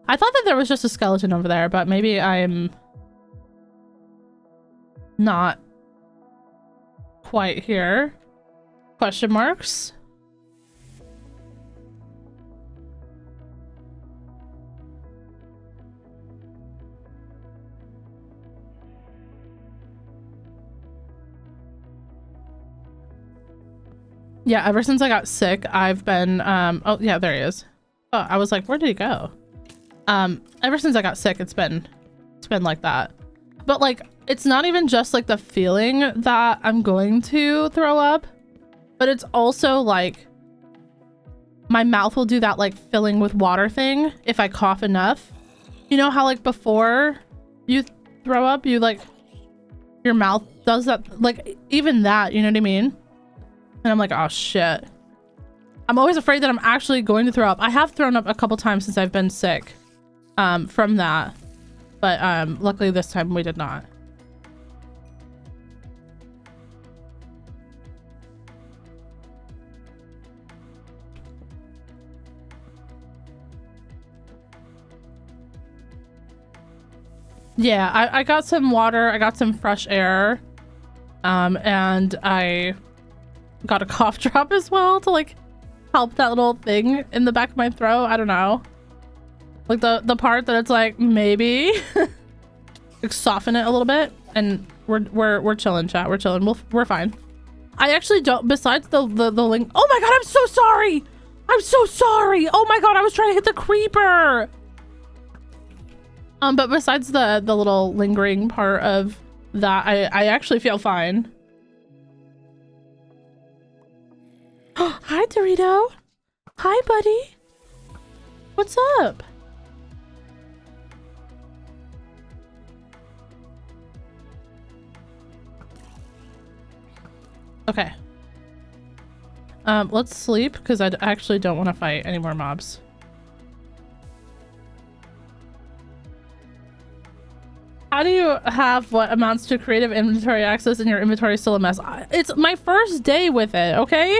I thought that there was just a skeleton over there, but maybe I'm not quite here. Question marks? Yeah, ever since I got sick, I've been, oh yeah, there he is. Oh, I was like, where did he go? Ever since I got sick, it's been like that. But like, it's not even just like the feeling that I'm going to throw up, but it's also like, my mouth will do that like filling with water thing if I cough enough. You know how like before you throw up, you like, your mouth does that, like even that, you know what I mean? And I'm like, oh shit. I'm always afraid that I'm actually going to throw up. I have thrown up a couple times since I've been sick from that. But luckily this time we did not. Yeah, I got some water. I got some fresh air. And I got a cough drop as well to like help that little thing in the back of my throat. I don't know, like the part that it's like maybe like soften it a little bit, and we're chilling, chat. We're chilling. We're fine. I actually don't, besides the link. Oh my god, I'm so sorry. I'm so sorry. Oh my god, I was trying to hit the creeper. But besides the little lingering part of that, I actually feel fine. Hi, Dorito. Hi, buddy. What's up? Okay. Let's sleep because I actually don't want to fight any more mobs. How do you have what amounts to creative inventory access and your inventory still a mess? It's my first day with it, okay?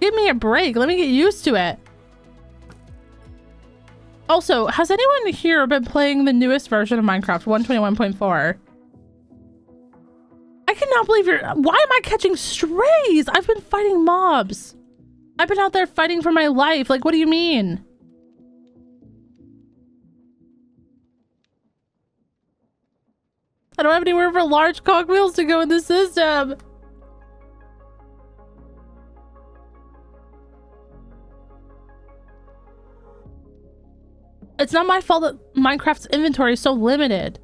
Give me a break. Let me get used to it. Also, has anyone here been playing the newest version of Minecraft, 121.4? I cannot believe why am I catching strays? I've been fighting mobs. I've been out there fighting for my life. Like, what do you mean? I don't have anywhere for large cogwheels to go in the system. It's not my fault that Minecraft's inventory is so limited.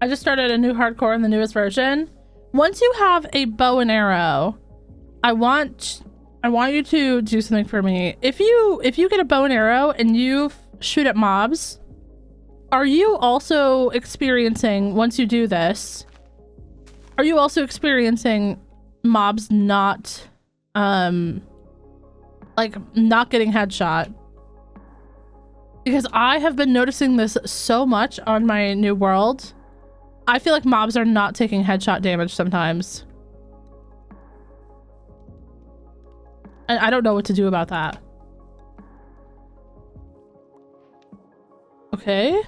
I just started a new hardcore in the newest version. Once you have a bow and arrow, I want you to do something for me. If you get a bow and arrow and you shoot at mobs, are you also experiencing, once you do this, are you also experiencing mobs not like not getting headshot? Because I have been noticing this so much on my new world. I feel like mobs are not taking headshot damage sometimes. And I don't know what to do about that. Okay.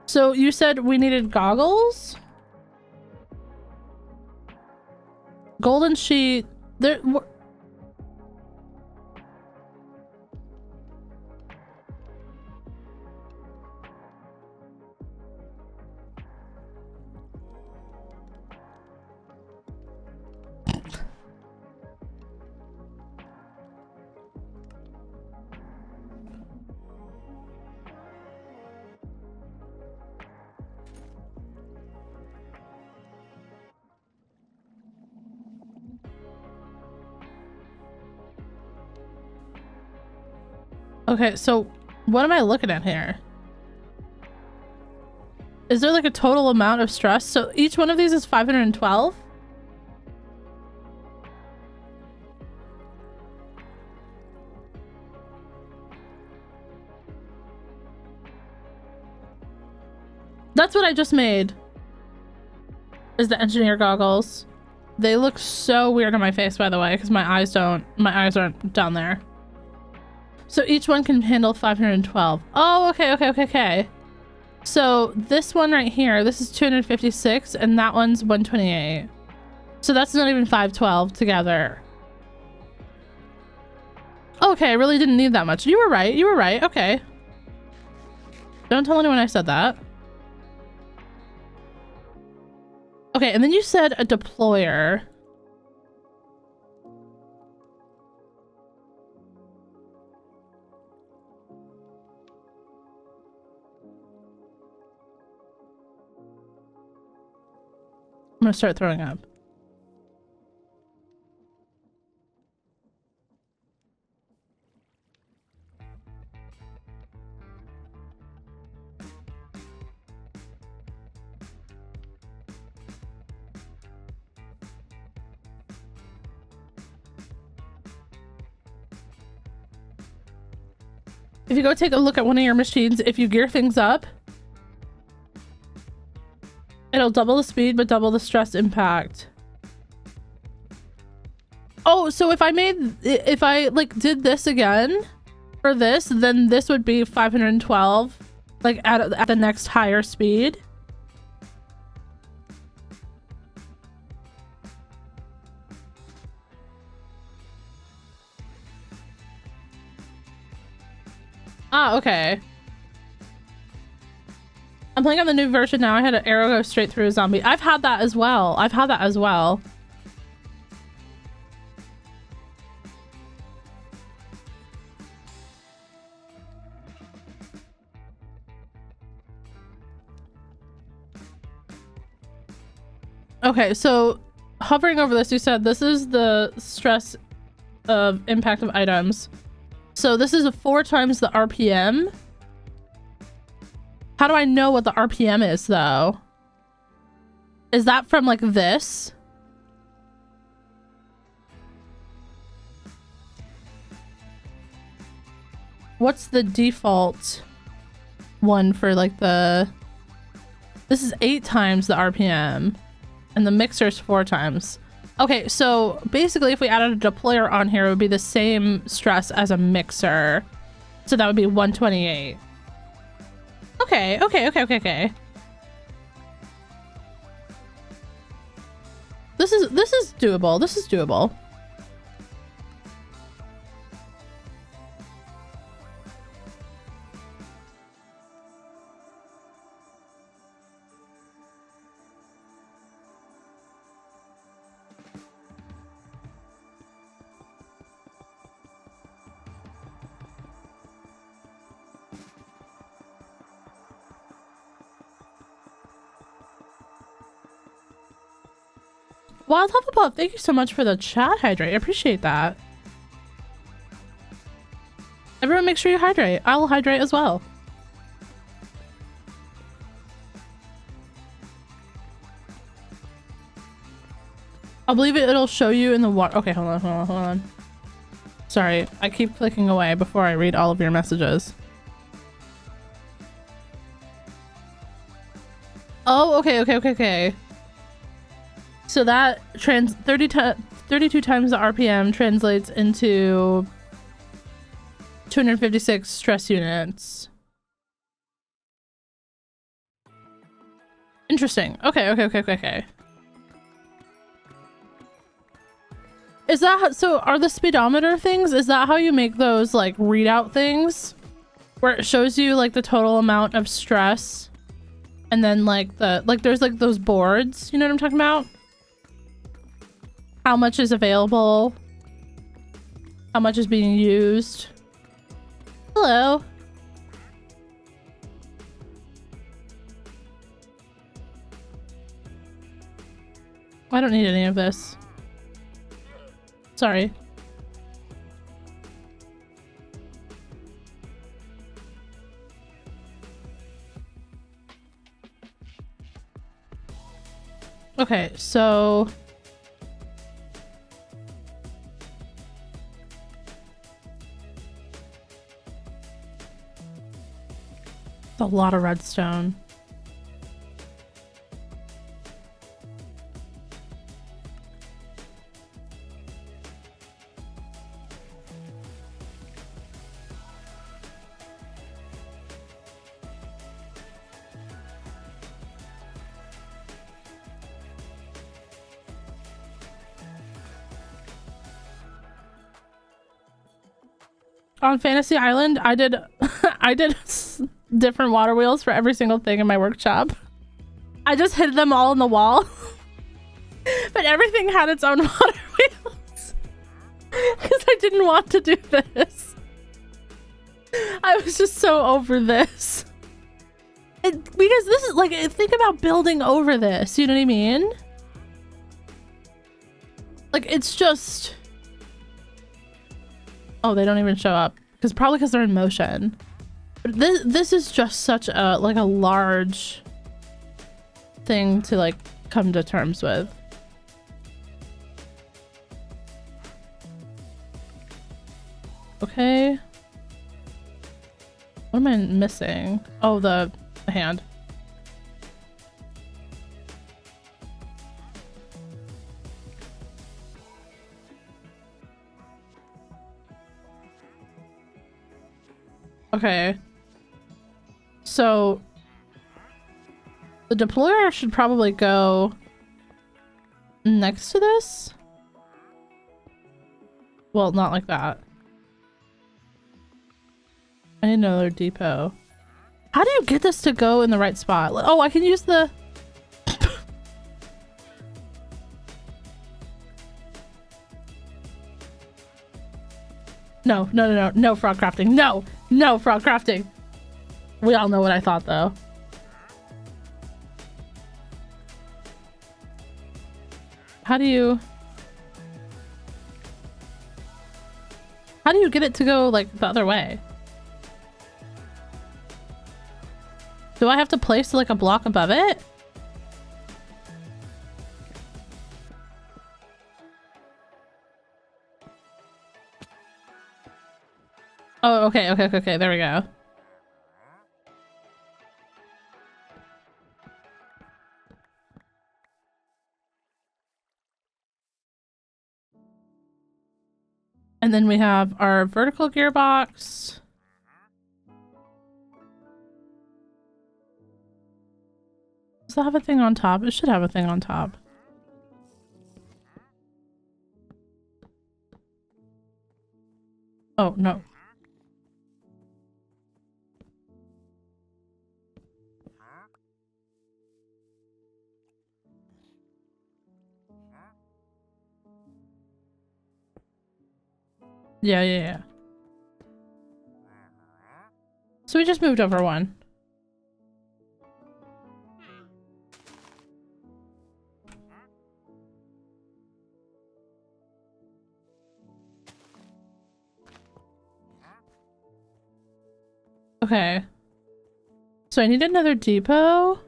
So you said we needed goggles? Golden sheet. There. Okay, so what am I looking at here? Is there like a total amount of stress? So each one of these is 512? That's what I just made. Is the engineer goggles. They look so weird on my face, by the way, because my eyes aren't down there. So each one can handle 512. Oh, okay. So this one right here, this is 256, and that one's 128. So that's not even 512 together. Okay, I really didn't need that much. You were right. Okay. Don't tell anyone I said that. Okay, and then you said a deployer. I'm gonna start throwing up. If you go take a look at one of your machines, if you gear things up, it'll double the speed, but double the stress impact. Oh, so if I like did this again for this, then this would be 512, like at the next higher speed. Ah, okay. I'm playing on the new version now. I had an arrow go straight through a zombie. I've had that as well. Okay, so hovering over this, you said this is the stress of impact of items. So this is 4 times the RPM. How do I know what the RPM is, though? Is that from, like, this? What's the default one for, like, the... This is 8 times the RPM. And the mixer's 4 times. Okay, so basically if we added a deployer on here, it would be the same stress as a mixer. So that would be 128. Okay. This is doable. This is doable. Wild Hufflepuff, thank you so much for the chat hydrate. I appreciate that. Everyone make sure you hydrate. I'll hydrate as well. I believe it'll show you in the water. Okay, hold on. Sorry, I keep clicking away before I read all of your messages. Oh, okay. So that 32 times the RPM translates into 256 stress units. Interesting. Okay. Is that so? Are the speedometer things? Is that how you make those like readout things, where it shows you like the total amount of stress, and then like there's like those boards? You know what I'm talking about? How much is available? How much is being used? Hello. I don't need any of this. Sorry. Okay, so it's a lot of redstone. On Fantasy Island, I did different water wheels for every single thing in my workshop. I just hid them all in the wall. But everything had its own water wheels. Because I didn't want to do this. I was just so over this. Because this is like, think about building over this, you know what I mean? Like, it's just... Oh, they don't even show up. Probably because they're in motion. But this is just such a like a large thing to like come to terms with. Okay. What am I missing? Oh, the hand. Okay. So the deployer should probably go next to this. Well, not like that. I need another depot. How do you get this to go in the right spot? Oh, I can use the... No, frog crafting. No, frog crafting. We all know what I thought, though. How do you get it to go, like, the other way? Do I have to place, like, a block above it? Oh, okay, there we go. And then we have our vertical gearbox. Does that have a thing on top? It should have a thing on top. Oh, no. Yeah. So we just moved over one. Okay. So I need another depot.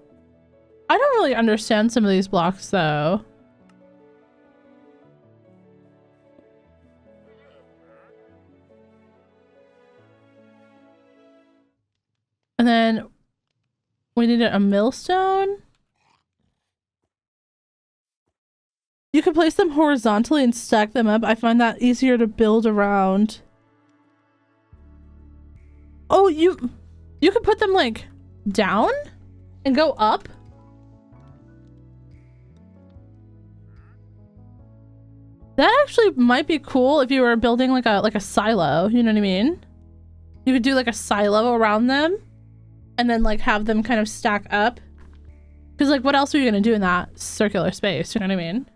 I don't really understand some of these blocks though. And then we need a millstone. You can place them horizontally and stack them up. I find that easier to build around. Oh, you can put them like down and go up? That actually might be cool if you were building like a silo, you know what I mean? You could do like a silo around them and then like have them kind of stack up. Because like what else are you gonna do in that circular space, you know what I mean?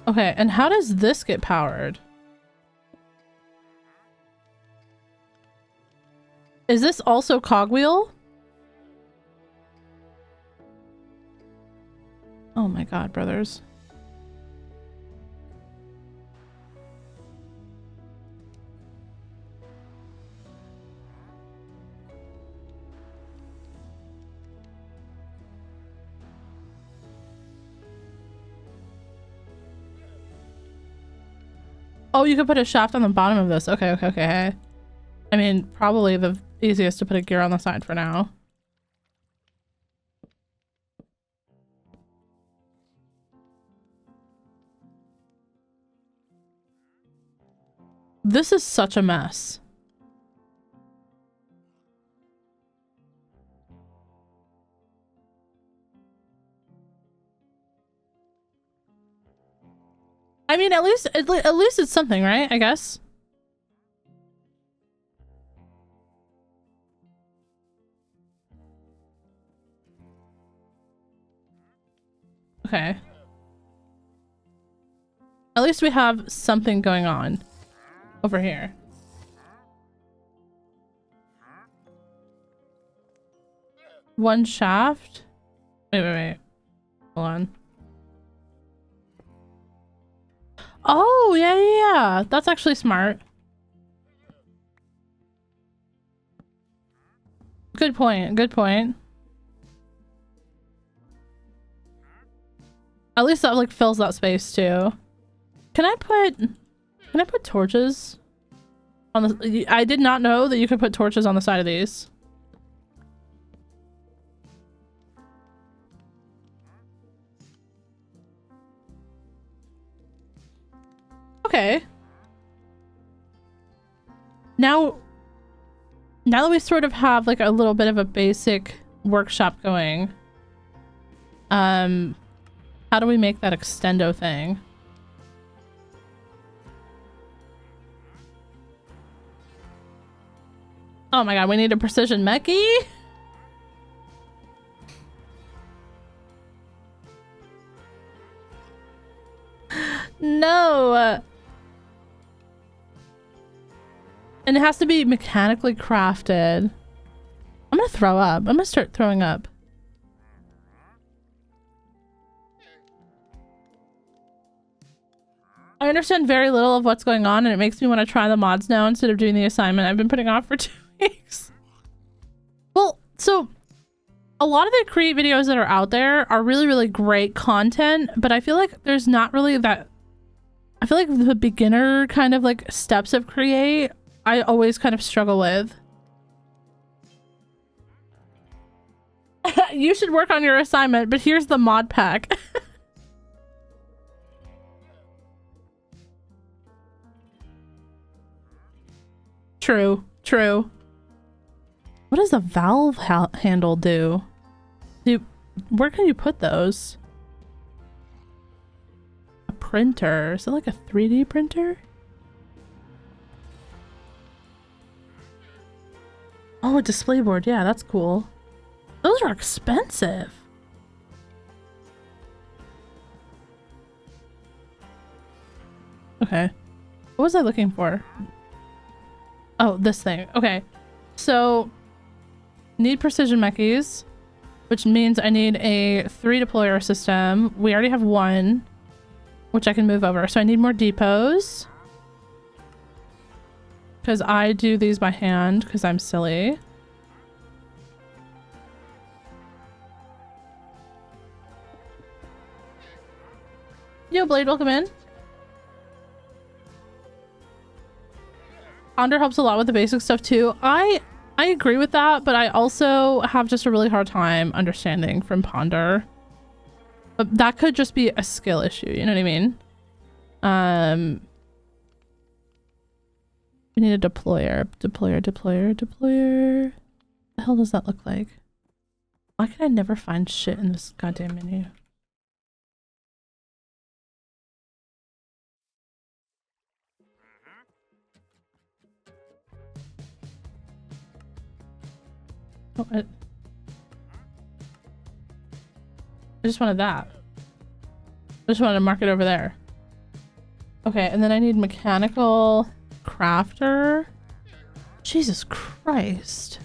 Okay, and how does this get powered? Is this also cogwheel? Oh my god, brothers. Oh, you could put a shaft on the bottom of this. Okay. I mean, probably the easiest to put a gear on the side for now. This is such a mess. I mean, at least it's something, right? I guess. Okay. At least we have something going on over here. One shaft? Wait. Hold on. Oh, yeah. That's actually smart. Good point. At least that like fills that space too. Can I put torches on the— I did not know that you could put torches on the side of these. Okay. Now that we sort of have like a little bit of a basic workshop going, how do we make that extendo thing? Oh my god, we need a precision mechie? No! And it has to be mechanically crafted. I'm gonna throw up. I'm gonna start throwing up. I understand very little of what's going on and it makes me want to try the mods now instead of doing the assignment I've been putting off for 2 weeks. Well, so a lot of the create videos that are out there are really great content, but I feel like there's not really that— I feel like the beginner kind of like steps of create I always kind of struggle with. You should work on your assignment, but here's the mod pack. True, true. What does a valve handle do? Where can you put those? A printer. Is it like a 3D printer? Oh, a display board. Yeah, that's cool. Those are expensive. Okay. What was I looking for? Oh, this thing. Okay. So, need precision mechs, which means I need a 3 deployer system. We already have 1, which I can move over. So I need more depots. Because I do these by hand, because I'm silly. Yo, Blade, welcome in. Ponder helps a lot with the basic stuff too. I agree with that, but I also have just a really hard time understanding from Ponder. But that could just be a skill issue, you know what I mean? We need a deployer. Deployer. What the hell does that look like? Why can I never find shit in this goddamn menu? Oh, I just wanted that. I just wanted to mark it over there. Okay, and then I need mechanical crafter. Jesus Christ.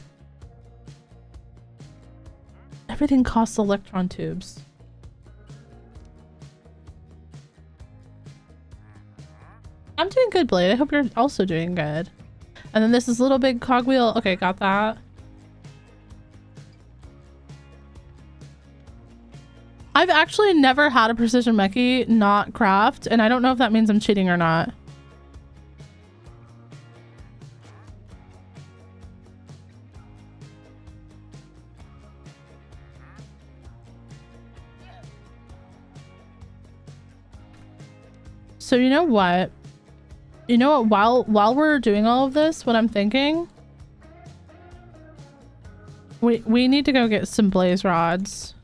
Everything costs electron tubes. I'm doing good, Blade. I hope you're also doing good. And then this is little big cogwheel. Okay, got that. I've actually never had a precision mechie not craft, and I don't know if that means I'm cheating or not. So you know what? You know what? While we're doing all of this, what I'm thinking, we need to go get some blaze rods.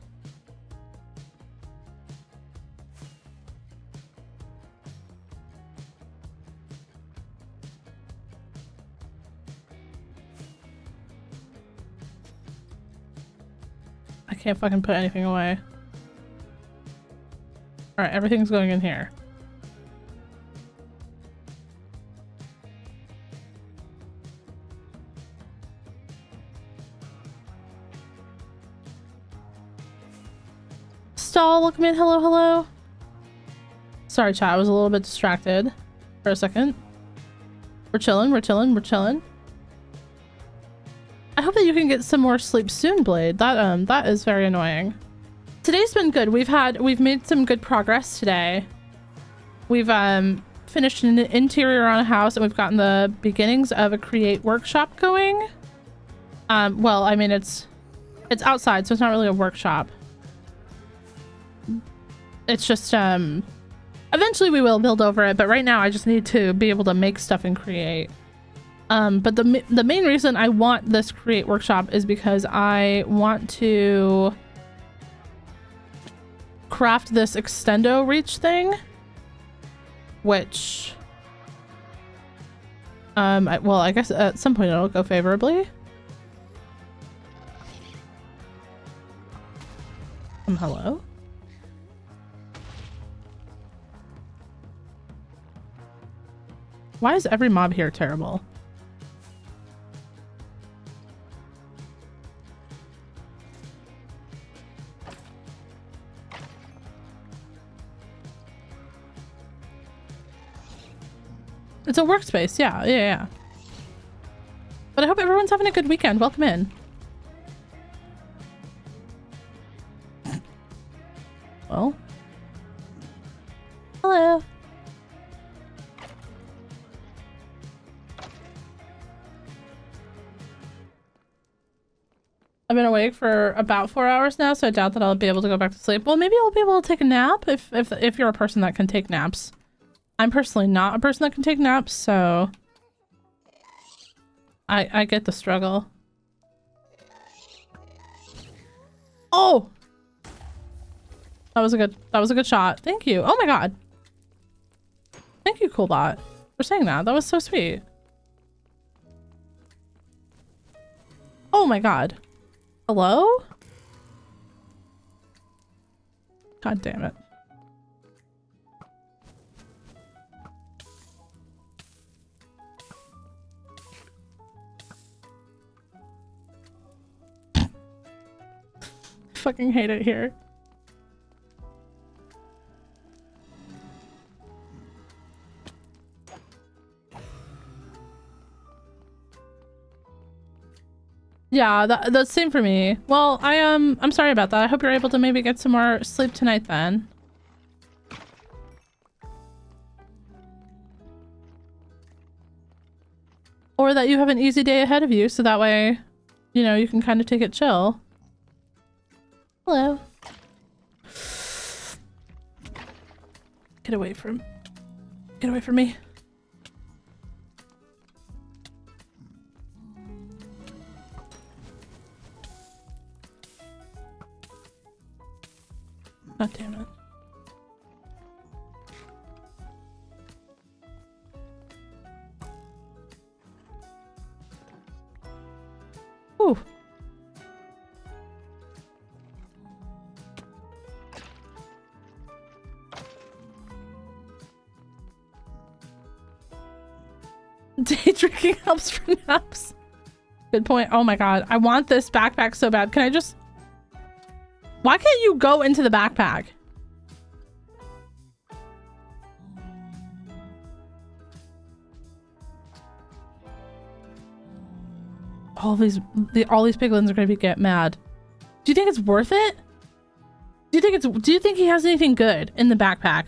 I can't fucking put anything away. Alright, everything's going in here. Stall, welcome in. Hello, hello. Sorry, chat. I was a little bit distracted for a second. We're chilling. I hope that you can get some more sleep soon, Blade. That is very annoying. Today's been good. We've made some good progress today. We've finished an interior on a house, and we've gotten the beginnings of a create workshop going. Well, I mean it's outside, so it's not really a workshop. It's just eventually we will build over it, but right now I just need to be able to make stuff and create. But the main reason I want this create workshop is because I want to craft this extendo reach thing, which well, I guess at some point it'll go favorably. Hello. Why is every mob here terrible? It's a workspace, yeah. But I hope everyone's having a good weekend. Welcome in. Well. Hello. I've been awake for about 4 hours now, so I doubt that I'll be able to go back to sleep. Well, maybe I'll be able to take a nap if you're a person that can take naps. I'm personally not a person that can take naps, so I get the struggle. Oh! That was a good shot. Thank you. Oh my god. Thank you, Coolbot, for saying that. That was so sweet. Oh my god. Hello? God damn it. I fucking hate it here. Yeah, that's same for me. Well, I'm sorry about that. I hope you're able to maybe get some more sleep tonight then. Or that you have an easy day ahead of you, so that way, you know, you can kind of take it chill. Hello. Get away from me. God damn it. Ooh. Day drinking helps for naps. Good point. Oh my god. I want this backpack so bad. Can I just... Why can't you go into the backpack? All these piglins are gonna get mad. Do you think it's worth it? Do you think he has anything good in the backpack?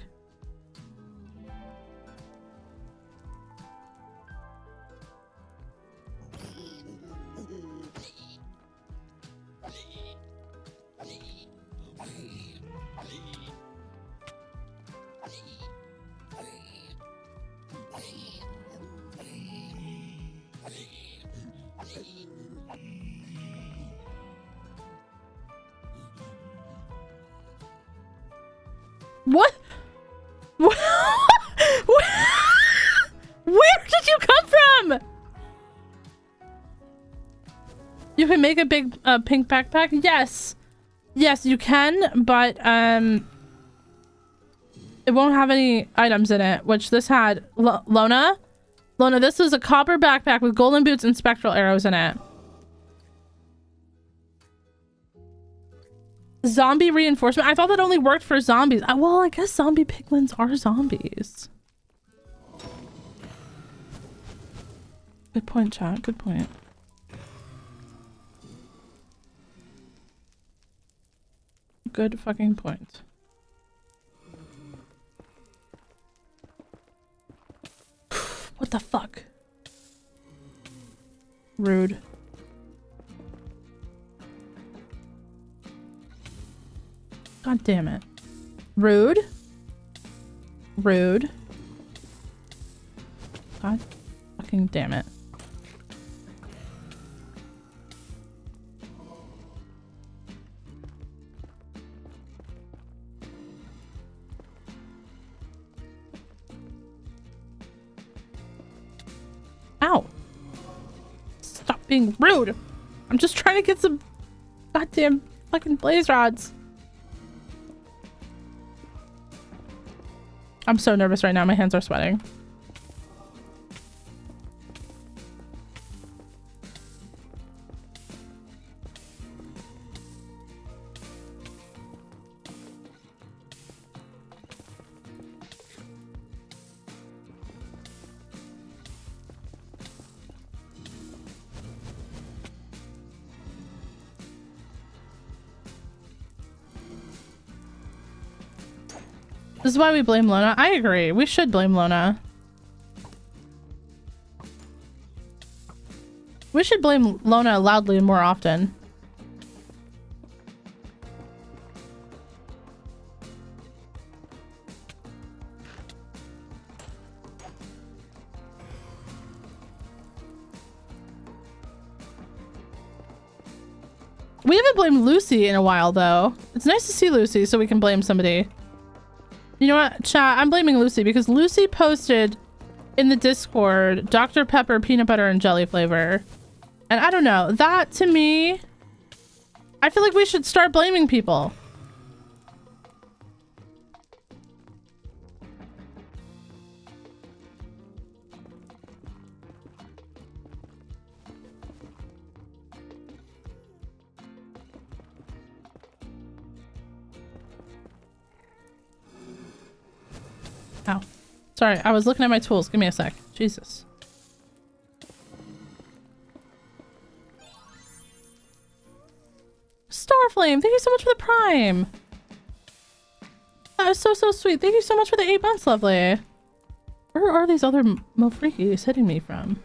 What? Where did you come from? You can make a big pink backpack? Yes. Yes, you can, but it won't have any items in it, which this had. Lona, this is a copper backpack with golden boots and spectral arrows in it. Zombie reinforcement? I thought that only worked for zombies. Well, I guess zombie piglins are zombies. Good point, chat. Good point. Good fucking point. What the fuck? Rude. God damn it. Rude. Rude. God fucking damn it. Ow. Stop being rude. I'm just trying to get some goddamn fucking blaze rods. I'm so nervous right now. My hands are sweating. This is why we blame Lona. I agree. We should blame Lona. We should blame Lona loudly and more often. We haven't blamed Lucy in a while, though. It's nice to see Lucy so we can blame somebody. You know what, chat? I'm blaming Lucy because Lucy posted in the Discord Dr. Pepper peanut butter and jelly flavor. And I don't know. That, to me, I feel like we should start blaming people. Ow. Sorry, I was looking at my tools. Give me a sec. Jesus. Starflame, thank you so much for the prime. That was so sweet. Thank you so much for the 8 months, lovely. Where are these other mofreakies hitting me from?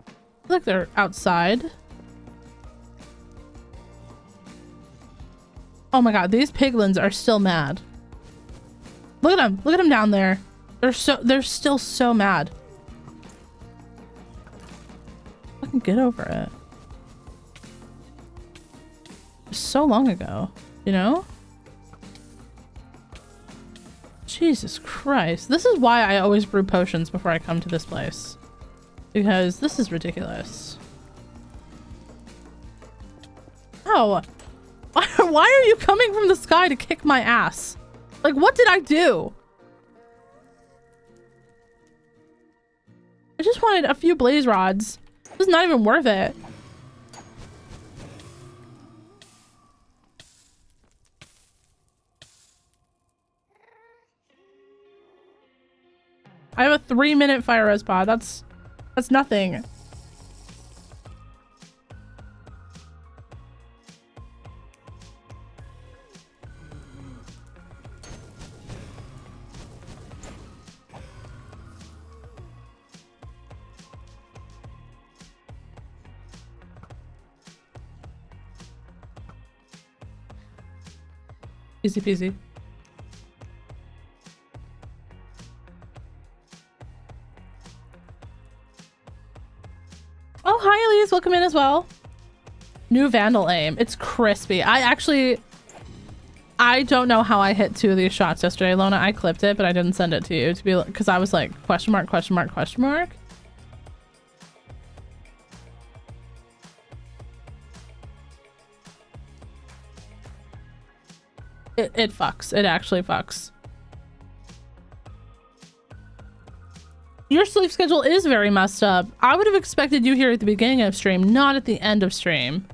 I feel like they're outside. Oh my god, these piglins are still mad. Look at them. Look at them down there. They're still so mad. Fucking get over it. So long ago, you know? Jesus Christ. This is why I always brew potions before I come to this place. Because this is ridiculous. Oh. Why are you coming from the sky to kick my ass? Like, what did I do? I just wanted a few blaze rods. This is not even worth it. I have a 3-minute fire res pod. That's nothing. Easy peasy. Oh, hi Elise, welcome in as well. New Vandal aim. It's crispy. I don't know how I hit 2 of these shots yesterday, Lona. I clipped it, but I didn't send it to you to be because I was like, question mark, question mark, question mark. It fucks. It actually fucks. Your sleep schedule is very messed up. I would have expected you here at the beginning of stream, not at the end of stream.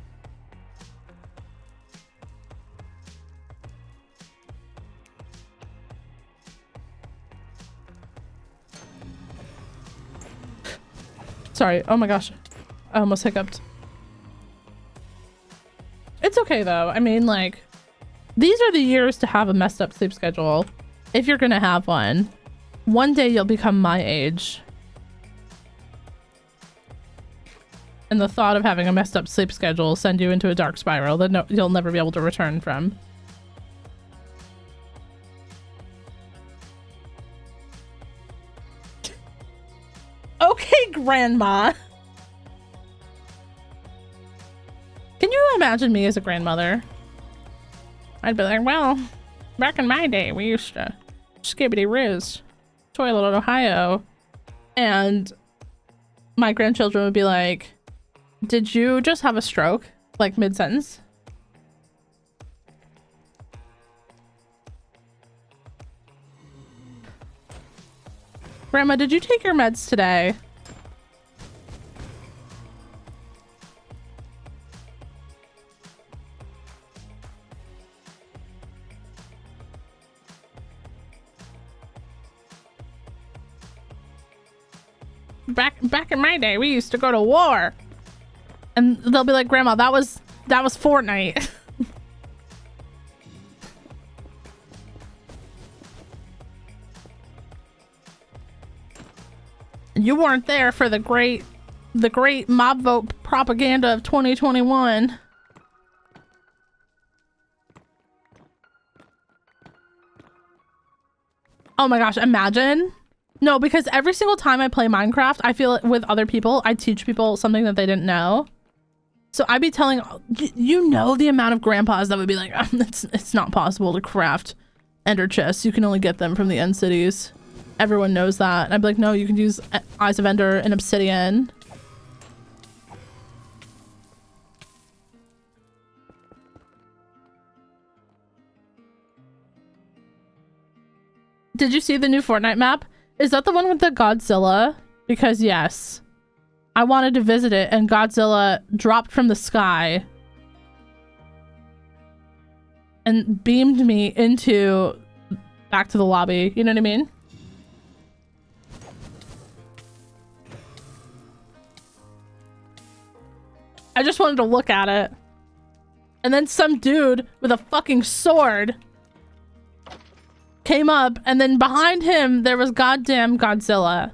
Sorry. Oh my gosh. I almost hiccuped. It's okay though. I mean, like, these are the years to have a messed up sleep schedule. If you're gonna have one. One day you'll become my age. And the thought of having a messed up sleep schedule will send you into a dark spiral that you'll never be able to return from. Okay, Grandma. Can you imagine me as a grandmother? I'd be like, well, back in my day, we used to skibbity riz, toilet in Ohio. And my grandchildren would be like, did you just have a stroke? Like mid-sentence? Grandma, did you take your meds today? Back in my day, we used to go to war. And they'll be like, Grandma, that was Fortnite. You weren't there for the great mob vote propaganda of 2021. Oh my gosh, imagine. No, because every single time I play Minecraft, I feel it with other people, I teach people something that they didn't know. So I'd be telling, you know, the amount of grandpas that would be like, it's not possible to craft ender chests. You can only get them from the end cities. Everyone knows that. And I'd be like, no, you can use Eyes of Ender and Obsidian. Did you see the new Fortnite map? Is that the one with the Godzilla? Because yes. I wanted to visit it and Godzilla dropped from the sky and beamed me back to the lobby. You know what I mean? I just wanted to look at it. And then some dude with a fucking sword came up, and then behind him there was goddamn Godzilla.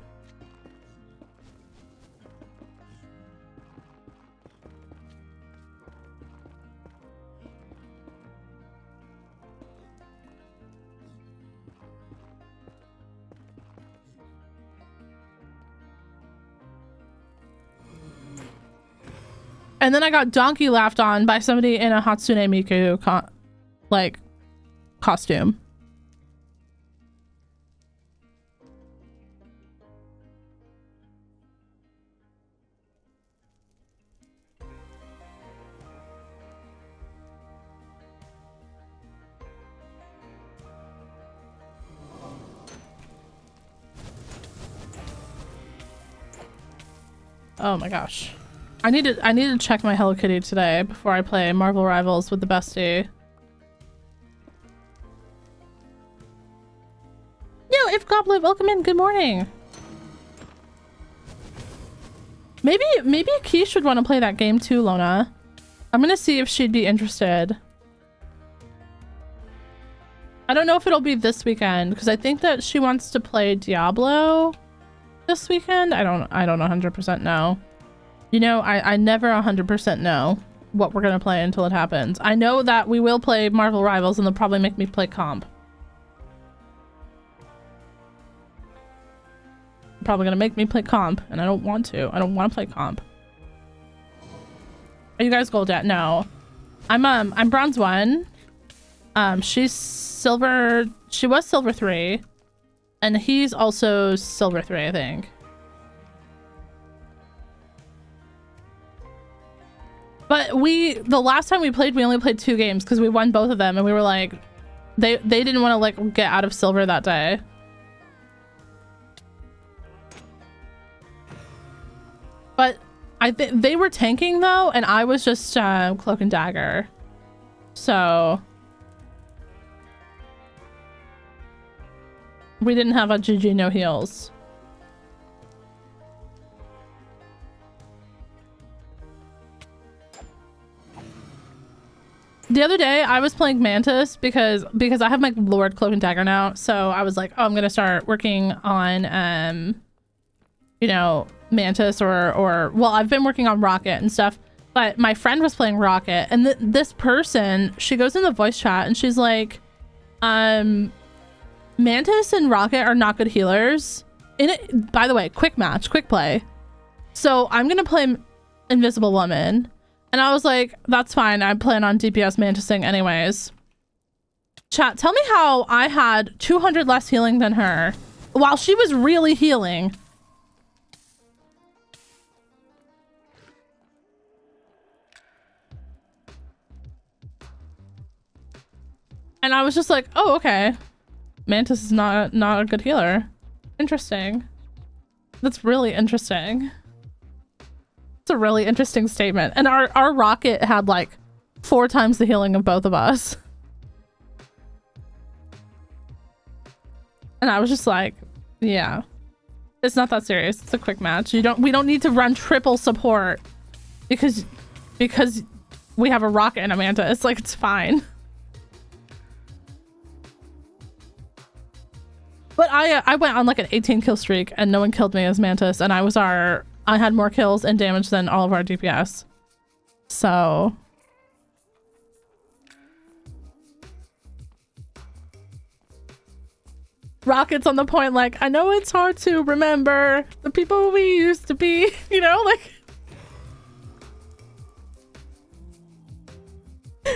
And then I got donkey laughed on by somebody in a Hatsune Miku costume. Oh my gosh. I need to check my Hello Kitty today before I play Marvel Rivals with the bestie. Yo, if Goblin, welcome in. Good morning. Maybe Keish would want to play that game too, Lona. I'm gonna see if she'd be interested. I don't know if it'll be this weekend because I think that she wants to play Diablo this weekend. I don't 100% know. You know, I never 100% know what we're gonna play until it happens. I know that we will play Marvel Rivals and they'll probably make me play comp. They're probably gonna make me play comp and I don't want to. I don't want to play comp. Are you guys gold yet? No. I'm bronze 1. She's silver. She was silver 3. And he's also silver 3, I think. But the last time we played, we only played 2 games because we won both of them and we were like, they didn't want to like get out of silver that day. But I think they were tanking though, and I was just cloak and dagger. So we didn't have a GG no heals. The other day I was playing Mantis because I have my Lord Cloak and Dagger now. So I was like, oh, I'm gonna start working on you know, Mantis or well, I've been working on Rocket and stuff, but my friend was playing Rocket and this person, she goes in the voice chat and she's like, Mantis and Rocket are not good healers. In it, by the way, quick match, quick play. So I'm gonna play Invisible Woman. And I was like, that's fine. I plan on DPS mantising anyways. Chat, tell me how I had 200 less healing than her while she was really healing. And I was just like, oh, okay. Mantis is not a good healer. Interesting. That's really interesting. It's a really interesting statement. And our Rocket had like 4 times the healing of both of us. And I was just like, yeah. It's not that serious. It's a quick match. We don't need to run triple support because we have a Rocket and a Manta. It's like, it's fine. But I went on like an 18 kill streak and no one killed me as Mantis, and I had more kills and damage than all of our DPS. So Rocket's on the point like, I know it's hard to remember the people we used to be, you know, like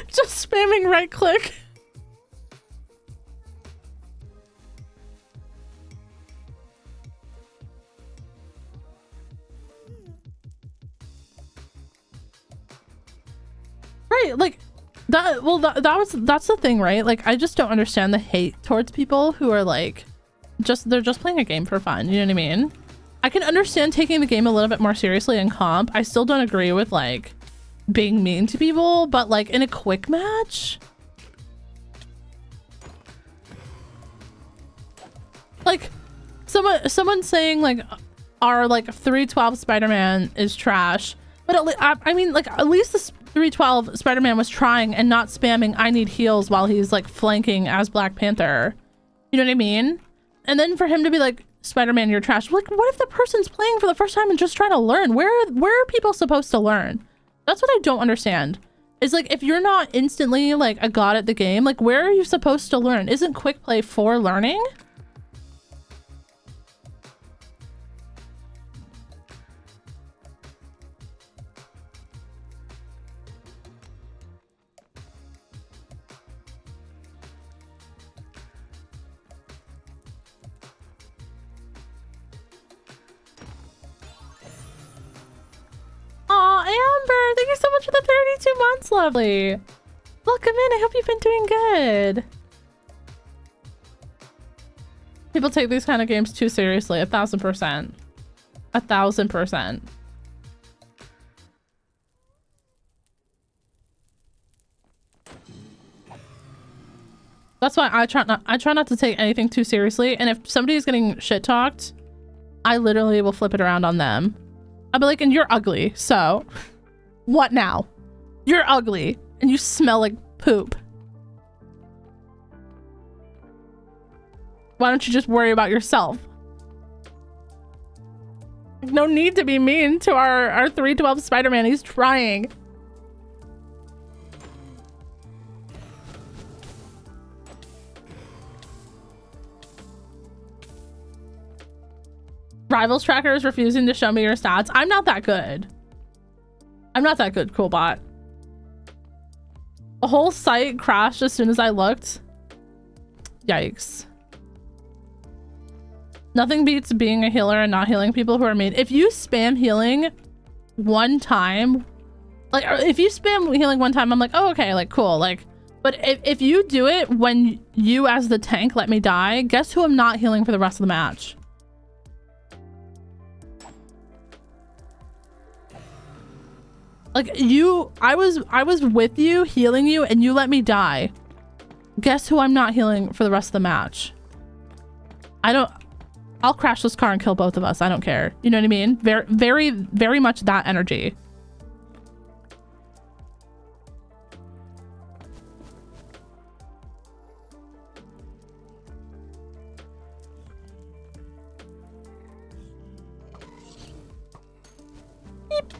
Just spamming right click. Right, like that. Well, that's the thing, right? Like, I just don't understand the hate towards people who are like, they're just playing a game for fun. You know what I mean? I can understand taking the game a little bit more seriously in comp. I still don't agree with like being mean to people, but like in a quick match, like someone saying like our like 312 Spider-Man is trash, but I mean, like, at least the 312 Spider-Man was trying and not spamming I need heals while he's like flanking as Black Panther. You know what I mean? And then for him to be like, Spider-Man, you're trash. Like, what if the person's playing for the first time and just trying to learn? Where are people supposed to learn? That's what I don't understand. Is like, if you're not instantly like a god at the game, like, where are you supposed to learn? Isn't quick play for learning? Aw, Amber, thank you so much for the 32 months, lovely. Welcome in, I hope you've been doing good. People take these kind of games too seriously, 1000%. 1000%. That's why I try not to take anything too seriously, and if somebody's getting shit talked, I literally will flip it around on them. I'll be like, and you're ugly, so what now? You're ugly and you smell like poop. Why don't you just worry about yourself? No need to be mean to our 312 Spider-Man. He's trying. Rivals tracker is refusing to show me your stats. I'm not that good. I'm not that good, Coolbot. The whole site crashed as soon as I looked. Yikes. Nothing beats being a healer and not healing people who are mean. If you spam healing one time, like, if you spam healing one time, I'm like, oh, okay, like, cool, like, but if you do it when you as the tank let me die, guess who I'm not healing for the rest of the match? Like, I was with you, healing you, and you let me die. Guess who I'm not healing for the rest of the match? I'll crash this car and kill both of us. I don't care. You know what I mean? Very, very, very much that energy. Beep.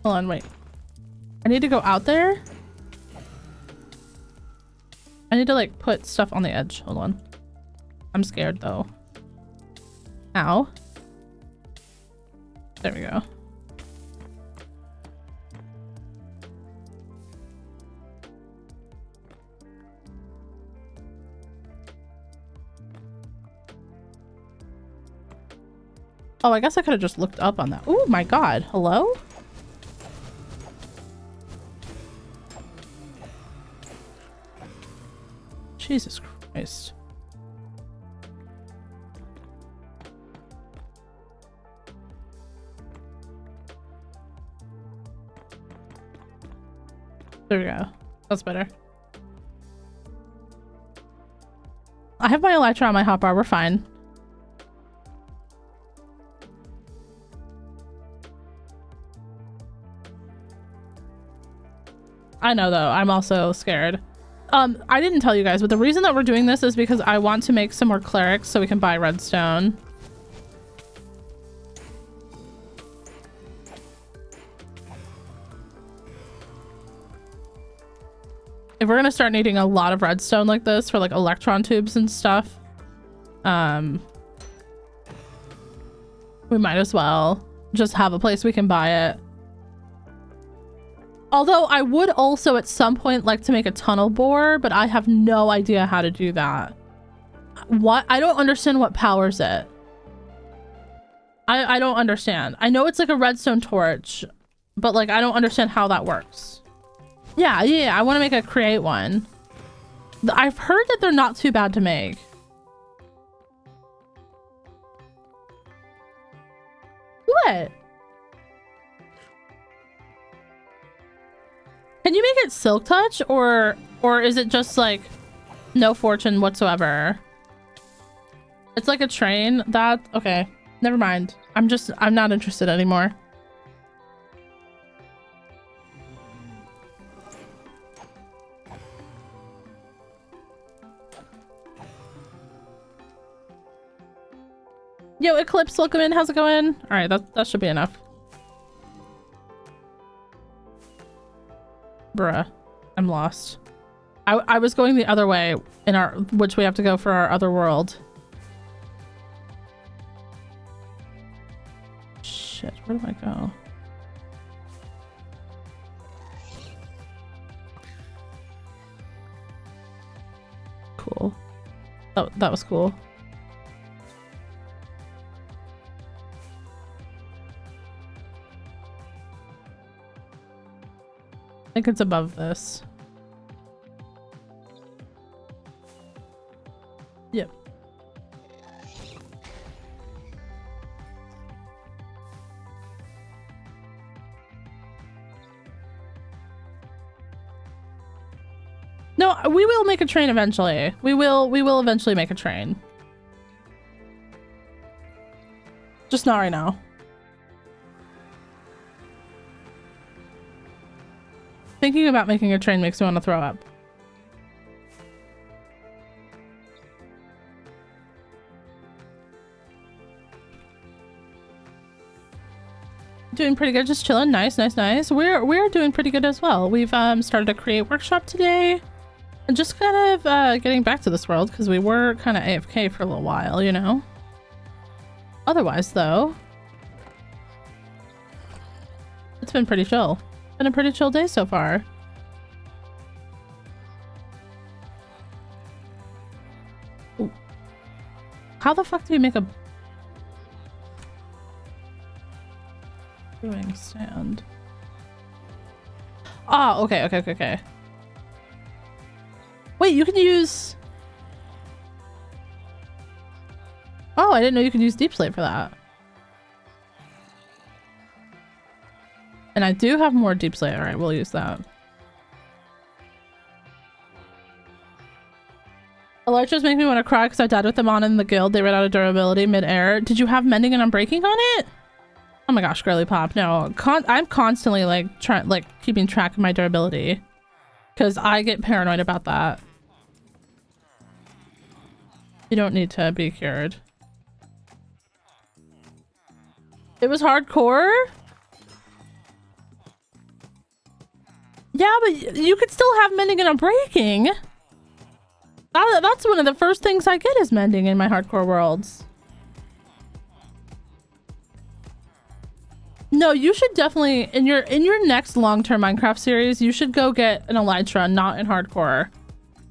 Hold on, wait. I need to go out there. I need to like put stuff on the edge. Hold on. I'm scared though. Ow. There we go. Oh, I guess I could have just looked up on that. Oh my god. Hello? Jesus Christ. There we go. That's better. I have my Elytra on my hotbar. We're fine. I know though. I'm also scared. I didn't tell you guys, but the reason that we're doing this is because I want to make some more clerics so we can buy redstone. If we're gonna start needing a lot of redstone like this for like electron tubes and stuff, we might as well just have a place we can buy it. Although I would also at some point like to make a tunnel bore, but I have no idea how to do that. What? I don't understand what powers it. I don't understand. I know it's like a redstone torch, but like I don't understand how that works. Yeah, I want to make a create one. I've heard that they're not too bad to make. What? Can you make it silk touch or is it just like no fortune whatsoever? It's like a train that, okay. Never mind. I'm not interested anymore. Yo, Eclipse, welcome in. How's it going? All right, that should be enough. Bruh, I'm lost. I was going the other way in which we have to go for our other world. Shit, where do I go? Cool. Oh, that was cool. I think it's above this. Yep. No, we will make a train eventually. We will eventually make a train. Just not right now. Thinking about making a train makes me want to throw up. Doing pretty good, just chilling. Nice. We're doing pretty good as well. We've started a create workshop today. And just kind of getting back to this world because we were kind of AFK for a little while, you know? Otherwise, though, it's been pretty chill. Been a pretty chill day so far. Ooh. How the fuck do you make a brewing stand? Ah, okay. Wait, you can use... Oh, I didn't know you could use deep slate for that. And I do have more deep slate. All right, we'll use that. Elytras make me want to cry because I died with them on in the guild. They ran out of durability mid-air. Did you have mending and unbreaking on it? Oh my gosh, girly pop. No, I'm constantly like keeping track of my durability because I get paranoid about that. You don't need to be cured. It was hardcore? Yeah, but you could still have mending and unbreaking. That's one of the first things I get is mending in my hardcore worlds. No, you should definitely in your next long-term Minecraft series, you should go get an Elytra, not in hardcore.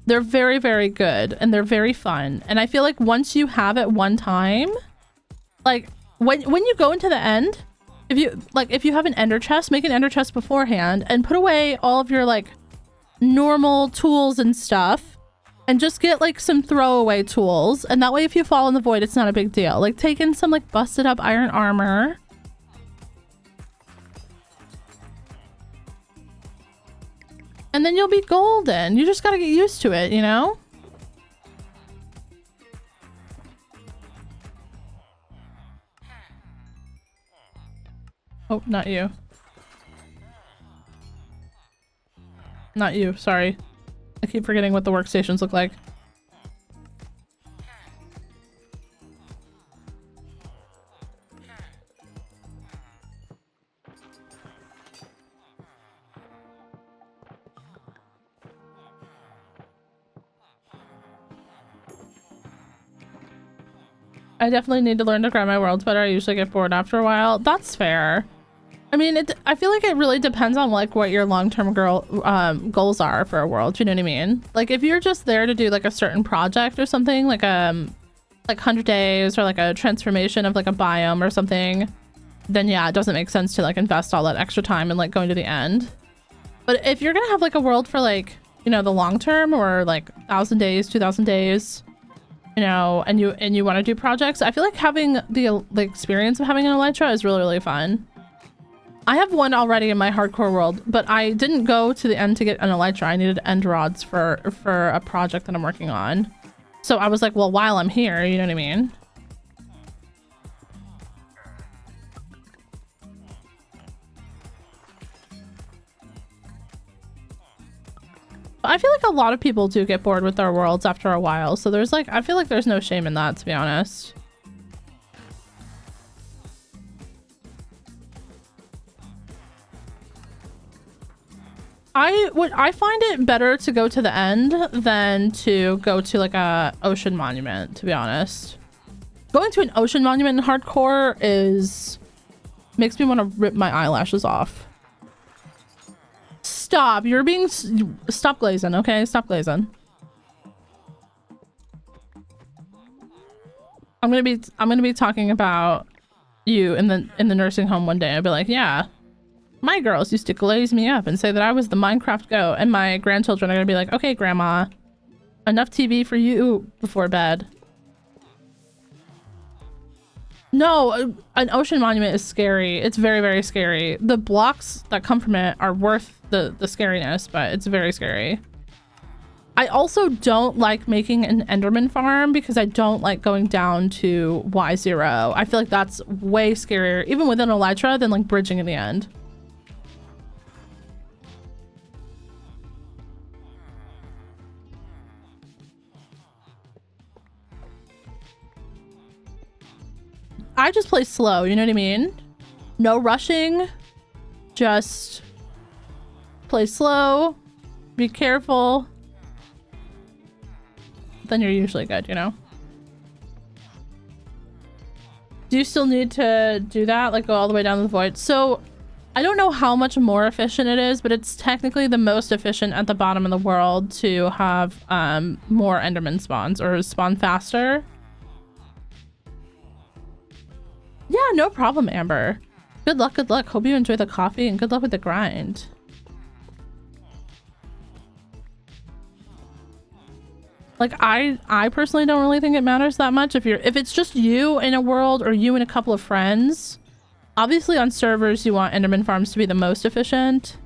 They're very, very good and they're very fun. And I feel like once you have it one time, like when you go into the end, if you have an ender chest, make an ender chest beforehand and put away all of your like normal tools and stuff and just get like some throwaway tools. And that way if you fall in the void, it's not a big deal. Like take in some like busted up iron armor. And then you'll be golden. You just gotta get used to it, you know? Oh, not you. Not you, sorry. I keep forgetting what the workstations look like. I definitely need to learn to grind my worlds better. I usually get bored after a while. That's fair. I mean, I feel like it really depends on like what your long-term goals are for a world. You know what I mean? Like if you're just there to do like a certain project or something, like 100 days or like a transformation of like a biome or something, then yeah, it doesn't make sense to like invest all that extra time and like going to the end. But if you're gonna have like a world for like, you know, the long term or like 1,000 days, 2,000 days, you know, and you want to do projects, I feel like having the experience of having an elytra is really, really fun. I have one already in my hardcore world, but I didn't go to the end to get an elytra. I needed end rods for a project that I'm working on. So I was like, well, while I'm here, you know what I mean? I feel like a lot of people do get bored with their worlds after a while. So there's like, I feel like there's no shame in that, to be honest. I find it better to go to the end than to go to like a ocean monument, to be honest. Going to an ocean monument in hardcore makes me want to rip my eyelashes off. Stop, stop glazing, okay? Stop glazing. I'm gonna be talking about you in the nursing home one day. I'll be like, yeah, my girls used to glaze me up and say that I was the Minecraft goat, and my grandchildren are gonna be like, okay, grandma, enough TV for you before bed. No, an ocean monument is scary. It's very, very scary. The blocks that come from it are worth the scariness, but it's very scary. I also don't like making an Enderman farm because I don't like going down to Y0. I feel like that's way scarier, even within elytra, than like bridging in the end. I just play slow, you know what I mean? No rushing, just play slow, be careful. Then you're usually good, you know? Do you still need to do that? Like go all the way down to the void? So I don't know how much more efficient it is, but it's technically the most efficient at the bottom of the world to have more Enderman spawns or spawn faster. Yeah, no problem, Amber. Good luck, good luck. Hope you enjoy the coffee and good luck with the grind. Like I personally don't really think it matters that much if it's just you in a world or you and a couple of friends. Obviously on servers you want Enderman farms to be the most efficient.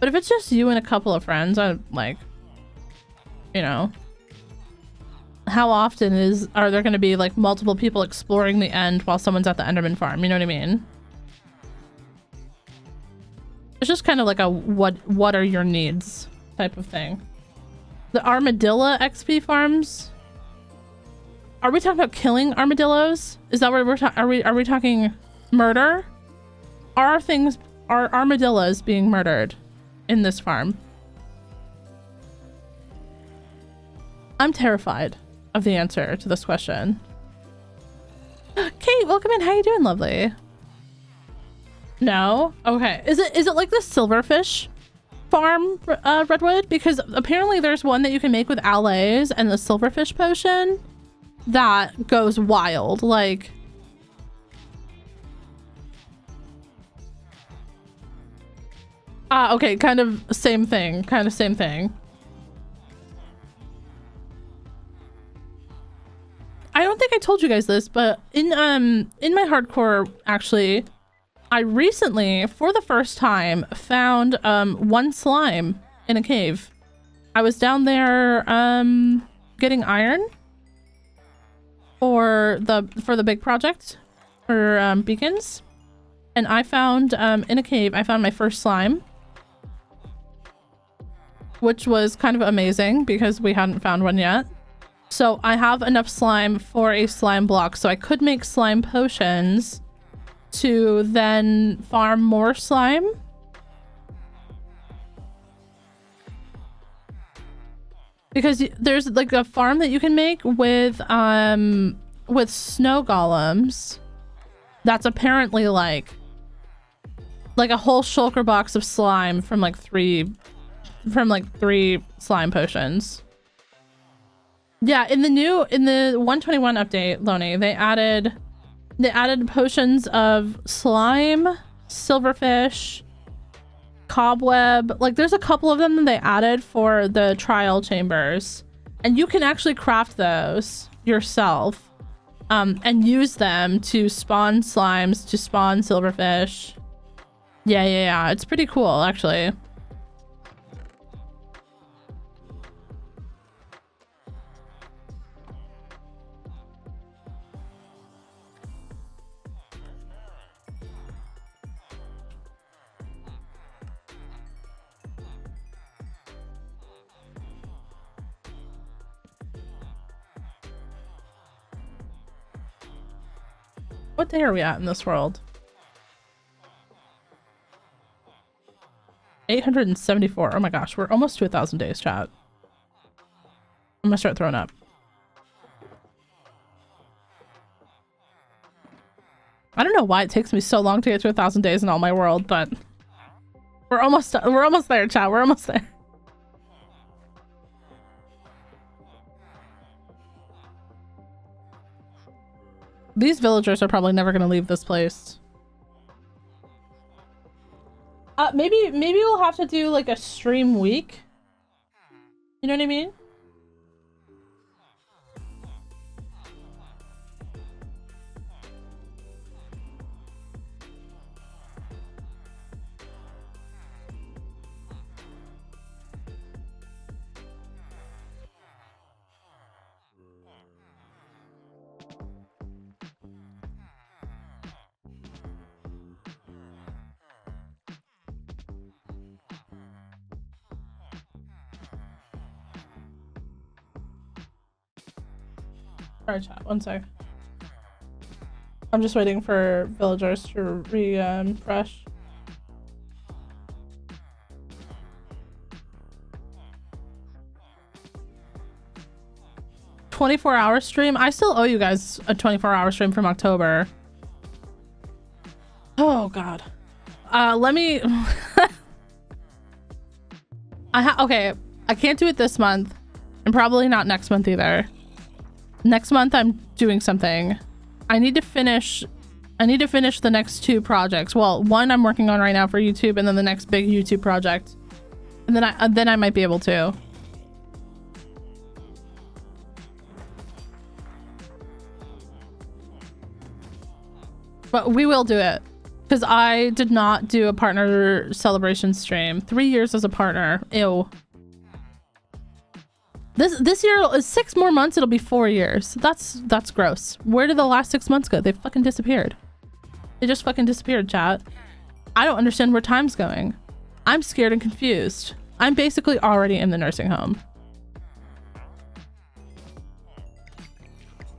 But if it's just you and a couple of friends, I like, you know, how often are there going to be like multiple people exploring the end while someone's at the Enderman farm? You know what I mean? It's just kind of like a what are your needs type of thing. The armadillo XP farms. Are we talking about killing armadillos? Is that what we're talking? Are we talking murder? Are armadillos being murdered in this farm? I'm terrified of the answer to this question. Kate, welcome in. How you doing, lovely? No? Okay. Is it like the silverfish farm, Redwood? Because apparently there's one that you can make with allays and the silverfish potion that goes wild. Like, okay, kind of same thing. I don't think I told you guys this, but in my hardcore, actually, I recently, for the first time, found one slime in a cave. I was down there getting iron for the big project for beacons, and I found in a cave I found my first slime, which was kind of amazing because we hadn't found one yet. So I have enough slime for a slime block, so I could make slime potions to then farm more slime. Because there's like a farm that you can make with snow golems that's apparently like like a whole shulker box of slime from like three slime potions. Yeah, in the 121 update, Loney, they added potions of slime, silverfish, cobweb. Like there's a couple of them that they added for the trial chambers, and you can actually craft those yourself and use them to spawn slimes, to spawn silverfish. Yeah, it's pretty cool actually. What day are we at in this world? 874. Oh my gosh, we're almost to 1,000 days, chat. I'm gonna start throwing up. I don't know why it takes me so long to get to 1,000 days in all my world, but we're almost there, chat. We're almost there. These villagers are probably never gonna leave this place. Maybe we'll have to do like a stream week. You know what I mean? Alright, chat, one sec. I'm just waiting for villagers to refresh. $24-hour stream? I still owe you guys a 24-hour stream from October. Oh god. Let me okay, I can't do it this month, and probably not next month either. Next month I'm doing something. I need to finish the next 2 projects. Well, one I'm working on right now for YouTube, and then the next big YouTube project. And then I might be able to. But we will do it. Because I did not do a partner celebration stream. 3 years as a partner. Ew. This year is 6 more months, it'll be 4 years. That's gross. Where did the last 6 months go? They fucking disappeared. They just fucking disappeared, chat. I don't understand where time's going. I'm scared and confused. I'm basically already in the nursing home.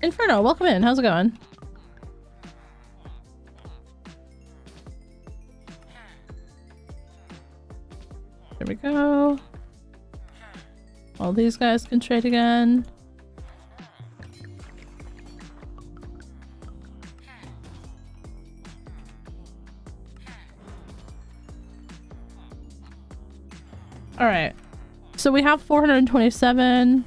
Inferno, welcome in. How's it going? There we go. All these guys can trade again. All right. So we have 427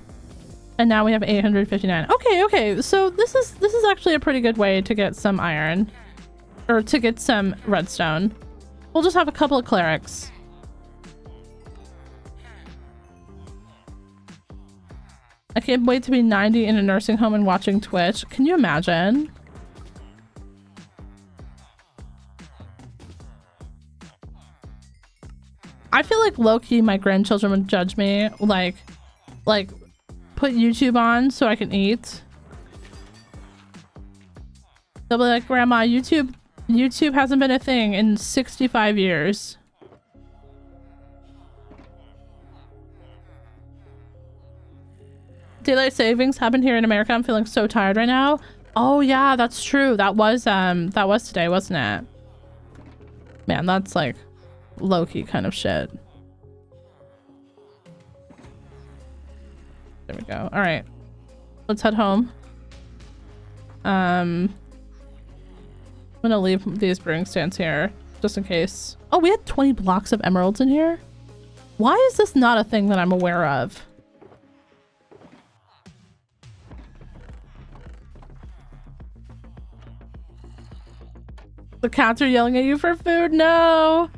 and now we have 859. Okay. So this is actually a pretty good way to get some iron, or to get some redstone. We'll just have a couple of clerics. I can't wait to be 90 in a nursing home and watching Twitch. Can you imagine? I feel like low-key my grandchildren would judge me, like put YouTube on so I can eat. They'll be like, Grandma, YouTube hasn't been a thing in 65 years. Daylight savings happened here in America. I'm feeling so tired right now. Oh yeah, that's true. That was today, wasn't it? Man, that's like low-key kind of shit. There we go. All right, let's head home. I'm gonna leave these brewing stands here. just in case. Oh, we had 20 blocks of emeralds in here. Why is this not a thing that I'm aware of? The cats are yelling at you for food. No.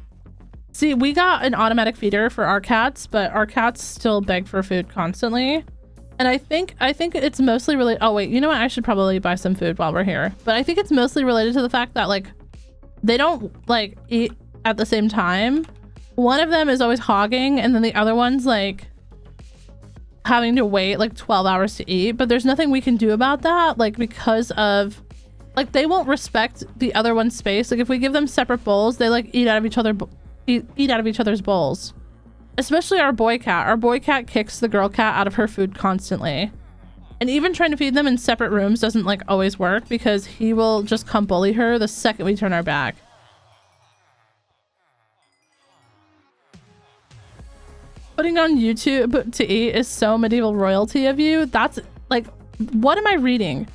See, we got an automatic feeder for our cats, but our cats still beg for food constantly. And I think it's mostly related. Oh wait, you know what? I should probably buy some food while we're here. But I think it's mostly related to the fact that like they don't like eat at the same time. One of them is always hogging, and then the other one's like having to wait like 12 hours to eat. But there's nothing we can do about that, like because of like they won't respect the other one's space. Like if we give them separate bowls, they like eat out of each other's bowls. Especially our boy cat. Our boy cat kicks the girl cat out of her food constantly. And even trying to feed them in separate rooms doesn't like always work because he will just come bully her the second we turn our back. Putting on YouTube to eat is so medieval royalty of you. That's like, what am I reading?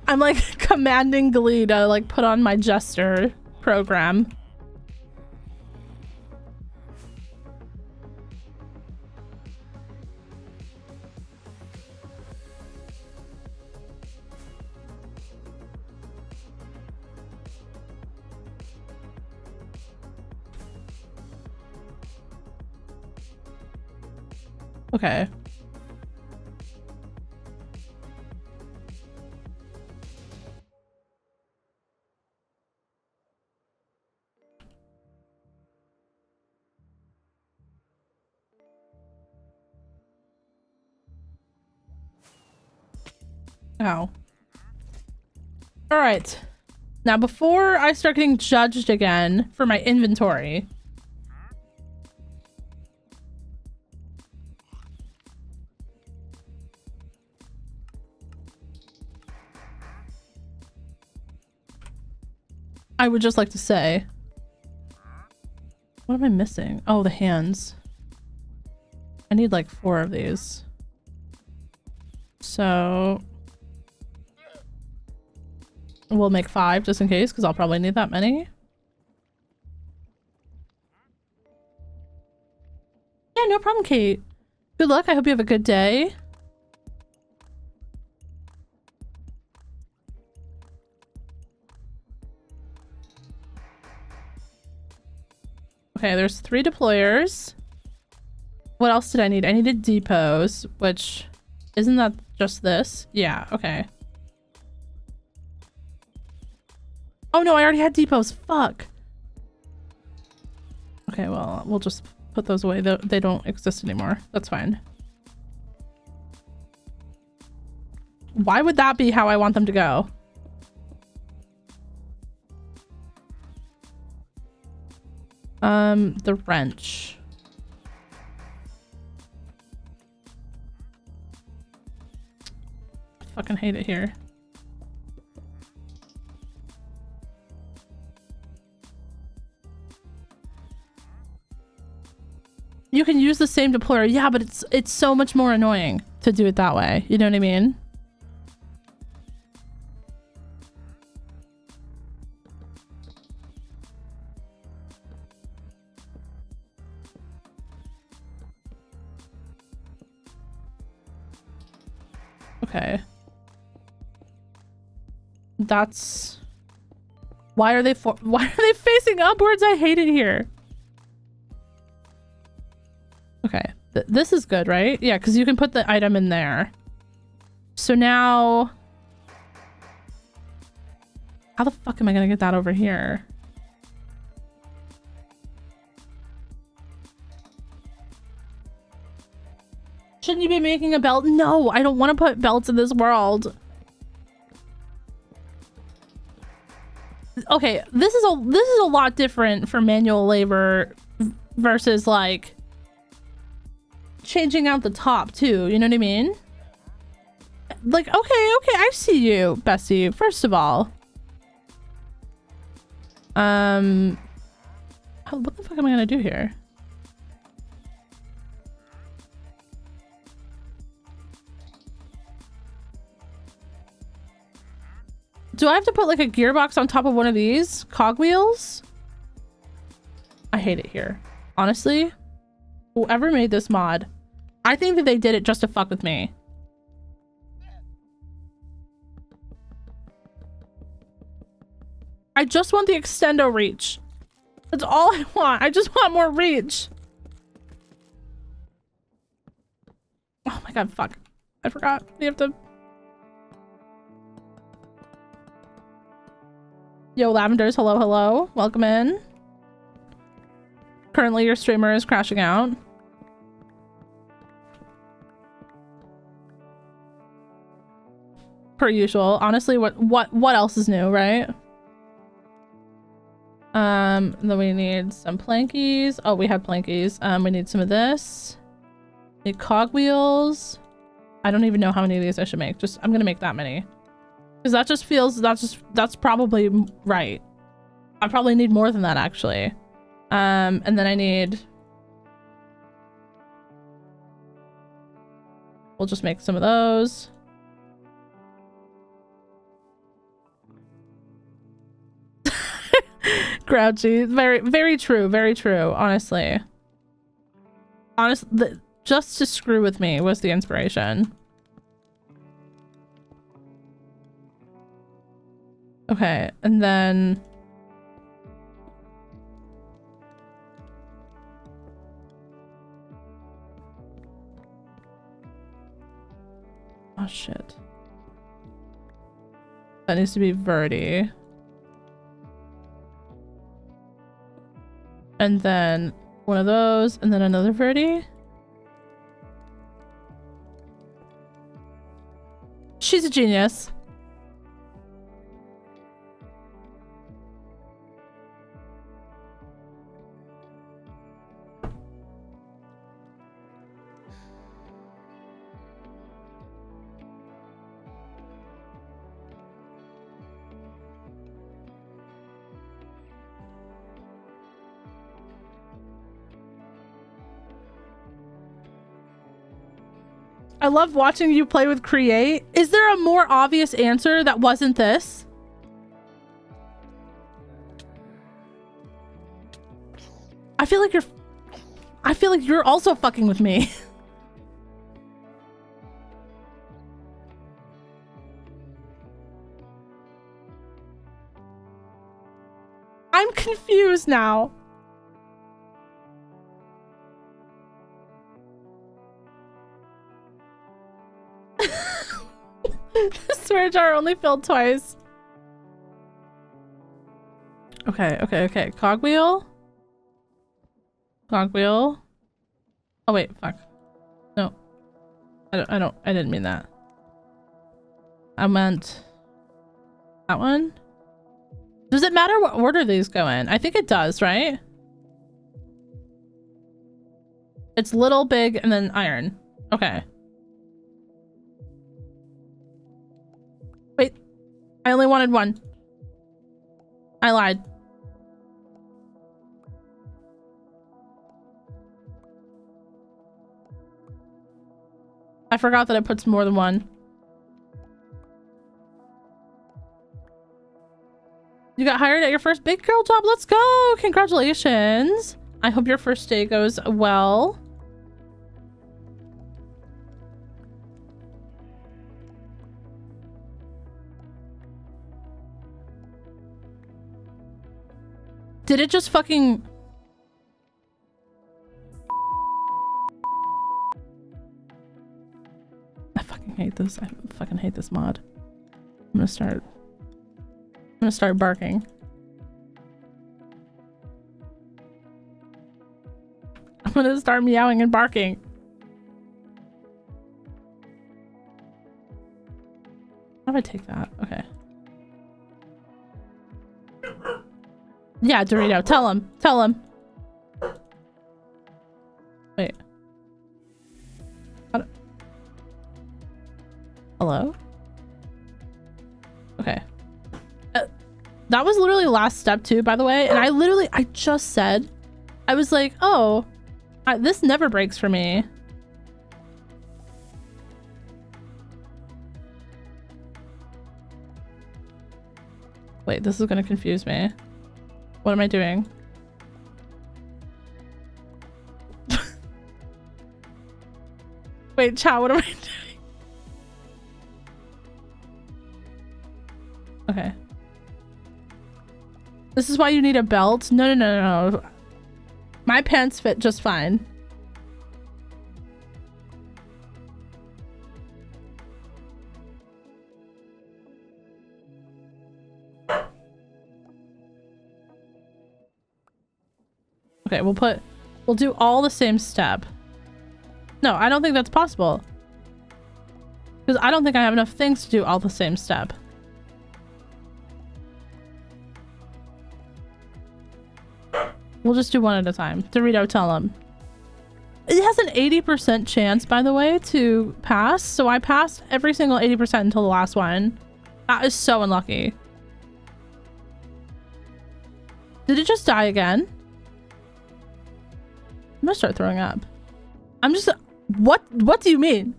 I'm like commanding Glee to like put on my jester program. Okay. Oh. All right. Now, before I start getting judged again for my inventory, I would just like to say, what am I missing? Oh, the hands. I need like 4 of these. So we'll make 5 just in case, because I'll probably need that many. Yeah, no problem, Kate. Good luck. I hope you have a good day. Okay, there's 3 deployers. What else did I need? I needed depots, which isn't that just this? Yeah, okay. Oh no, I already had depots. Fuck. Okay, well, we'll just put those away. They don't exist anymore. That's fine. Why would that be how I want them to go? The wrench. I fucking hate it here. You can use the same deployer. Yeah, but it's so much more annoying to do it that way. You know what I mean? Okay. That's... Why are they facing upwards? I hate it here. Okay. This is good, right? Yeah, because you can put the item in there. So now... How the fuck am I gonna get that over here? Shouldn't you be making a belt? No, I don't want to put belts in this world. Okay, this is a lot different for manual labor versus like changing out the top too. You know what I mean? Like, okay, I see you, Bessie. First of all, What the fuck am I gonna do here? Do I have to put like a gearbox on top of one of these cogwheels? I hate it here. Honestly, whoever made this mod, I think that they did it just to fuck with me. I just want the extendo reach. That's all I want. I just want more reach. Oh my god, fuck. I forgot. You have to... Yo, Lavenders, hello, hello. Welcome in. Currently, your streamer is crashing out. Per usual. Honestly, what else is new, right? Then we need some plankies. Oh, we have plankies. We need some of this. Need cogwheels. I don't even know how many of these I should make. I'm gonna make that many. Because that just feels, that's probably right. I probably need more than that, actually. And then I need... We'll just make some of those. Grouchy. Very, very true. Very true. Honestly. Just to screw with me was the inspiration. Okay, and then... Oh, shit. That needs to be Verdi. And then one of those, and then another Verdi. She's a genius. I love watching you play with Create. Is there a more obvious answer that wasn't this? I feel like you're also fucking with me. I'm confused now. The swear jar only filled twice. Okay. Cogwheel. Cogwheel. Oh wait, fuck. No. I didn't mean that. I meant that one. Does it matter what order these go in? I think it does, right? It's little, big, and then iron. Okay. Wait. I only wanted one. I lied. I forgot that it puts more than one. You got hired at your first big girl job. Let's go. Congratulations. I hope your first day goes well. Did it just fucking... I fucking hate this. I fucking hate this mod. I'm gonna start barking. I'm gonna start meowing and barking. How do I take that? Okay. Yeah, Dorito. Tell him. Tell him. Wait. Hello? Okay. That was literally last step too, by the way. And I just said, I was like, oh, this never breaks for me. Wait, this is gonna confuse me. What am I doing? Wait, chat, what am I doing? Okay. This is why you need a belt? No, no, no, no. My pants fit just fine. Okay, we'll do all the same step. No, I don't think that's possible. Because I don't think I have enough things to do all the same step. We'll just do one at a time. Dorito, tell him. It has an 80% chance, by the way, to pass. So I passed every single 80% until the last one. That is so unlucky. Did it just die again? I'm gonna start throwing up. I'm just... What do you mean?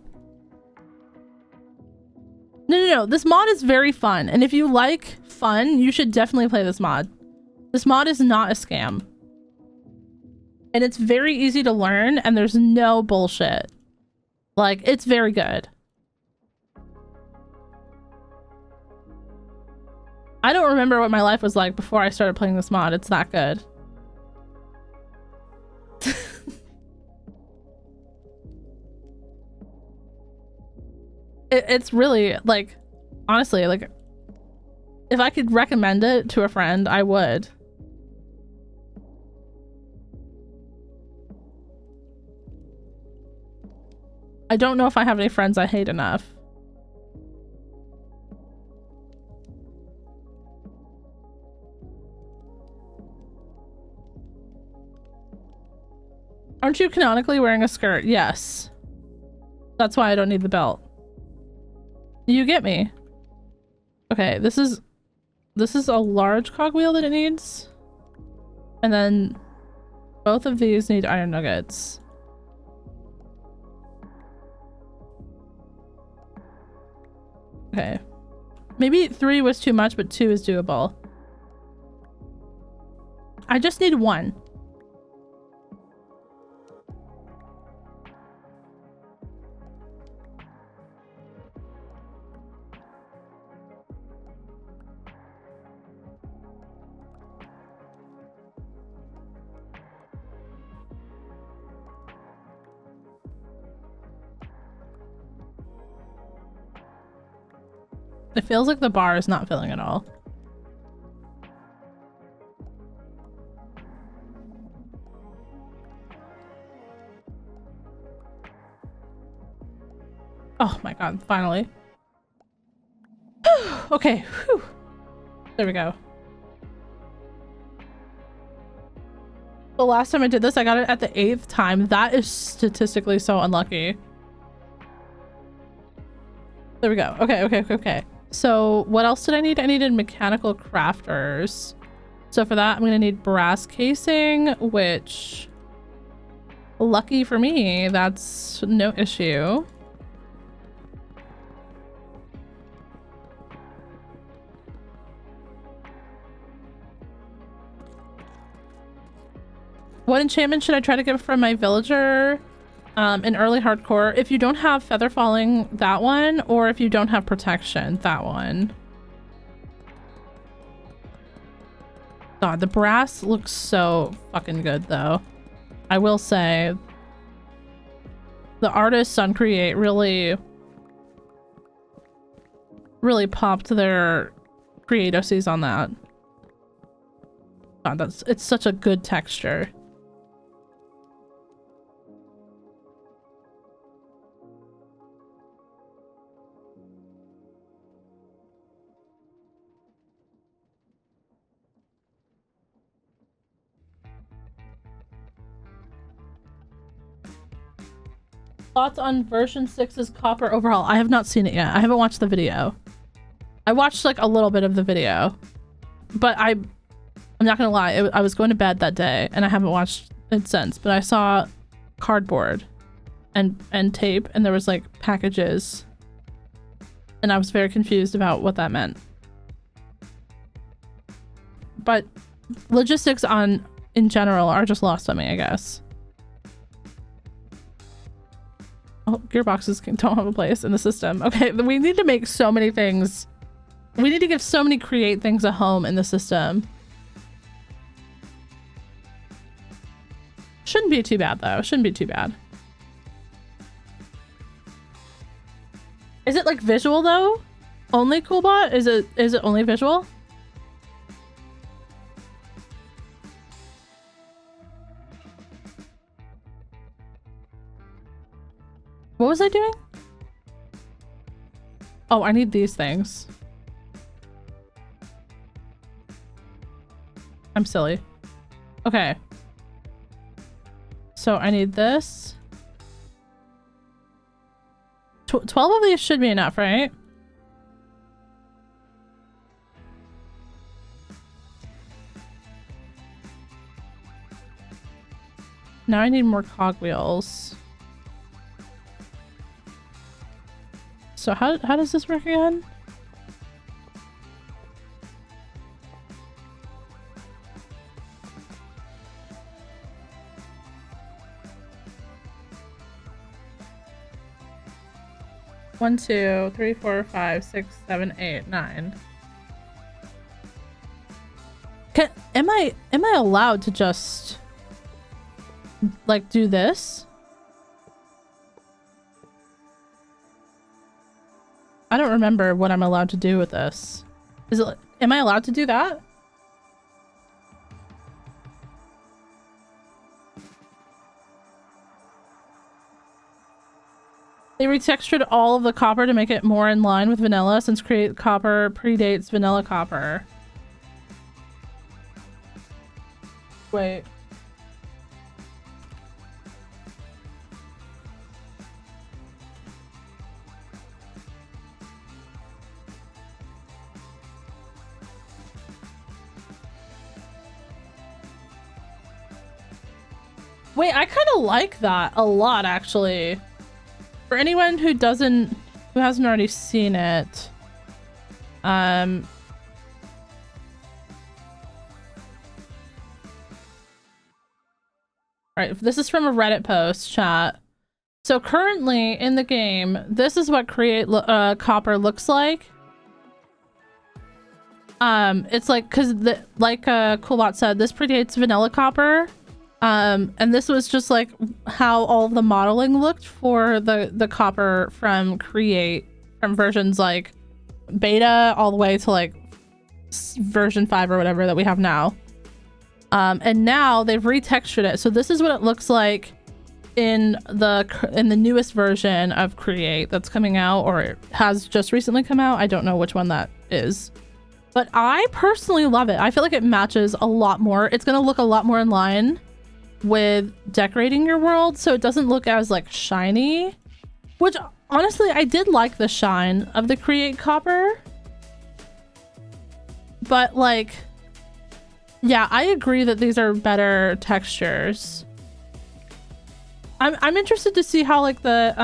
No, no, no. This mod is very fun. And if you like fun, you should definitely play this mod. This mod is not a scam. And it's very easy to learn, and there's no bullshit. Like, it's very good. I don't remember what my life was like before I started playing this mod. It's that good. It's really, like, honestly, like, if I could recommend it to a friend, I would. I don't know if I have any friends I hate enough. Aren't you canonically wearing a skirt? Yes. That's why I don't need the belt. You get me. Okay, this is a large cogwheel that it needs. And then both of these need iron nuggets. Okay. Maybe 3 was too much, but 2 is doable. I just need 1. It feels like the bar is not filling at all. Oh my god, finally. Okay, whew. There we go. The last time I did this, I got it at the 8th time. That is statistically so unlucky. There we go. Okay, okay, okay, okay. So what else did I need? I needed mechanical crafters. So for that, I'm going to need brass casing, which, lucky for me, that's no issue. What enchantment should I try to get from my villager in early hardcore? If you don't have feather falling, that one, or if you don't have protection, that one. God, the brass looks so fucking good though. I will say the artists on Create really popped their creatives on that. God, it's such a good texture. Thoughts on version 6's copper overhaul? I have not seen it yet. I haven't watched the video. I watched like a little bit of the video. but I'm not gonna lie, I was going to bed that day and I haven't watched it since, but I saw cardboard and tape, and there was like packages, and I was very confused about what that meant. But logistics in general are just lost on me, I guess. Oh, gearboxes don't have a place in the system. Okay, we need to make so many things. We need to give so many create things a home in the system. Shouldn't be too bad though. Shouldn't be too bad. Is it like visual though? Only Coolbot? Is it only visual? What was I doing? Oh, I need these things. I'm silly. Okay. So I need this. 12 of these should be enough, right? Now I need more cogwheels. So how does this work again? One, 2, 3, 4, 5, 6, 7, 8, 9. Am I allowed to just like do this? I don't remember what I'm allowed to do with this. Am I allowed to do that? They retextured all of the copper to make it more in line with vanilla, since Create Copper predates Vanilla Copper. Wait. Wait, I kind of like that a lot, actually. For anyone who hasn't already seen it, right, this is from a Reddit post, chat. So currently in the game, this is what Create Copper looks like. It's like, like Coolbot said, this predates Vanilla Copper. And this was just like how all the modeling looked for the copper from Create, from versions like beta all the way to like version 5 or whatever that we have now. And now they've retextured it. So this is what it looks like in the newest version of Create that's coming out, or it has just recently come out. I don't know which one that is. But I personally love it. I feel like it matches a lot more. It's going to look a lot more in line with decorating your world, so it doesn't look as like shiny, which honestly I did like the shine of the Create Copper, but like, yeah, I agree that these are better textures. I'm interested to see how like the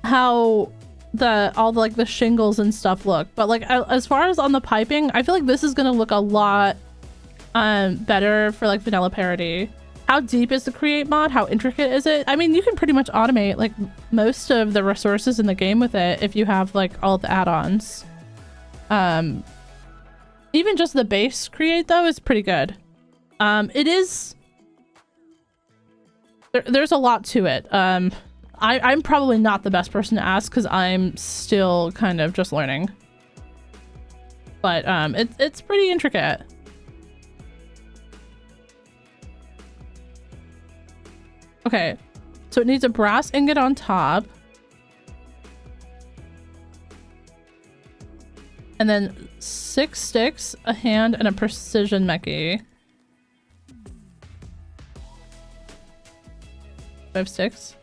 all the like the shingles and stuff look, but like as far as on the piping, I feel like this is gonna look a lot better for like vanilla parity. How deep is the Create mod? How intricate is it? I mean, you can pretty much automate like most of the resources in the game with it if you have like all the add-ons. Even just the base Create though is pretty good. It is there's a lot to it. I'm probably not the best person to ask because I'm still kind of just learning, but it's pretty intricate. Okay, so it needs a brass ingot on top. And then 6 sticks, a hand, and a precision mechie. 5 sticks?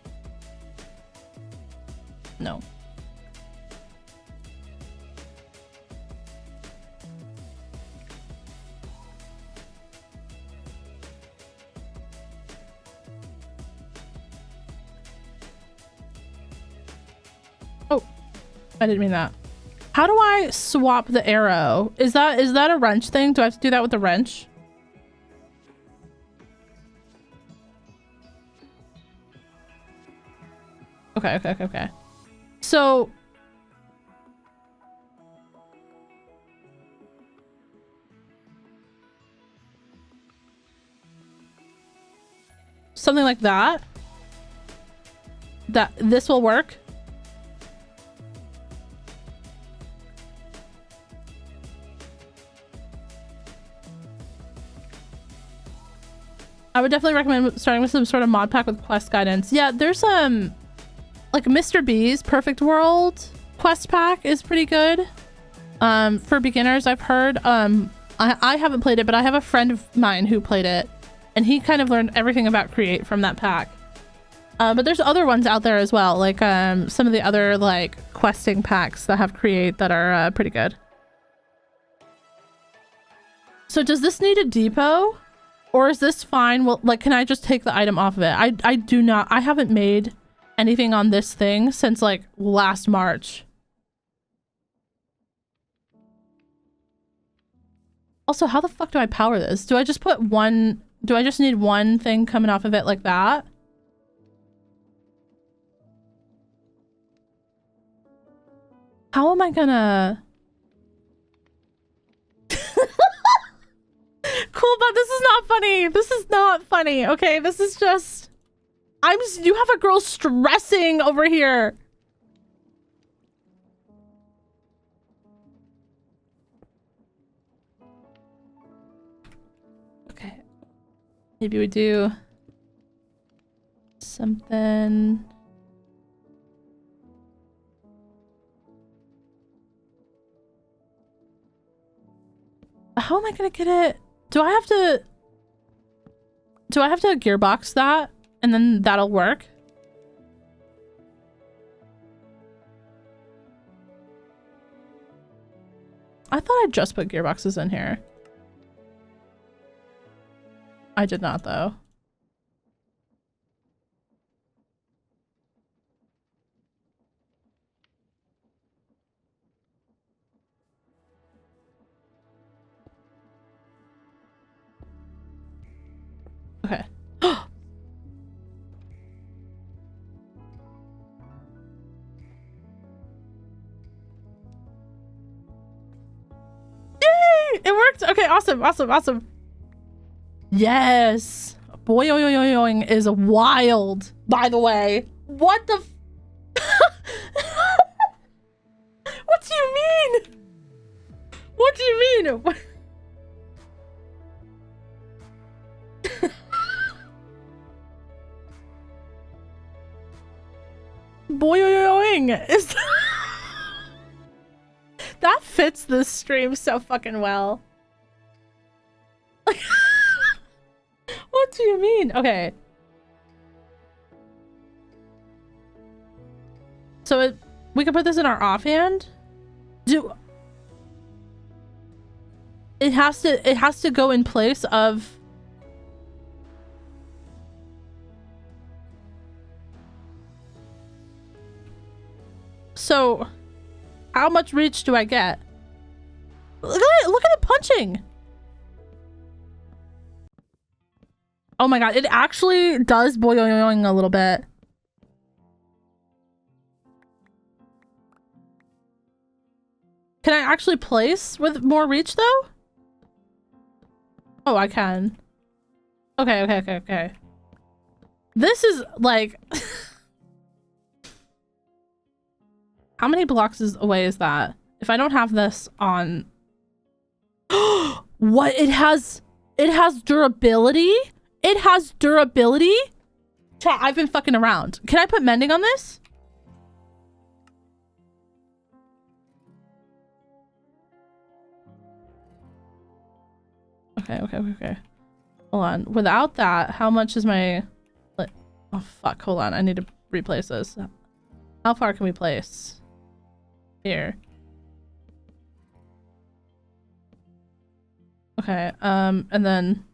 No. I didn't mean that. How do I swap the arrow? Is that a wrench thing? Do I have to do that with the wrench? Okay. So something like that. This will work. I would definitely recommend starting with some sort of mod pack with quest guidance. Yeah, there's like Mr. B's Perfect World quest pack is pretty good. For beginners, I've heard. I haven't played it, but I have a friend of mine who played it, and he kind of learned everything about Create from that pack. But there's other ones out there as well, like some of the other like questing packs that have Create that are pretty good. So does this need a depot? Or is this fine? Well, like, can I just take the item off of it? I haven't made anything on this thing since like last March. Also, how the fuck do I power this? Do I just need one thing coming off of it like that? How am I gonna... Cool, but this is not funny. This is not funny, okay? This is just... you have a girl stressing over here. Okay. Maybe we do something... How am I gonna get it? Do I have to gearbox that and then that'll work? I thought I just put gearboxes in here. I did not though. Okay. Yay! It worked! Okay, awesome. Yes! Boing is wild, by the way. What the What do you mean? What do you mean? Boing is that fits this stream so fucking well. What do you mean? Okay. So we can put this in our offhand. It has to go in place of. So, how much reach do I get? Look at it punching. Oh my god, it actually does boing a little bit. Can I actually place with more reach though? Oh, I can. Okay. This is like... How many blocks away is that? If I don't have this on... What? It has durability? It has durability? Chat, I've been fucking around. Can I put mending on this? Okay. Hold on. Without that, how much is my... Oh, fuck. Hold on. I need to replace this. How far can we place? Here. Okay, and then...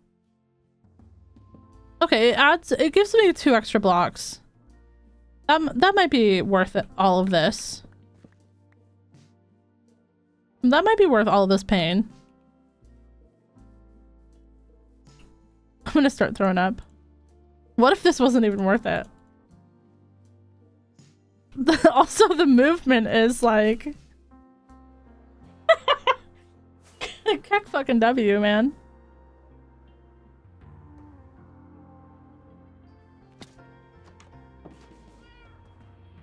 Okay, it gives me 2 extra blocks. That might be worth it, all of this. That might be worth all of this pain. I'm gonna start throwing up. What if this wasn't even worth it? Also, the movement is like... Keck fucking W, man.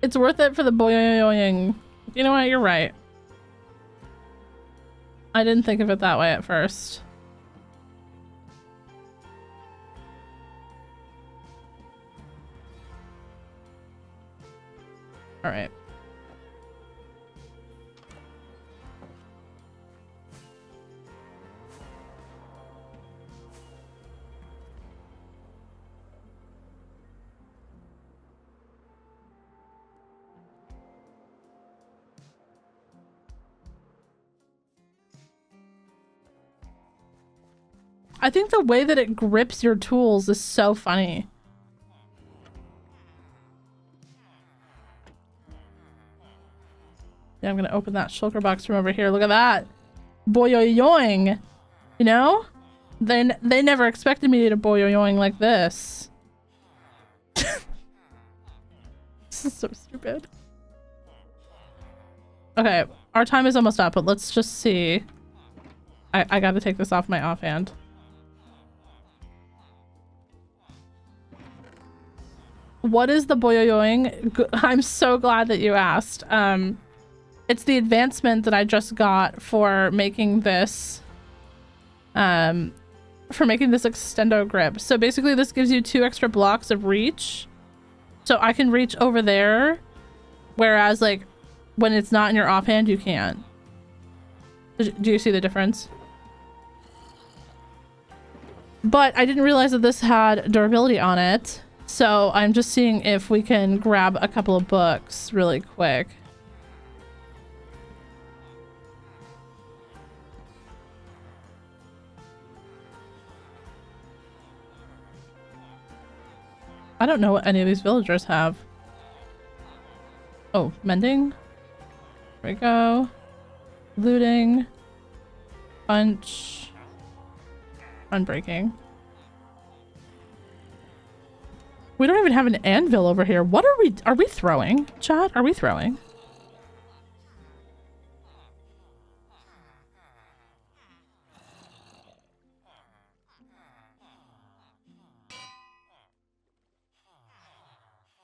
It's worth it for the boing. You know what? You're right. I didn't think of it that way at first. All right. I think the way that it grips your tools is so funny. Yeah, I'm gonna open that shulker box from over here. Look at that. Boyoyoing. You know? They never expected me to boyoyoing like this. This is so stupid. Okay, our time is almost up, but let's just see. I gotta take this off my offhand. What is the boyoyoing? I'm so glad that you asked. It's the advancement that I just got for making this extendo grip. So basically this gives you 2 extra blocks of reach. So I can reach over there, whereas like when it's not in your offhand, you can't. Do you see the difference? But I didn't realize that this had durability on it. So I'm just seeing if we can grab a couple of books really quick. I don't know what any of these villagers have. Oh, mending. There we go. Looting. Punch. Unbreaking. We don't even have an anvil over here. What are we throwing? Chat, are we throwing?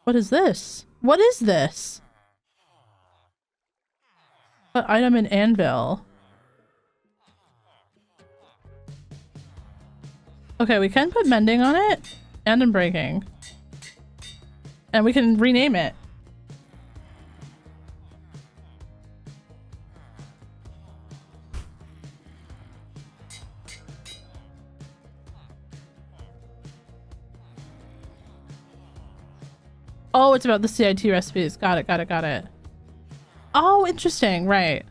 What is this? What is this? What item in anvil? Okay, we can put mending on it and unbreaking. And we can rename it. Oh, it's about the CIT recipes. Got it, got it, got it. Oh, interesting. Right.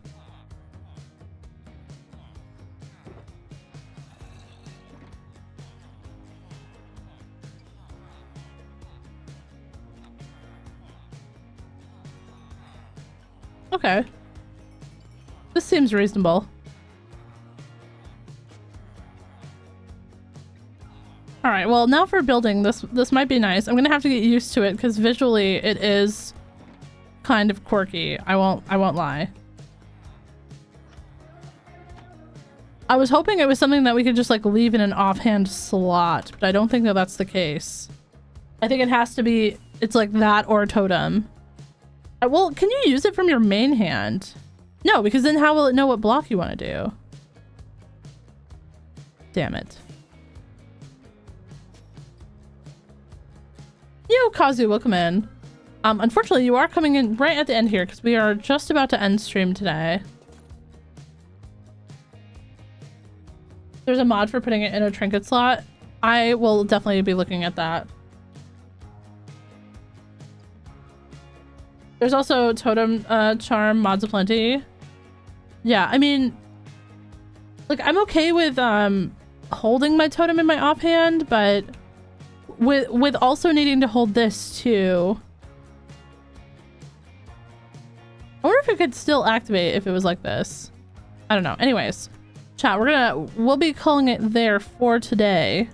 Okay. This seems reasonable. Alright, well now for building, this might be nice. I'm gonna have to get used to it because visually it is kind of quirky. I won't lie. I was hoping it was something that we could just like leave in an offhand slot, but I don't think that that's the case. I think it has to be, it's like that or a totem. Well, can you use it from your main hand? No, because then how will it know what block you want to do? Damn it. Yo, Kazu, welcome in. Unfortunately, you are coming in right at the end here because we are just about to end stream today. There's a mod for putting it in a trinket slot. I will definitely be looking at that. There's also totem charm mods aplenty. Yeah, I mean, like I'm okay with holding my totem in my offhand, but with also needing to hold this too. I wonder if it could still activate if it was like this. I don't know. Anyways, chat, we'll be calling it there for today.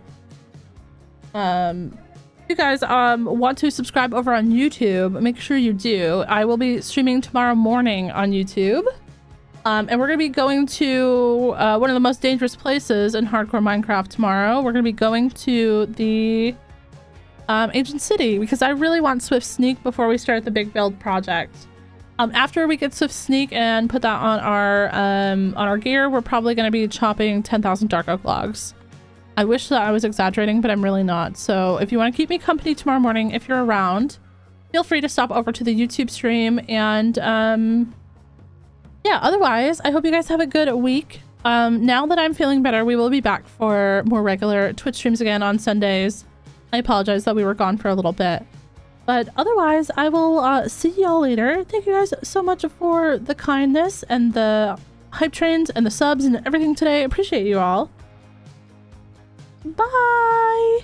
If you guys want to subscribe over on YouTube, make sure you do. I will be streaming tomorrow morning on YouTube. And we're going to be going to one of the most dangerous places in hardcore Minecraft tomorrow. We're going to be going to the Ancient City because I really want Swift Sneak before we start the big build project. After we get Swift Sneak and put that on our gear, we're probably going to be chopping 10,000 Dark Oak logs. I wish that I was exaggerating, but I'm really not. So if you want to keep me company tomorrow morning, if you're around, feel free to stop over to the YouTube stream. And yeah, otherwise, I hope you guys have a good week. Now that I'm feeling better, we will be back for more regular Twitch streams again on Sundays. I apologize that we were gone for a little bit. But otherwise, I will see y'all later. Thank you guys so much for the kindness and the hype trains and the subs and everything today. I appreciate you all. Bye!